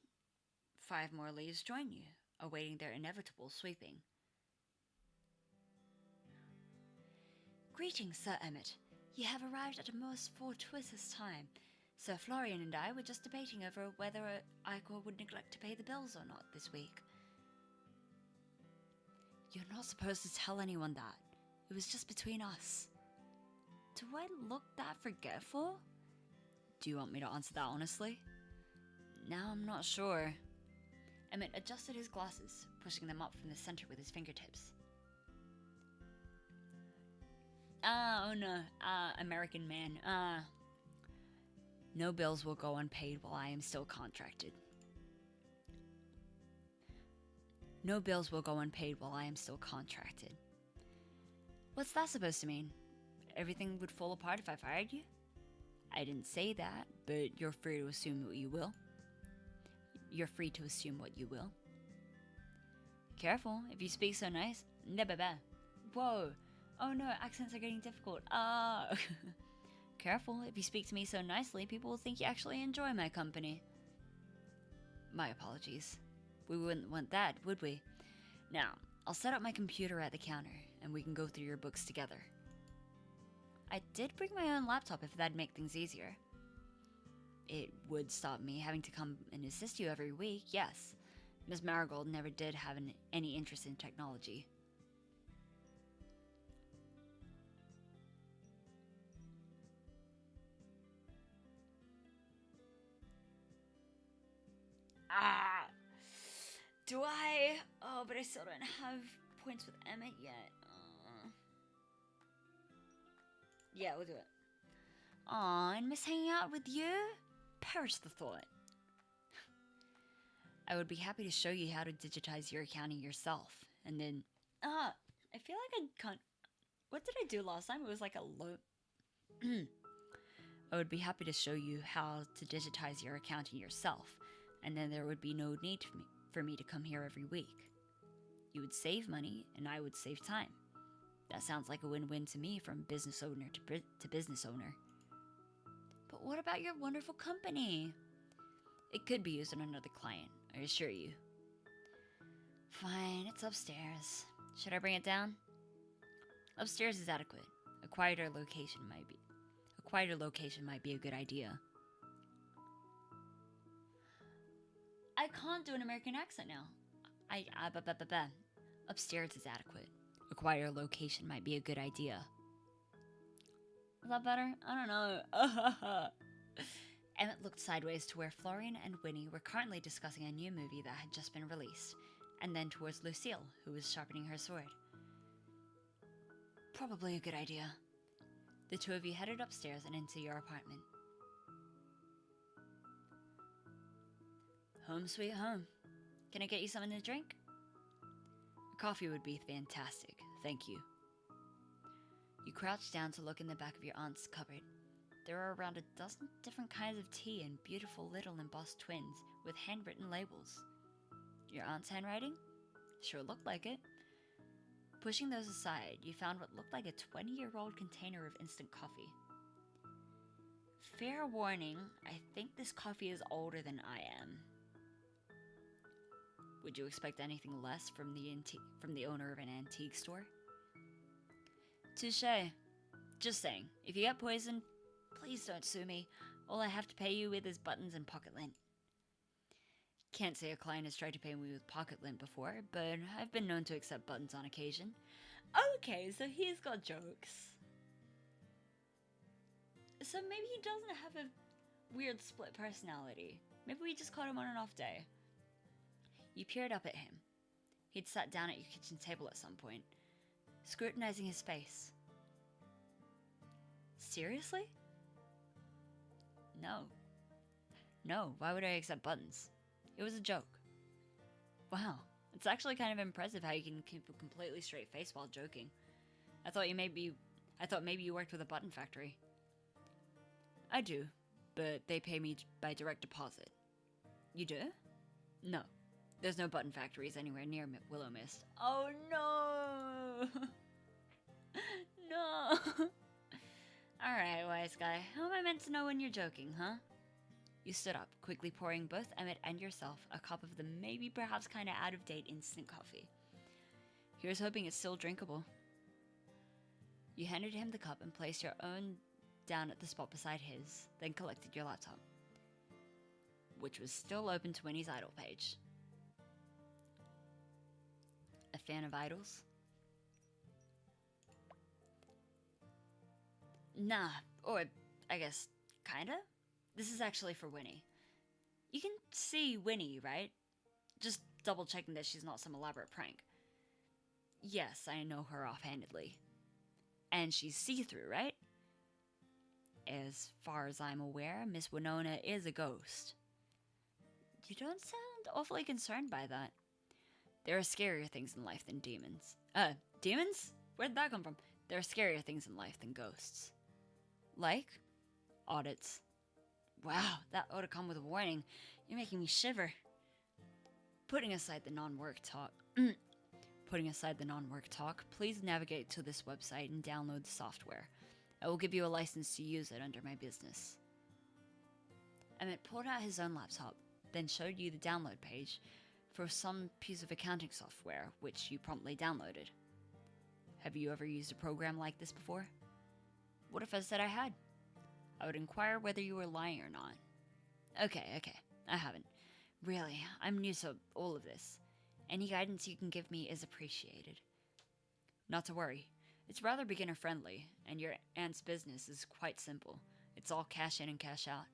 5 more leaves join you, awaiting their inevitable sweeping. Greetings, Sir Emmett. You have arrived at a most fortuitous time. Sir Florian and I were just debating over whether Icor would neglect to pay the bills or not this week. You're not supposed to tell anyone that. It was just between us. Do I look that forgetful? Do you want me to answer that honestly? Now I'm not sure. Emmett adjusted his glasses, pushing them up from the center with his fingertips. Oh no, American man, no bills will go unpaid while I am still contracted. No bills will go unpaid while I am still contracted. What's that supposed to mean? Everything would fall apart if I fired you? I didn't say that, but you're free to assume what you will. You're free to assume what you will. Careful, if you speak so nice. Whoa. Oh no, accents are getting difficult. Careful, if you speak to me so nicely, people will think you actually enjoy my company. My apologies. We wouldn't want that, would we? Now, I'll set up my computer at the counter, and we can go through your books together. I did bring my own laptop if that'd make things easier. It would stop me having to come and assist you every week, yes. Miss Marigold never did have any interest in technology. Do I? Oh, but I still don't have points with Emmett yet. Yeah, we'll do it. Aw, and miss hanging out with you? Perish the thought. I would be happy to show you how to digitize your accounting yourself. And then, I feel like I can't. What did I do last time? It was like a low. I would be happy to show you how to digitize your accounting yourself. And then there would be no need for me to come here every week. You would save money, and I would save time. That sounds like a win-win to me from business owner to business owner. But what about your wonderful company? It could be used on another client, I assure you. Fine, it's upstairs. Should I bring it down? Upstairs is adequate. A quieter location might be a good idea. I can't do an American accent now. Upstairs is adequate. A quieter location might be a good idea. Is that better? I don't know. Emmett looked sideways to where Florian and Winnie were currently discussing a new movie that had just been released, and then towards Lucille, who was sharpening her sword. Probably a good idea. The two of you headed upstairs and into your apartment. Home sweet home. Can I get you something to drink? A coffee would be fantastic, thank you. You crouched down to look in the back of your aunt's cupboard. There are around a dozen different kinds of tea and beautiful little embossed twins with handwritten labels. Your aunt's handwriting? Sure looked like it. Pushing those aside, you found what looked like a 20-year-old container of instant coffee. Fair warning, I think this coffee is older than I am. Would you expect anything less from the owner of an antique store? Touché. Just saying, if you get poisoned, please don't sue me. All I have to pay you with is buttons and pocket lint. Can't say a client has tried to pay me with pocket lint before, but I've been known to accept buttons on occasion. Okay, so he's got jokes. So maybe he doesn't have a weird split personality. Maybe we just caught him on an off day. You peered up at him. He'd sat down at your kitchen table at some point, scrutinizing his face. Seriously? No, why would I accept buttons? It was a joke. Wow, it's actually kind of impressive how you can keep a completely straight face while joking. I thought maybe you worked with a button factory. I do, but they pay me by direct deposit. You do? No. There's no button factories anywhere near Willowmist. Oh no! No! Alright, wise guy. How am I meant to know when you're joking, huh? You stood up, quickly pouring both Emmett and yourself a cup of the maybe perhaps kinda out-of-date instant coffee. Here's hoping it's still drinkable. You handed him the cup and placed your own down at the spot beside his, then collected your laptop, which was still open to Winnie's idol page. A fan of idols? Nah, or I guess kinda? This is actually for Winnie. You can see Winnie, right? Just double checking that she's not some elaborate prank. Yes, I know her offhandedly. And she's see-through, right? As far as I'm aware, Miss Winona is a ghost. You don't sound awfully concerned by that. There are scarier things in life than demons. Demons? Where'd that come from? There are scarier things in life than ghosts. Like? Audits. Wow, that ought to come with a warning. You're making me shiver. Putting aside the non-work talk, please navigate to this website and download the software. I will give you a license to use it under my business. Emmett pulled out his own laptop, then showed you the download page for some piece of accounting software, which you promptly downloaded. Have you ever used a program like this before? What if I said I had? I would inquire whether you were lying or not. Okay, I haven't. Really, I'm new to all of this. Any guidance you can give me is appreciated. Not to worry. It's rather beginner-friendly, and your aunt's business is quite simple. It's all cash in and cash out.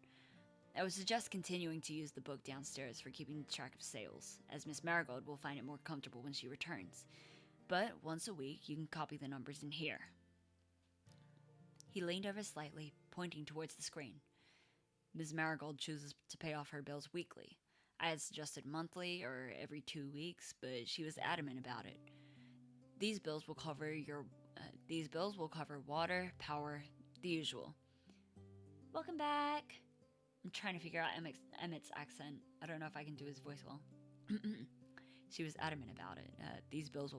I would suggest continuing to use the book downstairs for keeping track of sales, as Miss Marigold will find it more comfortable when she returns. But once a week, you can copy the numbers in here. He leaned over slightly, pointing towards the screen. Ms. Marigold chooses to pay off her bills weekly. I had suggested monthly or every 2 weeks, but she was adamant about it. These bills will cover water, power, the usual. Welcome back. I'm trying to figure out Emmett's accent. I don't know if I can do his voice well. She was adamant about it. These bills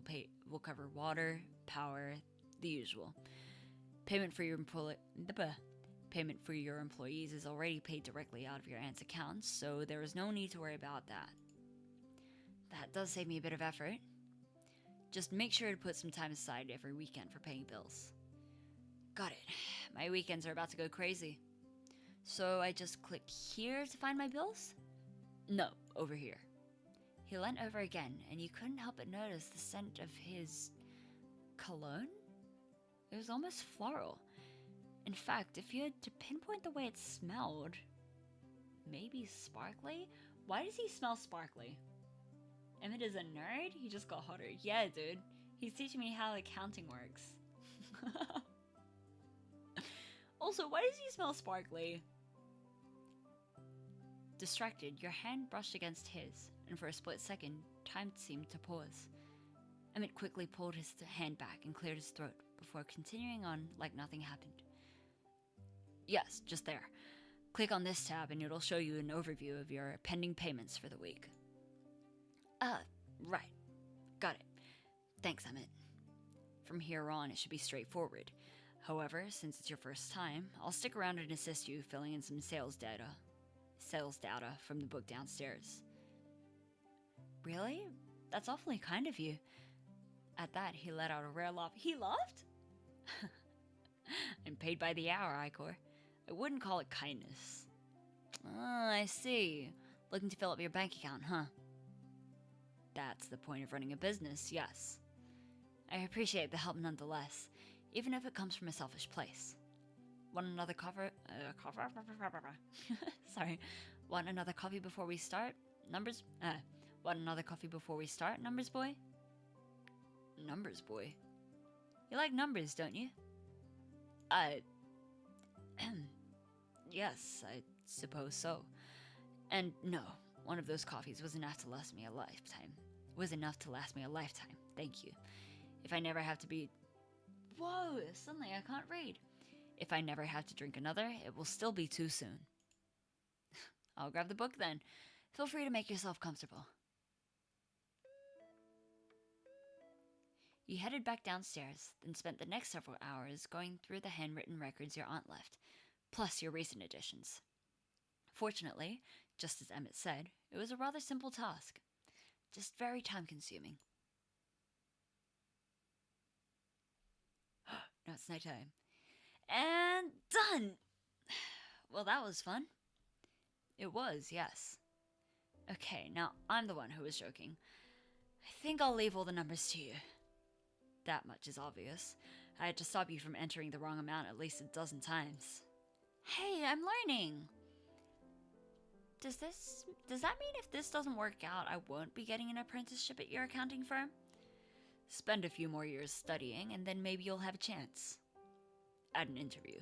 will cover water, power, the usual. Payment for your employees is already paid directly out of your aunt's accounts, so there is no need to worry about that. That does save me a bit of effort. Just make sure to put some time aside every weekend for paying bills. Got it. My weekends are about to go crazy. So I just click here to find my bills? No, over here. He leant over again, and you couldn't help but notice the scent of his cologne? It was almost floral. In fact, if you had to pinpoint the way it smelled, maybe sparkly? Why does he smell sparkly? Emmett is a nerd? He just got hotter. Yeah, dude. He's teaching me how accounting works. Also, why does he smell sparkly? Distracted, your hand brushed against his, and for a split second, time seemed to pause. Emmett quickly pulled his hand back and cleared his throat before continuing on like nothing happened. Yes, just there. Click on this tab and it'll show you an overview of your pending payments for the week. Right. Got it. Thanks, Emmett. From here on, it should be straightforward. However, since it's your first time, I'll stick around and assist you filling in some sales data from the book downstairs. Really? That's awfully kind of you. At that, he let out a rare laugh. He laughed? I'm paid by the hour, Icor. I wouldn't call it kindness. Ah, I see. Looking to fill up your bank account, huh? That's the point of running a business, yes. I appreciate the help nonetheless, even if it comes from a selfish place. Want another Sorry. Want another coffee before we start? Want another coffee before we start, Numbers Boy? Numbers Boy? You like numbers, don't you? Yes, I suppose so. And no, one of those coffees was enough to last me a lifetime. Thank you. If I never have to be... Whoa, suddenly I can't read. If I never have to drink another, it will still be too soon. I'll grab the book then. Feel free to make yourself comfortable. You headed back downstairs, then spent the next several hours going through the handwritten records your aunt left, plus your recent additions. Fortunately, just as Emmett said, it was a rather simple task, just very time-consuming. Now it's nighttime. And done! Well, that was fun. It was, yes. Okay, now I'm the one who was joking. I think I'll leave all the numbers to you. That much is obvious. I had to stop you from entering the wrong amount at least a dozen times. Hey, I'm learning! Does that mean if this doesn't work out, I won't be getting an apprenticeship at your accounting firm? Spend a few more years studying, and then maybe you'll have a chance. At an interview.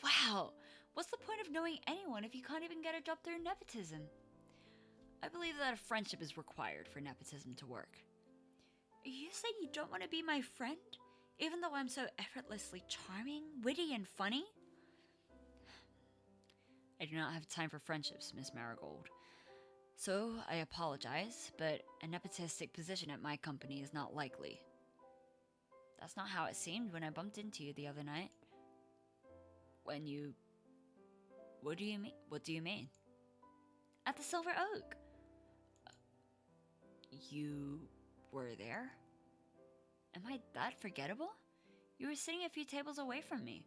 Wow! What's the point of knowing anyone if you can't even get a job through nepotism? I believe that a friendship is required for nepotism to work. You say you don't want to be my friend? Even though I'm so effortlessly charming, witty, and funny? I do not have time for friendships, Miss Marigold. So, I apologize, but a nepotistic position at my company is not likely. That's not how it seemed when I bumped into you the other night. When you... What do you mean? What do you mean? At the Silver Oak. You were there? Am I that forgettable? You were sitting a few tables away from me.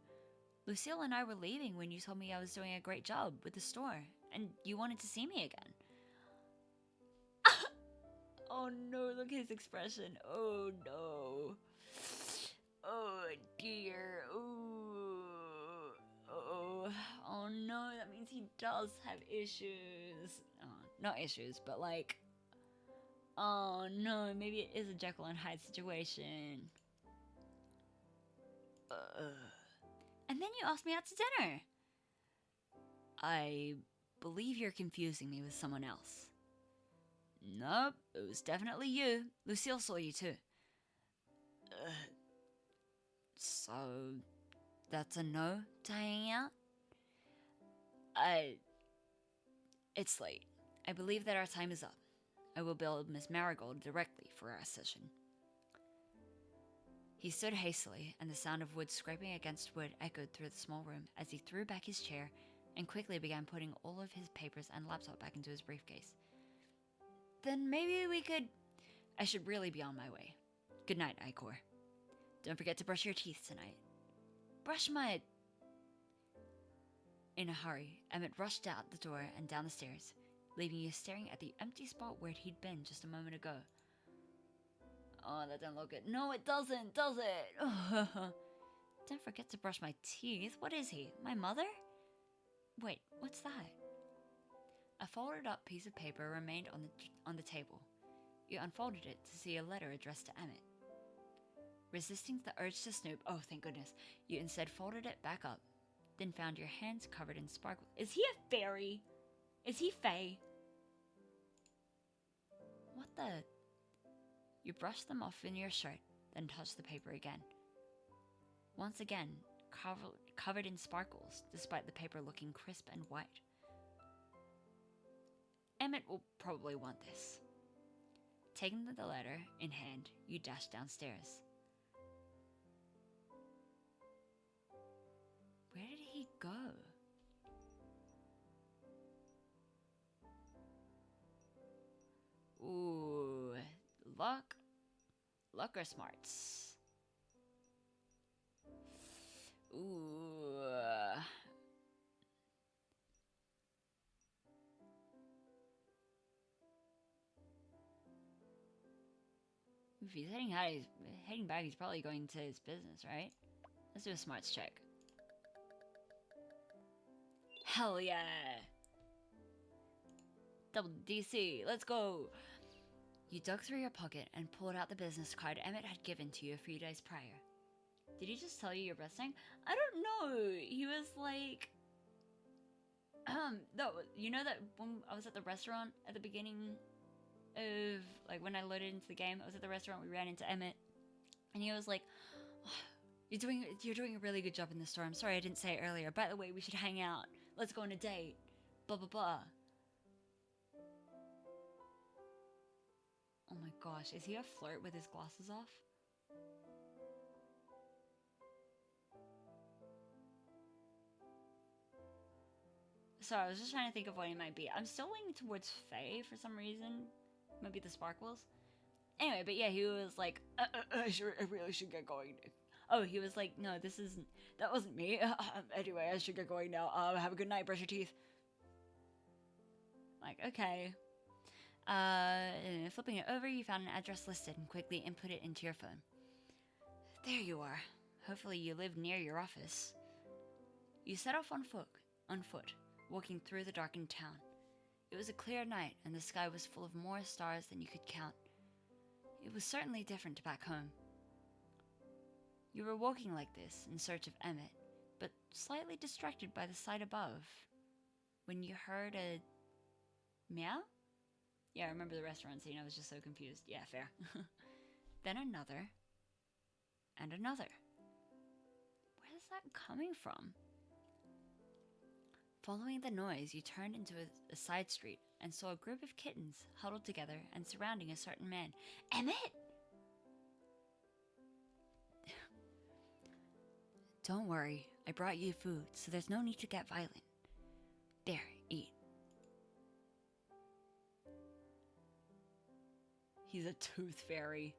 Lucille and I were leaving when you told me I was doing a great job with the store, and you wanted to see me again. Oh no, look at his expression. Oh no. Oh dear. Ooh. Oh no, that means he does have issues. Oh, not issues, but like... Oh no, maybe it is a Jekyll and Hyde situation. And then you asked me out to dinner. I believe you're confusing me with someone else. Nope, it was definitely you. Lucille saw you too. So, that's a no to hanging out? It's late. I believe that our time is up. I will bill Miss Marigold directly for our session. He stood hastily, and the sound of wood scraping against wood echoed through the small room as he threw back his chair and quickly began putting all of his papers and laptop back into his briefcase. Then maybe we could... I should really be on my way. Good night, Icor. Don't forget to brush your teeth tonight. Brush my... In a hurry, Emmett rushed out the door and down the stairs, leaving you staring at the empty spot where he'd been just a moment ago. Oh, that doesn't look good. No, it doesn't, does it? Don't forget to brush my teeth. What is he? My mother? Wait, what's that? A folded up piece of paper remained on the table. You unfolded it to see a letter addressed to Emmett. Resisting the urge to snoop, oh thank goodness, you instead folded it back up, then found your hands covered in sparkles. Is he a fairy? Is he Fae? What the... You brushed them off in your shirt, then touched the paper again. Once again, covered in sparkles, despite the paper looking crisp and white. Emmett will probably want this. Taking the letter in hand, you dashed downstairs. Where did he go? Ooh, luck or smarts? Ooh. If he's heading back, he's probably going to his business, right? Let's do a smarts check. Hell yeah! Double DC, let's go! You dug through your pocket and pulled out the business card Emmett had given to you a few days prior. Did he just tell you you're resting? I don't know. He was like... no, you know that when I was at the restaurant at the beginning of... Like, when I loaded into the game, I was at the restaurant, we ran into Emmett. And he was like, oh, you're doing a really good job in the store. I'm sorry I didn't say it earlier. By the way, we should hang out. Let's go on a date. Blah, blah, blah. gosh, is he a flirt with his glasses off? Sorry, I was just trying to think of what he might be. I'm still leaning towards Faye for some reason. Maybe the sparkles. Anyway, but yeah, he was like, I really should get going. Oh, he was like, no, that wasn't me. Anyway, I should get going now. Have a good night, brush your teeth. Like, okay. Flipping it over, you found an address listed and quickly input it into your phone. There you are. Hopefully you live near your office. You set off on foot, walking through the darkened town. It was a clear night, and the sky was full of more stars than you could count. It was certainly different back home. You were walking like this in search of Emmett, but slightly distracted by the sight above, when you heard a meow? Yeah, I remember the restaurant scene. I was just so confused. Yeah, fair. Then another, and another. Where is that coming from? Following the noise, you turned into a side street and saw a group of kittens huddled together and surrounding a certain man. Emmett! Don't worry, I brought you food, so there's no need to get violent. There, eat. He's a tooth fairy.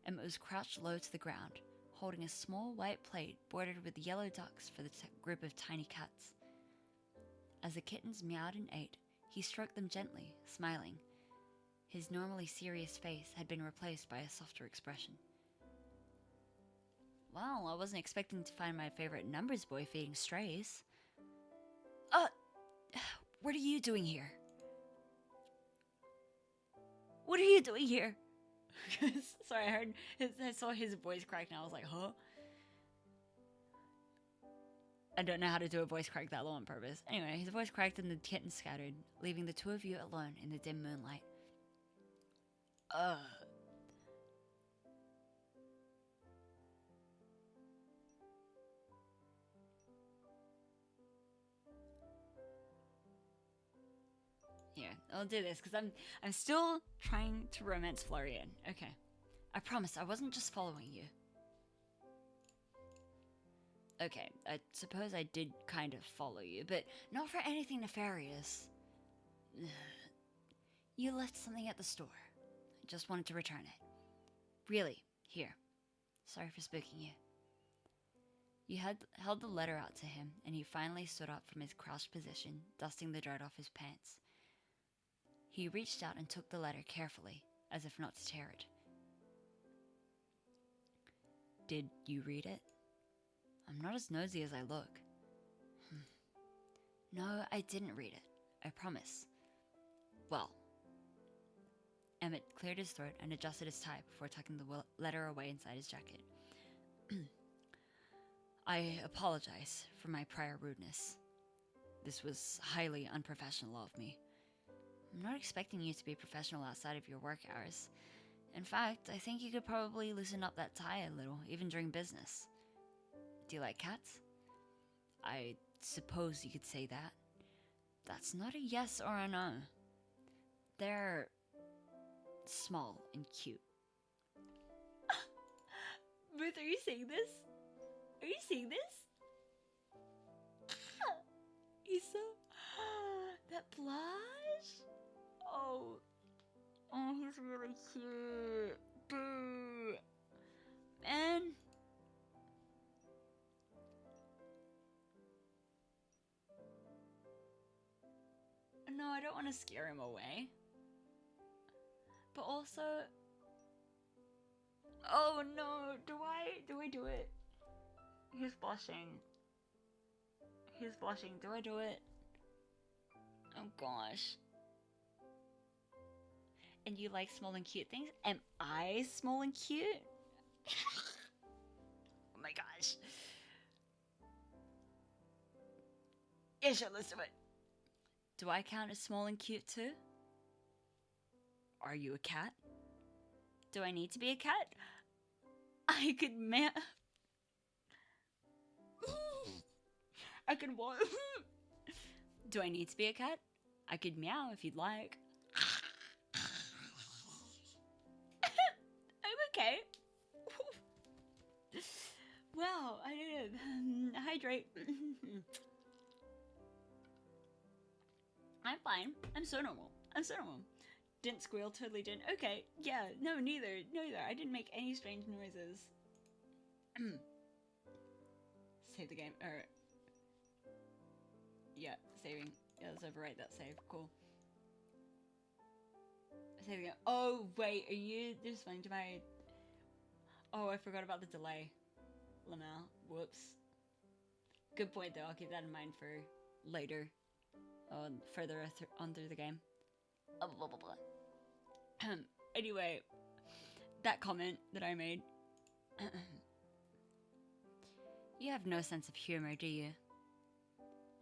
Emmett was crouched low to the ground, holding a small white plate bordered with yellow ducks for the group of tiny cats. As the kittens meowed and ate, he stroked them gently, smiling. His normally serious face had been replaced by a softer expression. Well, I wasn't expecting to find my favorite numbers boy feeding strays. What are you doing here? What are you doing here? Sorry, I saw his voice crack and I was like, huh? I don't know how to do a voice crack that low on purpose. Anyway, his voice cracked and the kittens scattered, leaving the two of you alone in the dim moonlight. Here, I'll do this because I'm still trying to romance Florian. Okay. I promise I wasn't just following you. Okay, I suppose I did kind of follow you, but not for anything nefarious. You left something at the store. I just wanted to return it. Really, here. Sorry for spooking you. You held the letter out to him, and he finally stood up from his crouched position, dusting the dirt off his pants. He reached out and took the letter carefully, as if not to tear it. Did you read it? I'm not as nosy as I look. No, I didn't read it. I promise. Well. Emmett cleared his throat and adjusted his tie before tucking the letter away inside his jacket. I apologize for my prior rudeness. This was highly unprofessional of me. I'm not expecting you to be professional outside of your work hours. In fact, I think you could probably loosen up that tie a little, even during business. Do you like cats? I suppose you could say that. That's not a yes or a no. They're small and cute. Ruth, are you seeing this? Are you seeing this? He's so... that blush? Oh, he's really cute. Boo. Man. No, I don't want to scare him away. But also... Oh no, do I do it? He's blushing. He's blushing. Do I do it? Oh gosh. And you like small and cute things? Am I small and cute? Oh my gosh. Yeah, sure, let's do it. Do I count as small and cute too? Are you a cat? Do I need to be a cat? I could I could what? Do I need to be a cat? I could meow if you'd like. Wow, I need to hydrate. I'm fine. I'm so normal. I'm so normal. Didn't squeal, totally didn't. Okay, yeah, no, neither. I didn't make any strange noises. Save the game. Alright. Yeah, saving. Yeah, let's overwrite that save. Cool. Save the game. Oh, wait, are you responding to my... Oh, I forgot about the delay. Lamel. Whoops. Good point, though. I'll keep that in mind for later. Further on through the game. Blah, blah, blah. Anyway, that comment that I made. You have no sense of humor, do you?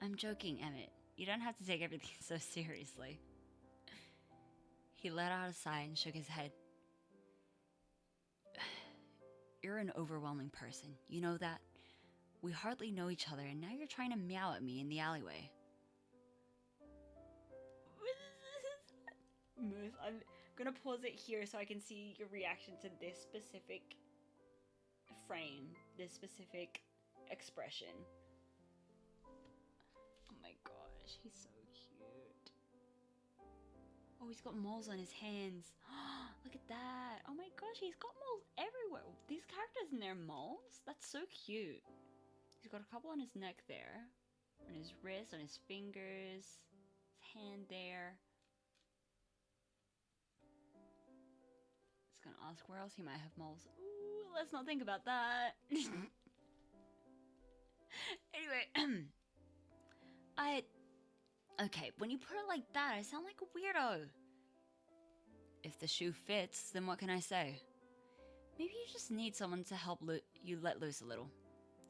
I'm joking, Emmett. You don't have to take everything so seriously. He let out a sigh and shook his head. You're an overwhelming person, you know that? We hardly know each other, and now you're trying to meow at me in the alleyway. Moose, I'm gonna pause it here so I can see your reaction to this specific frame, this specific expression. Oh my gosh, he's so cute. Oh, he's got moles on his hands. Look at that. Oh my gosh, he's got moles everywhere. These characters and their moles? That's so cute. He's got a couple on his neck there. On his wrist, on his fingers. His hand there. Just gonna ask where else he might have moles. Ooh, let's not think about that. Anyway, Okay, when you put it like that, I sound like a weirdo. If the shoe fits, then what can I say? Maybe you just need someone to help you let loose a little.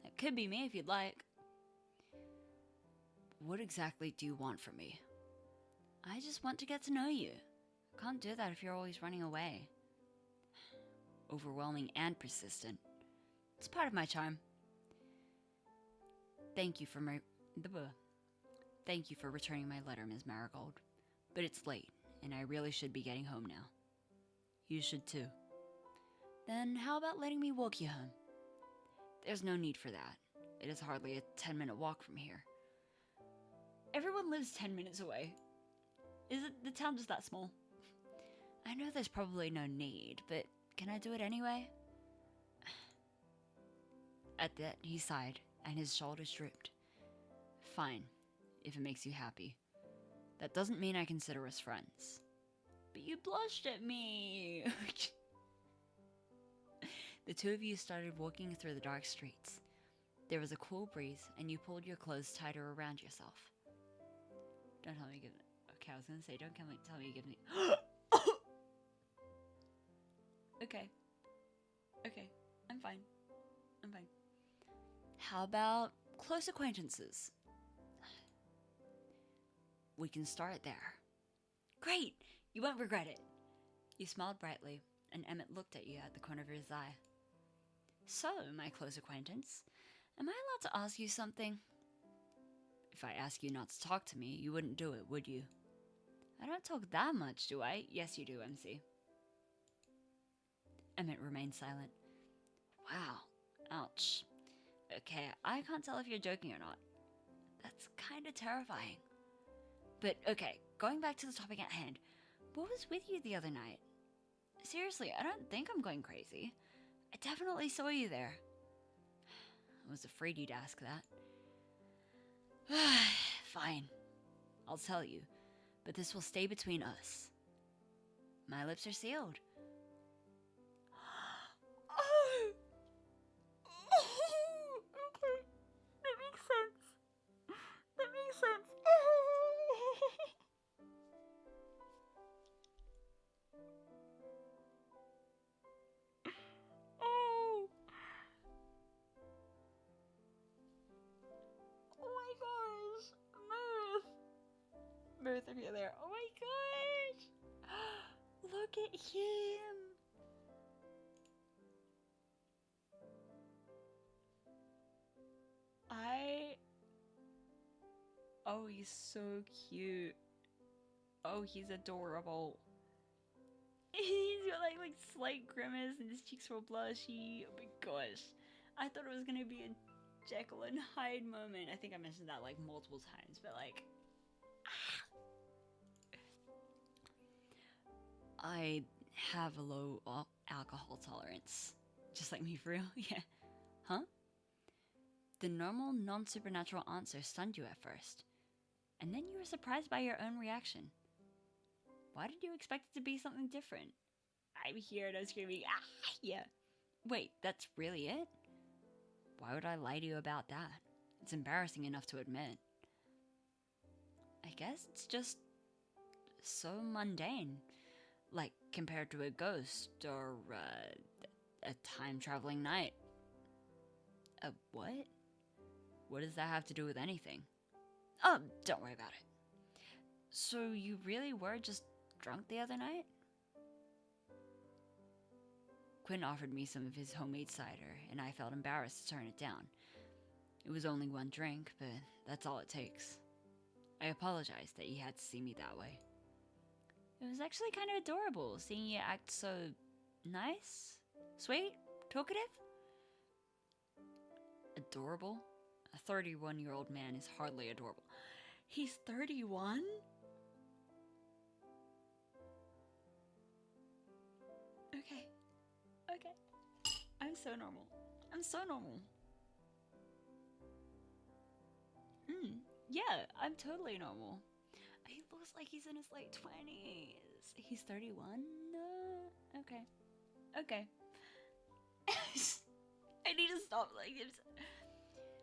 That could be me if you'd like. What exactly do you want from me? I just want to get to know you. Can't do that if you're always running away. Overwhelming and persistent. It's part of my charm. Thank you for returning my letter, Ms. Marigold. But it's late, and I really should be getting home now. You should too. Then how about letting me walk you home? There's no need for that. It is hardly a 10-minute walk from here. Everyone lives 10 minutes away. Is it the town just that small? I know there's probably no need, but can I do it anyway? At that, he sighed, and his shoulders drooped. Fine, if it makes you happy. That doesn't mean I consider us friends. But you blushed at me! The two of you started walking through the dark streets. There was a cool breeze, and you pulled your clothes tighter around yourself. Don't tell me you give me... Okay, I was gonna say, don't tell me you give me... Okay. Okay, I'm fine. How about close acquaintances? We can start there. Great! You won't regret it. You smiled brightly, and Emmett looked at you at the corner of his eye. So, my close acquaintance, am I allowed to ask you something? If I ask you not to talk to me, you wouldn't do it, would you? I don't talk that much, do I? Yes, you do, MC. Emmett remained silent. Wow. Ouch. Okay, I can't tell if you're joking or not. That's kinda terrifying. But okay, going back to the topic at hand, what was with you the other night? Seriously, I don't think I'm going crazy. I definitely saw you there. I was afraid you'd ask that. Fine. I'll tell you, but this will stay between us. My lips are sealed. Oh! Okay. That makes sense. That makes sense. Oh! Oh my gosh! Mirth, if you're there. Oh my gosh! Look at him! Oh, he's so cute. Oh, he's adorable. He's got like slight grimace and his cheeks are all blushy. Oh my gosh. I thought it was gonna be a Jekyll and Hyde moment. I think I mentioned that like multiple times, but like, I have a low alcohol tolerance. Just like me, for real? Yeah. Huh? The normal, non-supernatural answer stunned you at first, and then you were surprised by your own reaction. Why did you expect it to be something different? I'm here and I'm screaming, ah, yeah. Wait, that's really it? Why would I lie to you about that? It's embarrassing enough to admit. I guess it's just so mundane. Like, compared to a ghost or a time-traveling knight. A what? What does that have to do with anything? Oh, don't worry about it. So you really were just drunk the other night? Quinn offered me some of his homemade cider, and I felt embarrassed to turn it down. It was only one drink, but that's all it takes. I apologized that he had to see me that way. It was actually kind of adorable, seeing you act so nice, sweet, talkative. Adorable? A 31-year-old man is hardly adorable. He's 31? Okay. Okay. I'm so normal. I'm so normal. Yeah, I'm totally normal. He looks like he's in his late 20s. He's 31? Okay. Okay. I need to stop like this.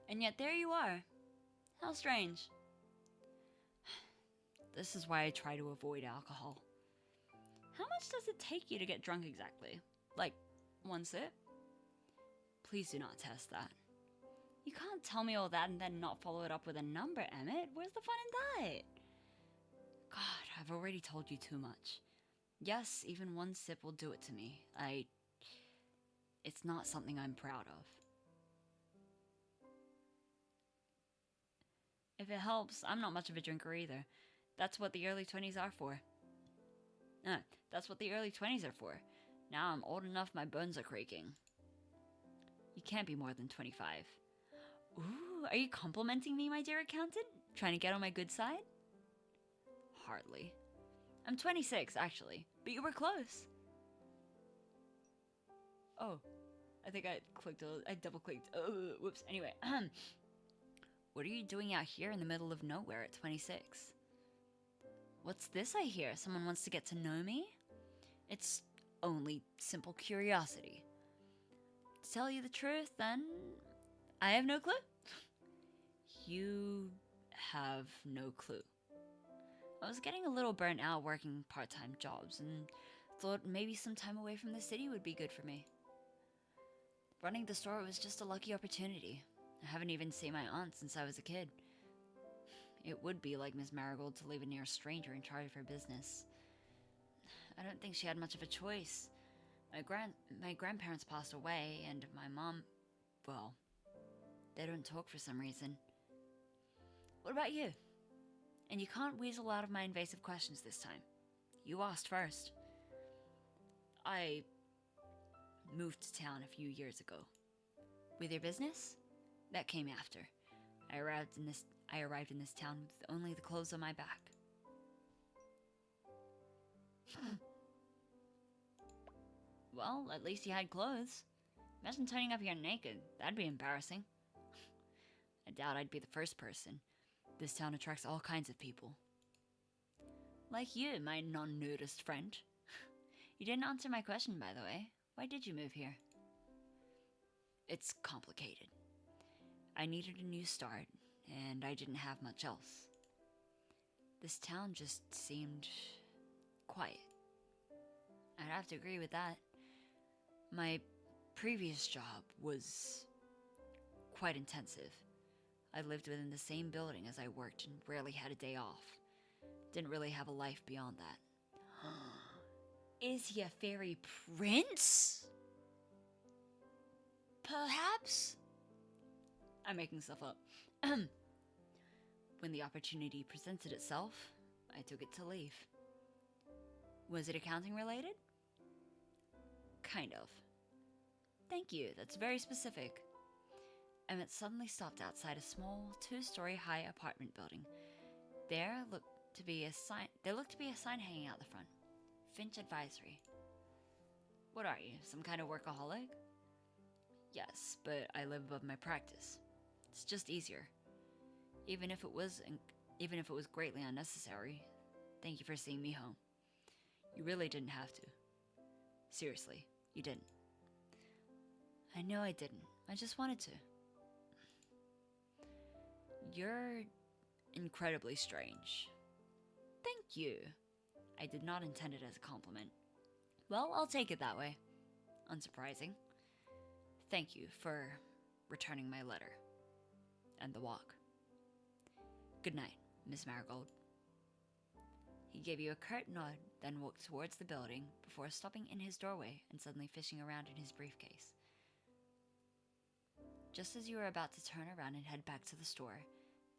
And yet there you are. How strange. This is why I try to avoid alcohol. How much does it take you to get drunk exactly? Like, one sip? Please do not test that. You can't tell me all that and then not follow it up with a number, Emmett. Where's the fun in that? God, I've already told you too much. Yes, even one sip will do it to me. It's not something I'm proud of. If it helps, I'm not much of a drinker either. That's what the early 20s are for. That's what the early 20s are for. Now I'm old enough my bones are creaking. You can't be more than 25. Ooh, are you complimenting me, my dear accountant? Trying to get on my good side? Hardly. I'm 26, actually, but you were close. Oh, I think I double-clicked. Oh, whoops. Anyway, what are you doing out here in the middle of nowhere at 26? What's this I hear? Someone wants to get to know me? It's only simple curiosity. To tell you the truth, then, I have no clue. You have no clue. I was getting a little burnt out working part-time jobs and thought maybe some time away from the city would be good for me. Running the store was just a lucky opportunity. I haven't even seen my aunt since I was a kid. It would be like Miss Marigold to leave a near stranger in charge of her business. I don't think she had much of a choice. My grandparents passed away, and my mom, well, they don't talk for some reason. What about you? And you can't weasel out of my invasive questions this time. You asked first. I moved to town a few years ago. With your business? That came after. I arrived in this town with only the clothes on my back. Well, at least you had clothes. Imagine turning up here naked. That'd be embarrassing. I doubt I'd be the first person. This town attracts all kinds of people. Like you, my non-nudist friend. You didn't answer my question, by the way. Why did you move here? It's complicated. I needed a new start, and I didn't have much else. This town just seemed quiet. I'd have to agree with that. My previous job was quite intensive. I lived within the same building as I worked and rarely had a day off. Didn't really have a life beyond that. Is he a fairy prince? Perhaps? I'm making stuff up. When the opportunity presented itself, I took it to leave. Was it accounting related? Kind of. Thank you, that's very specific. Emmett suddenly stopped outside a small, 2-story high apartment building. There looked to be a sign hanging out the front. Finch Advisory. What are you, some kind of workaholic? Yes, but I live above my practice. It's just easier. Even if it was greatly unnecessary. Thank you for seeing me home. You really didn't have to. Seriously, you didn't. I know I didn't. I just wanted to. You're incredibly strange. Thank you. I did not intend it as a compliment. Well, I'll take it that way. Unsurprising. Thank you for returning my letter. And the walk. Good night, Miss Marigold. He gave you a curt nod, then walked towards the building before stopping in his doorway and suddenly fishing around in his briefcase. Just as you were about to turn around and head back to the store,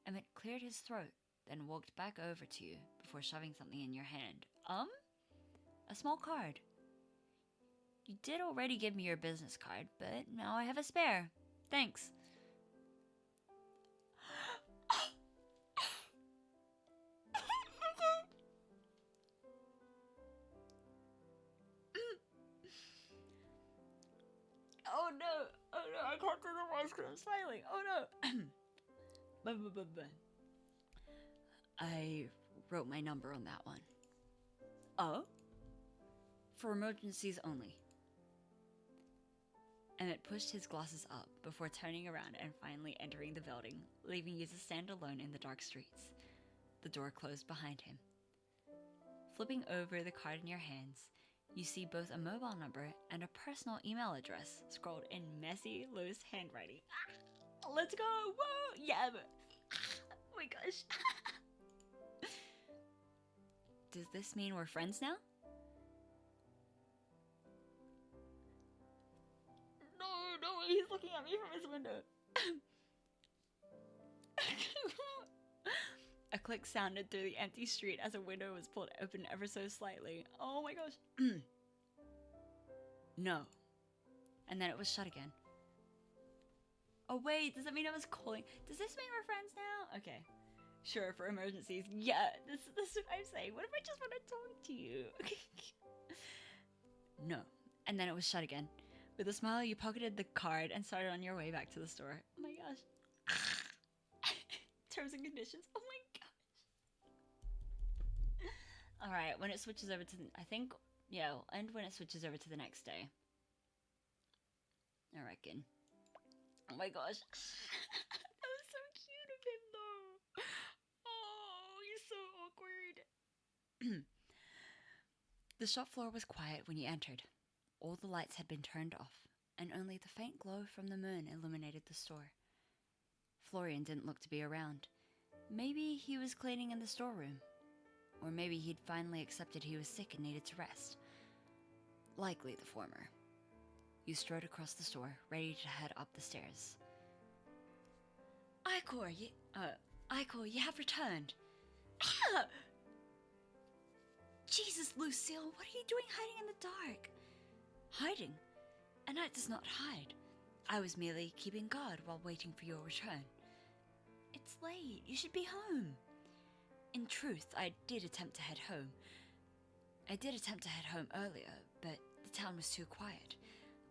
Emmett cleared his throat, then walked back over to you before shoving something in your hand. A small card. You did already give me your business card, but now I have a spare. Thanks. Oh no, I can't do the voice because I'm smiling. Oh no. I wrote my number on that one. Oh? For emergencies only. Emmett pushed his glasses up before turning around and finally entering the building, leaving you to stand alone in the dark streets. The door closed behind him. Flipping over the card in your hands, you see both a mobile number and a personal email address scrawled in messy, loose handwriting. Let's go! Whoa! Yeah! Oh my gosh. Does this mean we're friends now? No, he's looking at me from his window. A click sounded through the empty street as a window was pulled open ever so slightly. Oh my gosh. No. And then it was shut again. Oh wait, does that mean I was calling? Does this mean we're friends now? Okay. Sure, for emergencies. Yeah, this is what I'm saying. What if I just want to talk to you? No. And then it was shut again. With a smile, you pocketed the card and started on your way back to the store. Oh my gosh. Terms and conditions. Oh my gosh. Alright, when it switches over to I think, yeah, it'll end when it switches over to the next day. I reckon. Oh my gosh. That was so cute of him though. Oh, he's so awkward. The shop floor was quiet when you entered. All the lights had been turned off, and only the faint glow from the moon illuminated the store. Florian didn't look to be around. Maybe he was cleaning in the storeroom. Or maybe he'd finally accepted he was sick and needed to rest. Likely the former. You strode across the store, ready to head up the stairs. Icor, you have returned. Ah! Jesus, Lucille, what are you doing hiding in the dark? Hiding? A knight does not hide. I was merely keeping guard while waiting for your return. It's late. You should be home. In truth, I did attempt to head home. Earlier, but the town was too quiet.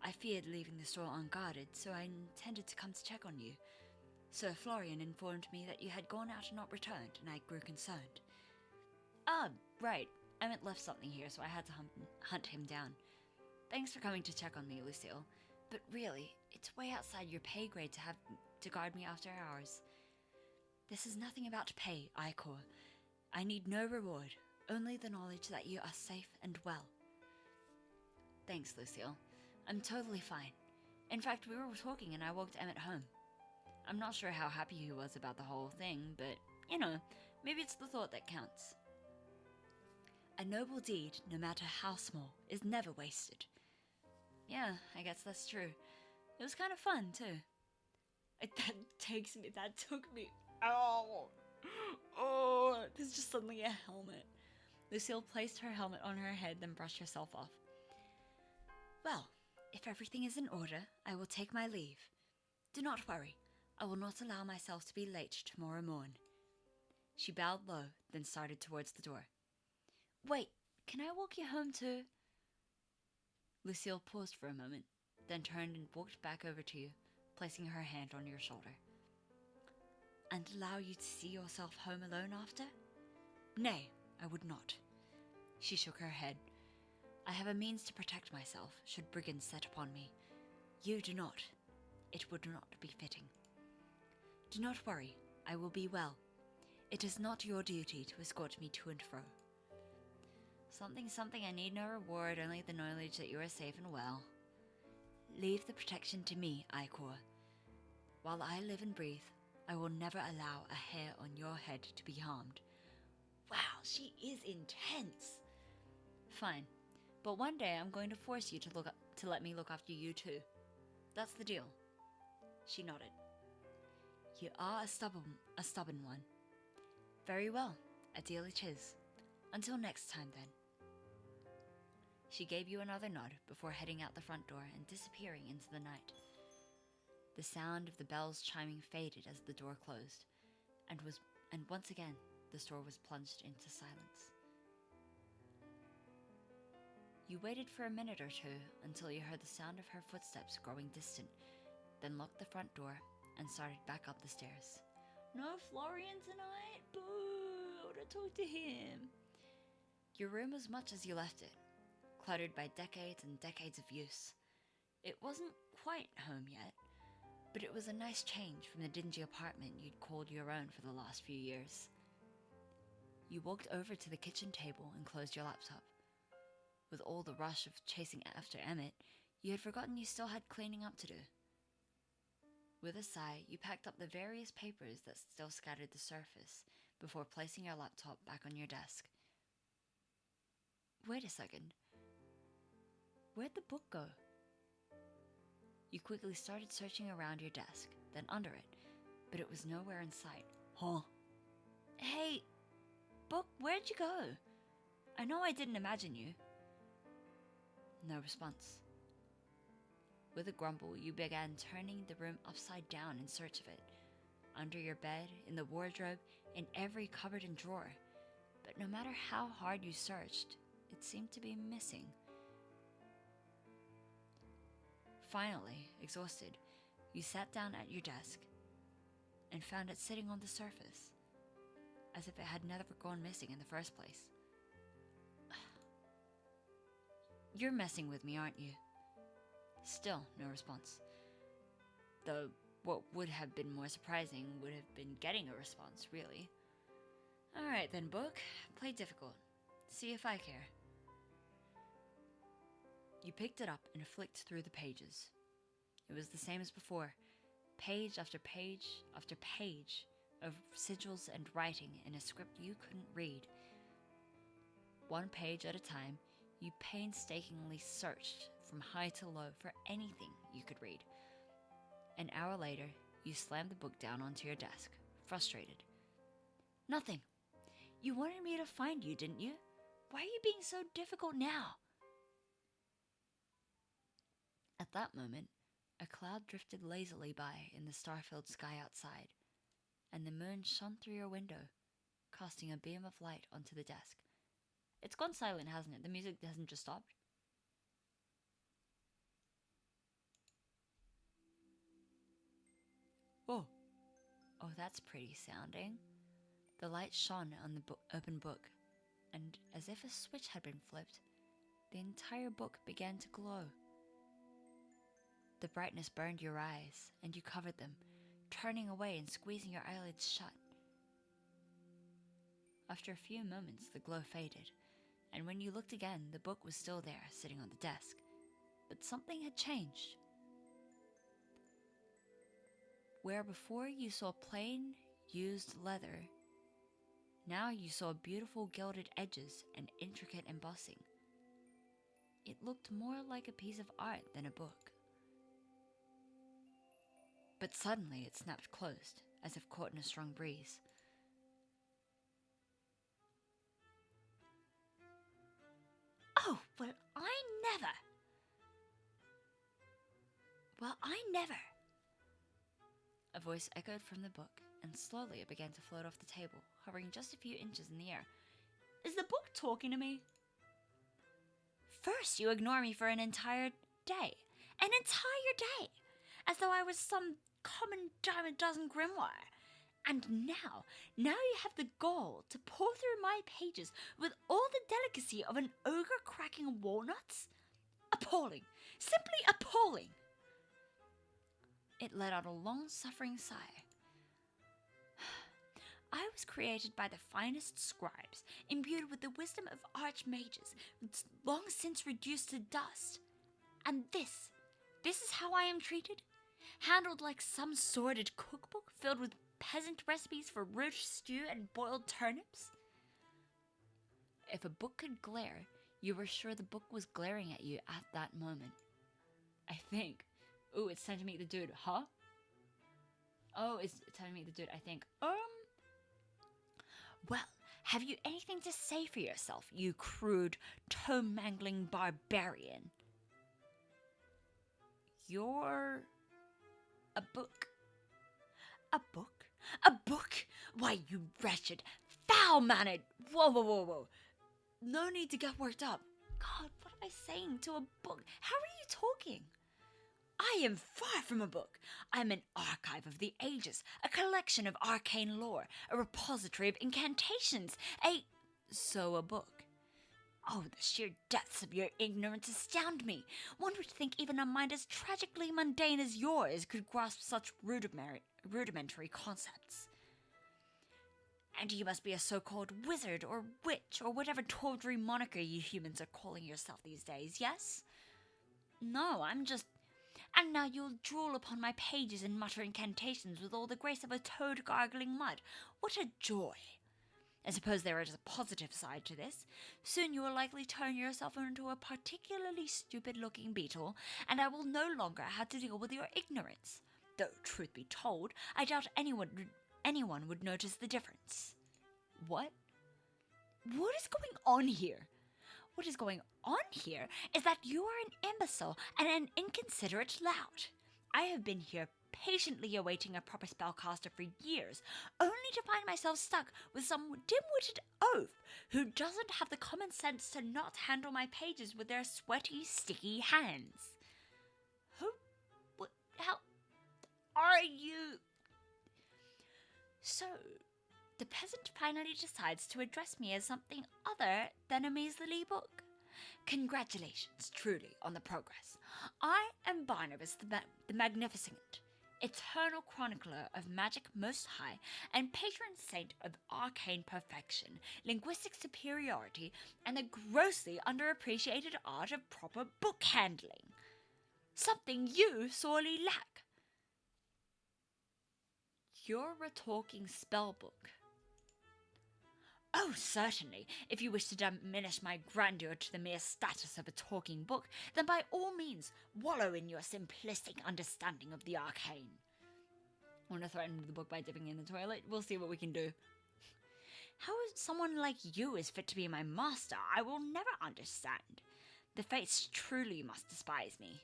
I feared leaving the store unguarded, so I intended to come to check on you. Sir Florian informed me that you had gone out and not returned, and I grew concerned. Ah, right. Emmett left something here, so I had to hunt him down. Thanks for coming to check on me, Lucille. But really, it's way outside your pay grade to have to guard me after hours. This is nothing about pay, Icor. I need no reward, only the knowledge that you are safe and well. Thanks, Lucille. I'm totally fine. In fact, we were talking and I walked Emmett home. I'm not sure how happy he was about the whole thing, but, you know, maybe it's the thought that counts. A noble deed, no matter how small, is never wasted. Yeah, I guess that's true. It was kind of fun, too. That took me, ow! Oh, there's just suddenly a helmet. Lucille placed her helmet on her head, then brushed herself off. Well, if everything is in order, I will take my leave. Do not worry. I will not allow myself to be late tomorrow morn. She bowed low, then started towards the door. Wait, can I walk you home too? Lucille paused for a moment, then turned and walked back over to you, placing her hand on your shoulder. And allow you to see yourself home alone after? Nay, I would not. She shook her head. I have a means to protect myself, should brigands set upon me. You do not. It would not be fitting. Do not worry, I will be well. It is not your duty to escort me to and fro. Something, I need no reward, only the knowledge that you are safe and well. Leave the protection to me, Ikor. While I live and breathe, I will never allow a hair on your head to be harmed. Wow, she is intense. Fine, but one day I'm going to force you to let me look after you too. That's the deal. She nodded. You are a stubborn one. Very well, a deal it is. Until next time then. She gave you another nod before heading out the front door and disappearing into the night. The sound of the bells chiming faded as the door closed, and once again the store was plunged into silence. You waited for a minute or two until you heard the sound of her footsteps growing distant, then locked the front door and started back up the stairs. No Florian tonight? Boo! I want to talk to him. Your room was much as you left it, cluttered by decades and decades of use. It wasn't quite home yet, but it was a nice change from the dingy apartment you'd called your own for the last few years. You walked over to the kitchen table and closed your laptop. With all the rush of chasing after Emmett, you had forgotten you still had cleaning up to do. With a sigh, you packed up the various papers that still scattered the surface before placing your laptop back on your desk. Wait a second. Where'd the book go? You quickly started searching around your desk, then under it, but it was nowhere in sight. Huh? Hey, book, where'd you go? I know I didn't imagine you. No response. With a grumble, you began turning the room upside down in search of it. Under your bed, in the wardrobe, in every cupboard and drawer. But no matter how hard you searched, it seemed to be missing. Finally, exhausted, you sat down at your desk and found it sitting on the surface, as if it had never gone missing in the first place. You're messing with me, aren't you? Still, no response. Though what would have been more surprising would have been getting a response, really. Alright then, book. Play difficult. See if I care. You picked it up and flicked through the pages. It was the same as before. Page after page after page of sigils and writing in a script you couldn't read. One page at a time, you painstakingly searched from high to low for anything you could read. An hour later, you slammed the book down onto your desk, frustrated. Nothing. You wanted me to find you, didn't you? Why are you being so difficult now? At that moment, a cloud drifted lazily by in the star-filled sky outside, and the moon shone through your window, casting a beam of light onto the desk. It's gone silent, hasn't it? The music hasn't just stopped. Oh, that's pretty sounding. The light shone on the open book, and as if a switch had been flipped, the entire book began to glow. The brightness burned your eyes, and you covered them, turning away and squeezing your eyelids shut. After a few moments, the glow faded, and when you looked again, the book was still there, sitting on the desk. But something had changed. Where before you saw plain, used leather, now you saw beautiful gilded edges and intricate embossing. It looked more like a piece of art than a book. But suddenly it snapped closed, as if caught in a strong breeze. Oh, well, I never. voice echoed from the book, and slowly it began to float off the table, hovering just a few inches in the air. Is the book talking to me? First, you ignore me for an entire day. An entire day! As though I was some common dime a dozen grimoire. And now you have the gall to pour through my pages with all the delicacy of an ogre cracking walnuts? Appalling! Simply appalling! It let out a long-suffering sigh. I was created by the finest scribes, imbued with the wisdom of archmages, long since reduced to dust. And this is how I am treated? Handled like some sordid cookbook filled with peasant recipes for roast stew and boiled turnips? If a book could glare, you were sure the book was glaring at you at that moment. I think. Ooh, it's time to meet the dude. Huh? Oh, it's time to meet the dude. I think. Well, have you anything to say for yourself, you crude, toe-mangling barbarian? You're a book. A book? A book? Why, you wretched, foul-mannered... Whoa. No need to get worked up. God, what am I saying to a book? How are you talking? I am far from a book. I am an archive of the ages, a collection of arcane lore, a repository of incantations, So a book. Oh, the sheer depths of your ignorance astound me. One would think even a mind as tragically mundane as yours could grasp such rudimentary concepts. And you must be a so-called wizard or witch or whatever tawdry moniker you humans are calling yourself these days, yes? No, I'm just... And now you'll drool upon my pages and mutter incantations with all the grace of a toad gargling mud. What a joy! I suppose there is a positive side to this. Soon you will likely turn yourself into a particularly stupid-looking beetle, and I will no longer have to deal with your ignorance. Though, truth be told, I doubt anyone would notice the difference. What? What is going on here? What is going on here is that you are an imbecile and an inconsiderate lout. I have been here patiently awaiting a proper spellcaster for years, only to find myself stuck with some dim-witted oaf who doesn't have the common sense to not handle my pages with their sweaty, sticky hands. Who? What? How? Are you? So, the peasant finally decides to address me as something other than a measly book. Congratulations, truly, on the progress. I am Barnabas the Magnificent, eternal chronicler of magic most high and patron saint of arcane perfection, linguistic superiority, and the grossly underappreciated art of proper book handling. Something you sorely lack. You're a talking spellbook. Oh, certainly. If you wish to diminish my grandeur to the mere status of a talking book, then by all means, wallow in your simplistic understanding of the arcane. I want to threaten the book by dipping in the toilet. We'll see what we can do. How someone like you is fit to be my master, I will never understand. The fates truly must despise me.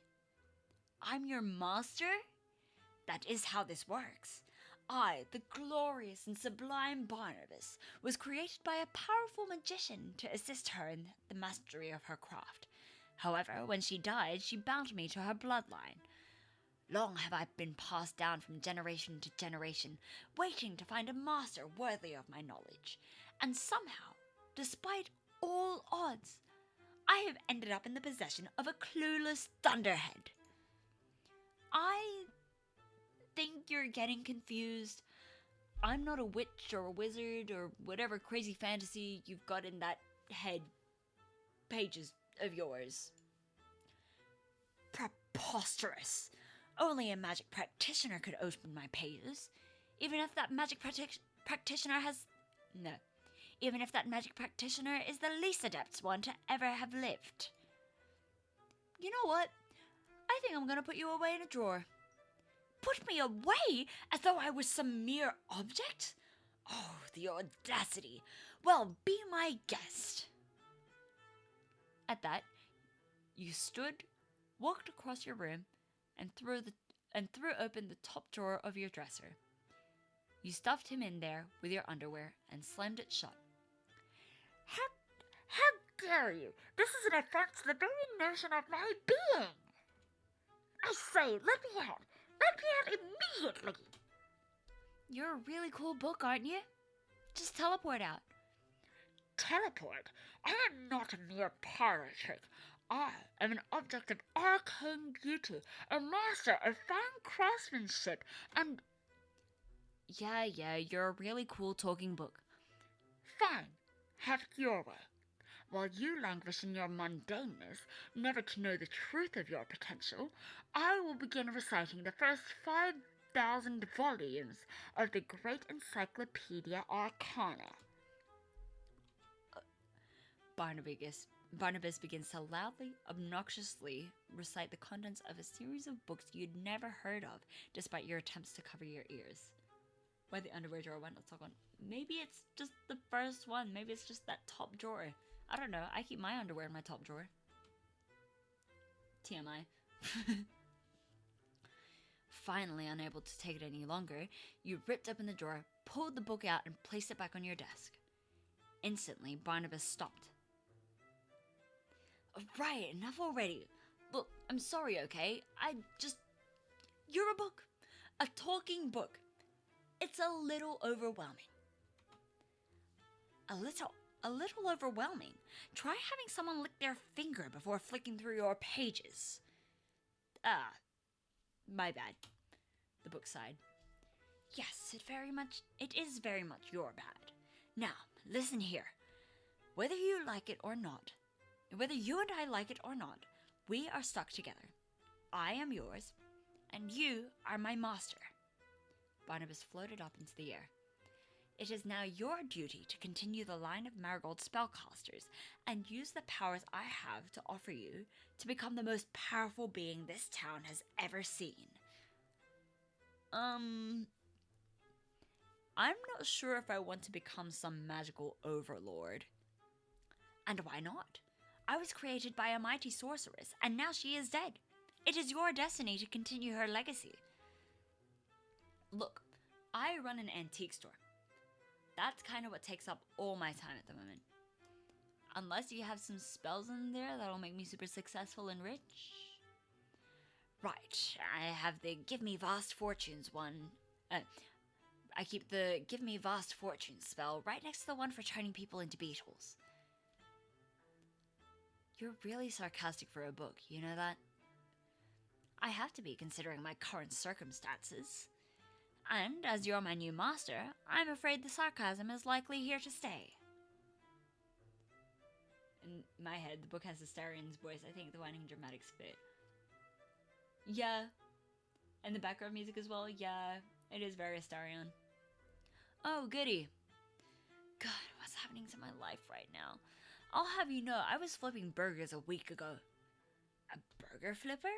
I'm your master? That is how this works. I, the glorious and sublime Barnabas, was created by a powerful magician to assist her in the mastery of her craft. However, when she died, she bound me to her bloodline. Long have I been passed down from generation to generation, waiting to find a master worthy of my knowledge. And somehow, despite all odds, I have ended up in the possession of a clueless thunderhead. I think you're getting confused. I'm not a witch or a wizard or whatever crazy fantasy you've got in that head pages of yours. Preposterous! Only a magic practitioner could open my pages. Even if that magic practitioner is the least adept one to ever have lived. You know what? I think I'm gonna put you away in a drawer. Put me away as though I was some mere object? Oh, the audacity. Well, be my guest. At that, you stood, walked across your room, and threw and threw open the top drawer of your dresser. You stuffed him in there with your underwear and slammed it shut. How dare you? This is an affront to the very notion of my being. I say, let me out. Let me out immediately. You're a really cool book, aren't you? Just teleport out. Teleport? I am not a mere parlor trick. I am an object of arcane beauty, a master of fine craftsmanship, and... Yeah, you're a really cool talking book. Fine. Have it your way. While you languish in your mundaneness, never to know the truth of your potential, I will begin reciting the first 5,000 volumes of the Great Encyclopedia Arcana. Barnabas begins to loudly, obnoxiously recite the contents of a series of books you'd never heard of, despite your attempts to cover your ears. Why the underwear drawer went, let's talk on. Maybe it's just the first one. Maybe it's just that top drawer. I don't know. I keep my underwear in my top drawer. TMI. Finally, unable to take it any longer, you ripped open the drawer, pulled the book out, and placed it back on your desk. Instantly, Barnabas stopped. Right, enough already. Look, I'm sorry, okay? You're a book. A talking book. It's a little overwhelming. A little overwhelming. Try having someone lick their finger before flicking through your pages. My bad. The book sighed. Yes, it is very much your bad. Now, listen here. Whether you like it or not, whether you and I like it or not, we are stuck together. I am yours, and you are my master. Barnabas floated up into the air. It is now your duty to continue the line of Marigold spellcasters and use the powers I have to offer you to become the most powerful being this town has ever seen. I'm not sure if I want to become some magical overlord. And why not? I was created by a mighty sorceress, and now she is dead. It is your destiny to continue her legacy. Look, I run an antique store. That's kind of what takes up all my time at the moment. Unless you have some spells in there that'll make me super successful and rich. Right, I have the Give Me Vast Fortunes one. I keep the Give Me Vast Fortunes spell right next to the one for turning people into beetles. You're really sarcastic for a book, you know that? I have to be considering my current circumstances. And as you're my new master, I'm afraid the sarcasm is likely here to stay. In my head, the book has Astarion's voice, I think the whining dramatic spit. Yeah. And the background music as well, yeah. It is very Astarion. Oh, goody. God, what's happening to my life right now? I'll have you know, I was flipping burgers a week ago. A burger flipper?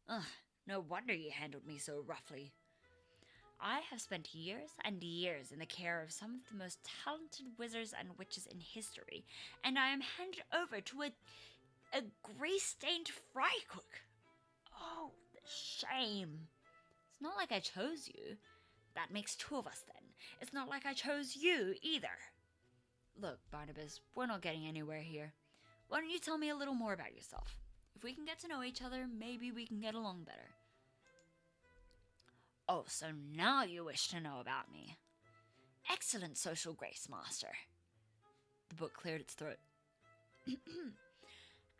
Ugh, no wonder you handled me so roughly. I have spent years and years in the care of some of the most talented wizards and witches in history, and I am handed over to a grease-stained fry cook. Oh, the shame. It's not like I chose you. That makes two of us then. It's not like I chose you either. Look, Barnabas, we're not getting anywhere here. Why don't you tell me a little more about yourself? If we can get to know each other, maybe we can get along better. Oh, so now you wish to know about me. Excellent social grace, master. The book cleared its throat.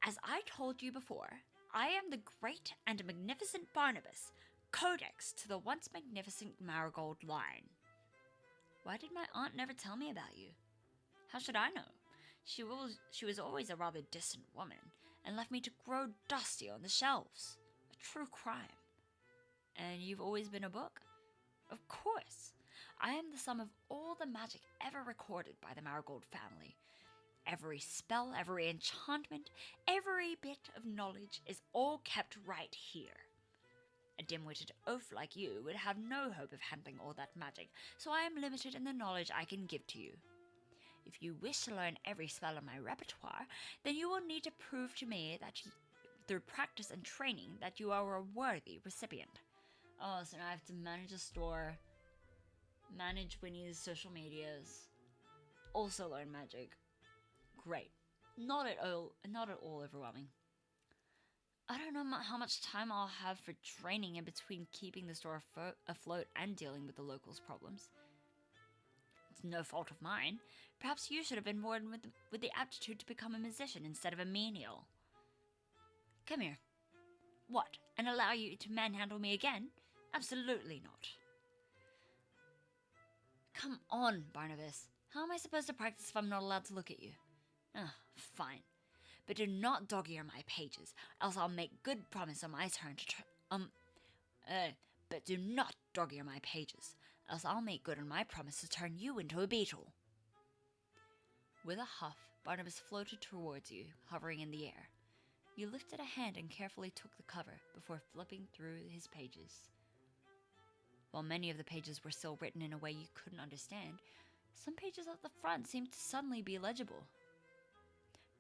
As I told you before, I am the great and magnificent Barnabas, codex to the once magnificent Marigold line. Why did my aunt never tell me about you? How should I know? She was always a rather distant woman, and left me to grow dusty on the shelves. A true crime. And you've always been a book? Of course. I am the sum of all the magic ever recorded by the Marigold family. Every spell, every enchantment, every bit of knowledge is all kept right here. A dim-witted oaf like you would have no hope of handling all that magic, so I am limited in the knowledge I can give to you. If you wish to learn every spell in my repertoire, then you will need to prove to me that through practice and training that you are a worthy recipient. Oh, so now I have to manage a store, manage Winnie's social medias, also learn magic. Great. Not at all overwhelming. I don't know how much time I'll have for training in between keeping the store afloat and dealing with the locals' problems. It's no fault of mine. Perhaps you should have been born with the aptitude to become a musician instead of a menial. Come here. What, and allow you to manhandle me again? Absolutely not. Come on, Barnabas. How am I supposed to practice if I'm not allowed to look at you? Fine. But do not dog-ear my pages, else I'll make good promise on my turn to but do not dog-ear my pages, else I'll make good on my promise to turn you into a beetle. With a huff, Barnabas floated towards you, hovering in the air. You lifted a hand and carefully took the cover before flipping through his pages. While many of the pages were still written in a way you couldn't understand, some pages at the front seemed to suddenly be legible.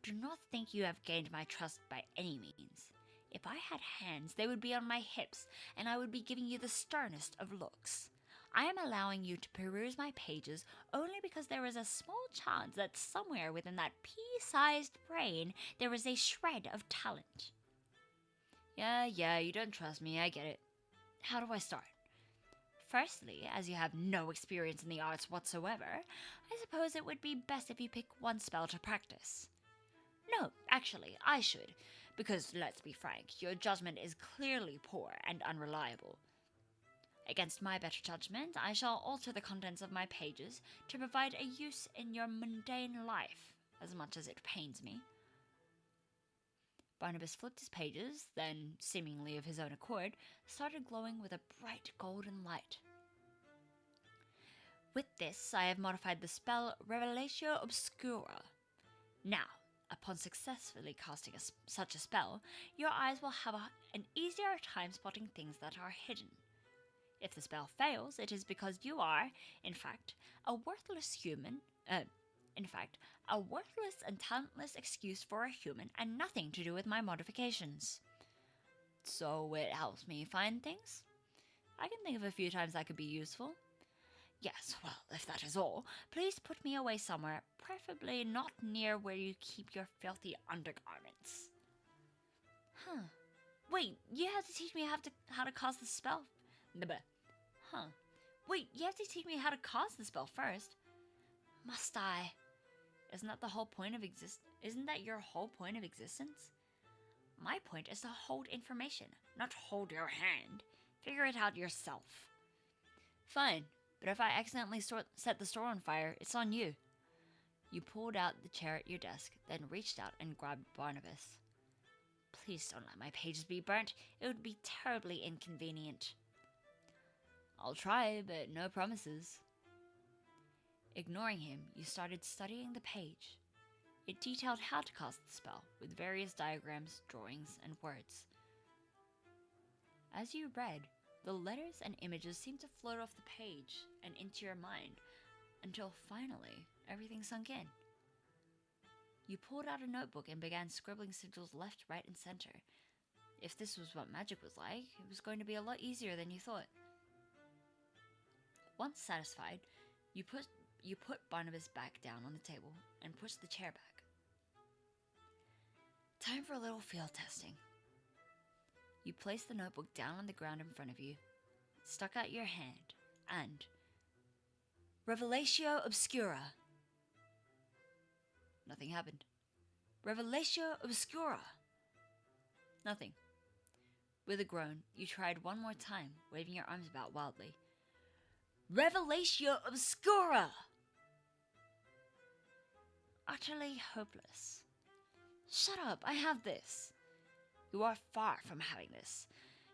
Do not think you have gained my trust by any means. If I had hands, they would be on my hips, and I would be giving you the sternest of looks. I am allowing you to peruse my pages only because there is a small chance that somewhere within that pea-sized brain there is a shred of talent. Yeah, you don't trust me, I get it. How do I start? Firstly, as you have no experience in the arts whatsoever, I suppose it would be best if you pick one spell to practice. No, actually, I should, because let's be frank, your judgment is clearly poor and unreliable. Against my better judgment, I shall alter the contents of my pages to provide a use in your mundane life, as much as it pains me. Barnabas flipped his pages, then, seemingly of his own accord, started glowing with a bright golden light. With this, I have modified the spell Revelatio Obscura. Now, upon successfully casting such a spell, your eyes will have an easier time spotting things that are hidden. If the spell fails, it is because you are, in fact, a worthless and talentless excuse for a human and nothing to do with my modifications. So it helps me find things? I can think of a few times that could be useful. Yes, well, if that is all, please put me away somewhere, preferably not near where you keep your filthy undergarments. Wait, you have to teach me how to cast the spell? Wait, you have to teach me how to cast the spell first. Must I? Isn't that your whole point of existence? My point is to hold information, not hold your hand. Figure it out yourself. Fine, but if I accidentally set the store on fire, it's on you. You pulled out the chair at your desk, then reached out and grabbed Barnabas. Please don't let my pages be burnt. It would be terribly inconvenient. I'll try, but no promises. Ignoring him, you started studying the page. It detailed how to cast the spell, with various diagrams, drawings, and words. As you read, the letters and images seemed to float off the page and into your mind, until finally, everything sunk in. You pulled out a notebook and began scribbling sigils left, right, and center. If this was what magic was like, it was going to be a lot easier than you thought. Once satisfied, you put Barnabas back down on the table and pushed the chair back. Time for a little field testing. You placed the notebook down on the ground in front of you, stuck out your hand, and... Revelatio Obscura! Nothing happened. Revelatio Obscura! Nothing. With a groan, you tried one more time, waving your arms about wildly. Revelatio Obscura! Utterly hopeless. Shut up, I have this. You are far from having this.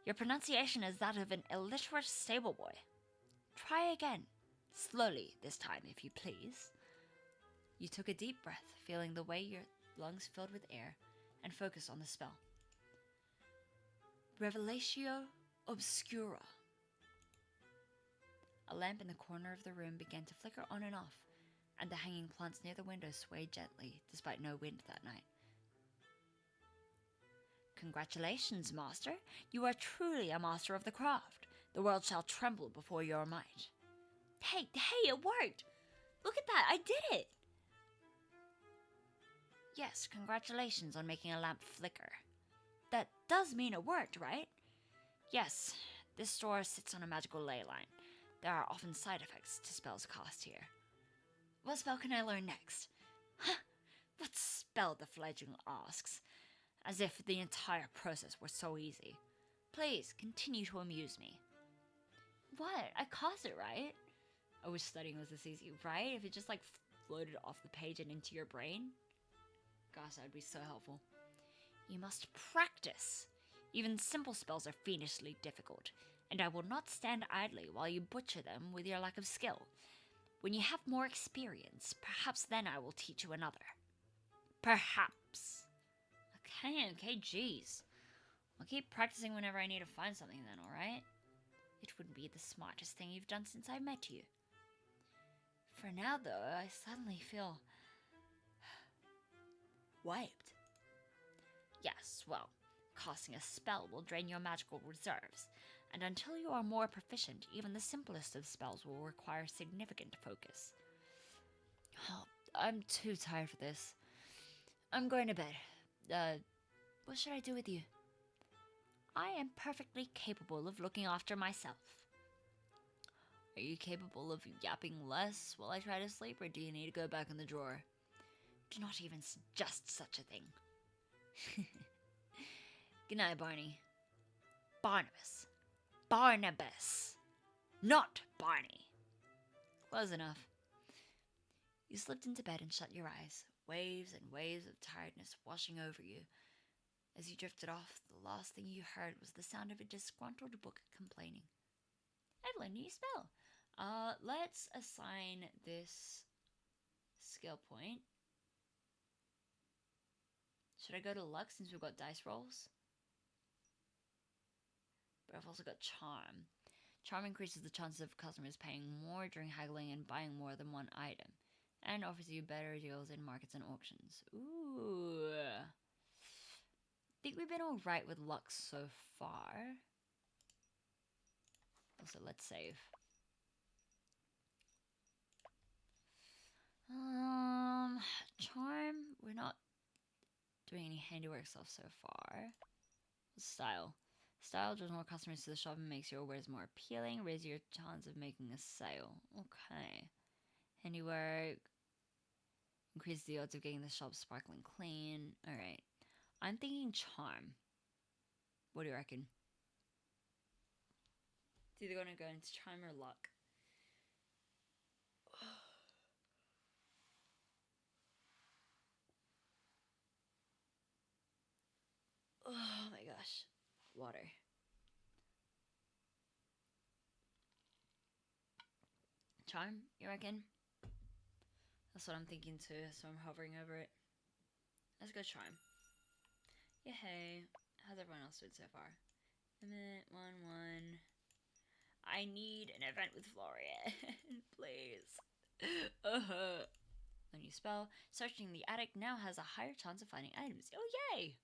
Your pronunciation is that of an illiterate stable boy. Try again. Slowly this time, if you please. You took a deep breath, feeling the way your lungs filled with air, and focused on the spell. Revelatio Obscura. A lamp in the corner of the room began to flicker on and off, and the hanging plants near the window swayed gently, despite no wind that night. Congratulations, master. You are truly a master of the craft. The world shall tremble before your might. Hey, it worked! Look at that, I did it! Yes, congratulations on making a lamp flicker. That does mean it worked, right? Yes, this store sits on a magical ley line. There are often side effects to spells cast here. What spell can I learn next? Huh, what spell, the fledgling asks, as if the entire process were so easy. Please, continue to amuse me. What? I cast it, right? I wish studying was this easy, right? If it just like floated off the page and into your brain. Gosh, that would be so helpful. You must practice. Even simple spells are fiendishly difficult, and I will not stand idly while you butcher them with your lack of skill. When you have more experience, perhaps then I will teach you another. Perhaps. Okay, jeez. I'll keep practicing whenever I need to find something then, alright? It wouldn't be the smartest thing you've done since I met you. For now, though, I suddenly feel wiped. Yes, well, casting a spell will drain your magical reserves, and until you are more proficient, even the simplest of spells will require significant focus. Oh, I'm too tired for this. I'm going to bed. What should I do with you? I am perfectly capable of looking after myself. Are you capable of yapping less while I try to sleep, or do you need to go back in the drawer? Do not even suggest such a thing. Good night, Barney. Barnabas. Barnabas. Not Barney. Close enough. You slipped into bed and shut your eyes, waves and waves of tiredness washing over you. As you drifted off, the last thing you heard was the sound of a disgruntled book complaining. I've learned a new spell. Let's assign this skill point. Should I go to luck since we've got dice rolls? But I've also got charm. Charm increases the chances of customers paying more during haggling and buying more than one item, and offers you better deals in markets and auctions. Ooh. I think we've been alright with luck so far. Also, let's save. Charm, we're not doing any handiwork stuff so far. Style. Style draws more customers to the shop and makes your wares more appealing. Raise your chance of making a sale. Okay. Handiwork. Increase the odds of getting the shop sparkling clean. Alright. I'm thinking charm. What do you reckon? It's either going to go into charm or luck. Oh my gosh. Water. Charm, you reckon? That's what I'm thinking too, so I'm hovering over it. Let's go charm. Yeah, hey. How's everyone else doing so far? Emmett, 1-1. I need an event with Florian, please. A new spell. Searching the attic now has a higher chance of finding items. Oh, yay!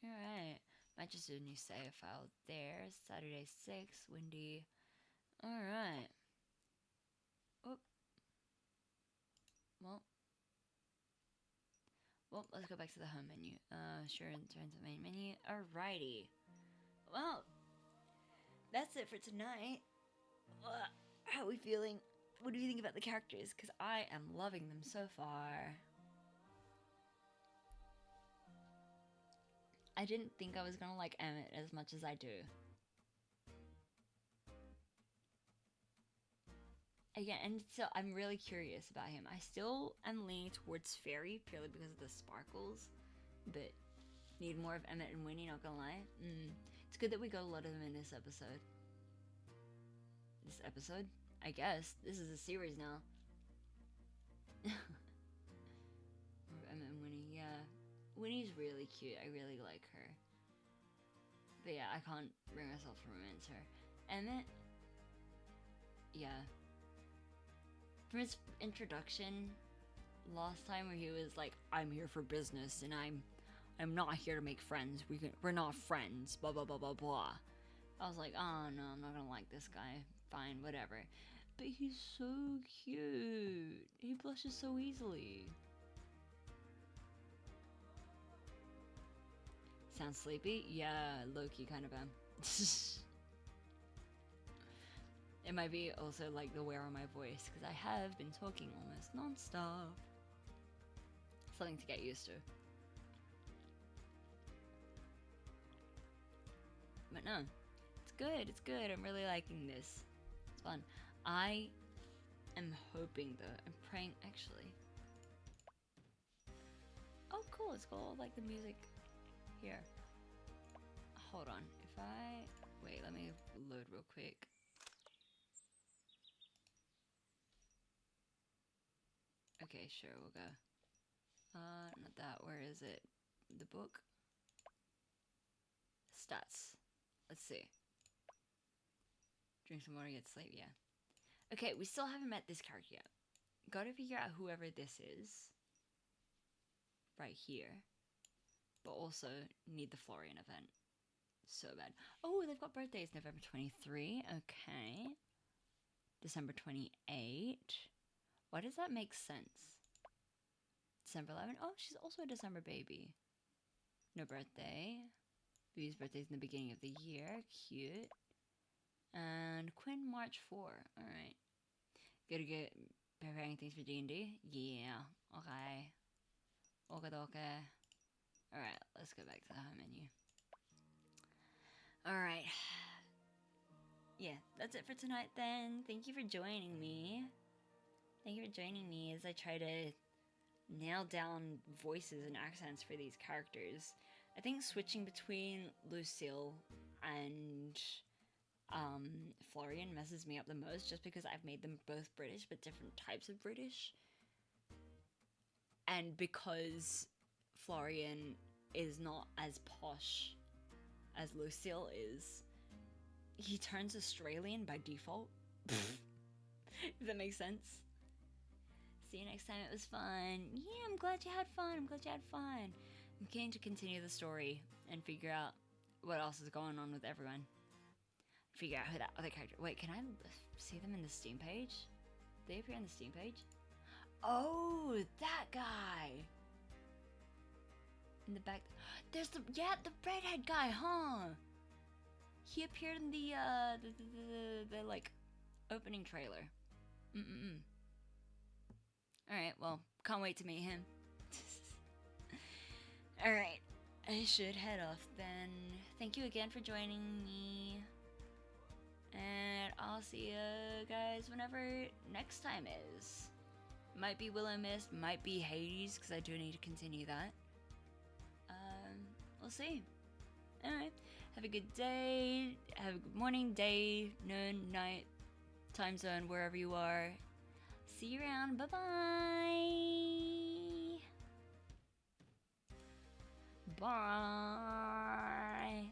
Alright. Might just do a new save file there. Saturday 6, windy. Alright. Oh. Well, let's go back to the home menu. Sure, and turn to main menu. Alrighty. Well, that's it for tonight. How are we feeling? What do you think about the characters? Because I am loving them so far. I didn't think I was gonna like Emmett as much as I do. Again, and so I'm really curious about him. I still am leaning towards Fairy purely because of the sparkles, but need more of Emmett and Winnie, not gonna lie. It's good that we got a lot of them in this episode. I guess. This is a series now. Emmett and Winnie, yeah. Winnie's really cute. I really like her. But yeah, I can't bring myself to romance her. Emmett, yeah. From his introduction last time where he was like, I'm here for business and I'm I'm not here to make friends. We're not friends. Blah blah blah blah blah. I was like, oh no, I'm not gonna like this guy. Fine, whatever. But he's so cute. He blushes so easily. Sounds sleepy? Yeah, low-key kind of am. It might be also like the wear on my voice, because I have been talking almost non-stop. Something to get used to. But no, it's good, it's good. I'm really liking this. It's fun. I am hoping though, I'm praying actually. Oh cool, it's got all like the music here. Hold on, if I... Wait, let me load real quick. Okay, sure, we'll go. Not that, where is it? The book? Stats. Let's see. Drink some water, get sleep, yeah. Okay, we still haven't met this character yet. Gotta figure out whoever this is. Right here. But also need the Florian event. So bad. Oh, they've got birthdays. November 23. Okay. December 28. Why does that make sense? December 11. Oh, she's also a December baby. No birthday. Vivi's birthday's in the beginning of the year. Cute. And Quinn, March 4. Alright. Gotta get preparing things for D&D? Yeah. Okay. Okay. Alright, let's go back to the home menu. Alright. Yeah, that's it for tonight then. Thank you for joining me. Thank you for joining me as I try to nail down voices and accents for these characters. I think switching between Lucille and Florian messes me up the most, just because I've made them both British but different types of British. And because Florian is not as posh as Lucille is, he turns Australian by default. If that makes sense. See you next time. It was fun. Yeah, I'm glad you had fun. I'm keen to continue the story and figure out what else is going on with everyone. Figure out who that other character... Wait, can I see them in the Steam page? Do they appear on the Steam page? Oh, that guy! In the back... There's the... Yeah, the redhead guy, huh? He appeared in the like, opening trailer. Alright, well, can't wait to meet him. Alright, I should head off then. Thank you again for joining me. And I'll see you guys whenever next time is. Might be Willowmist, might be Hades, because I do need to continue that. We'll see. Alright, have a good day, have a good morning, day, noon, night, time zone, wherever you are. See you around, bye-bye! Bye!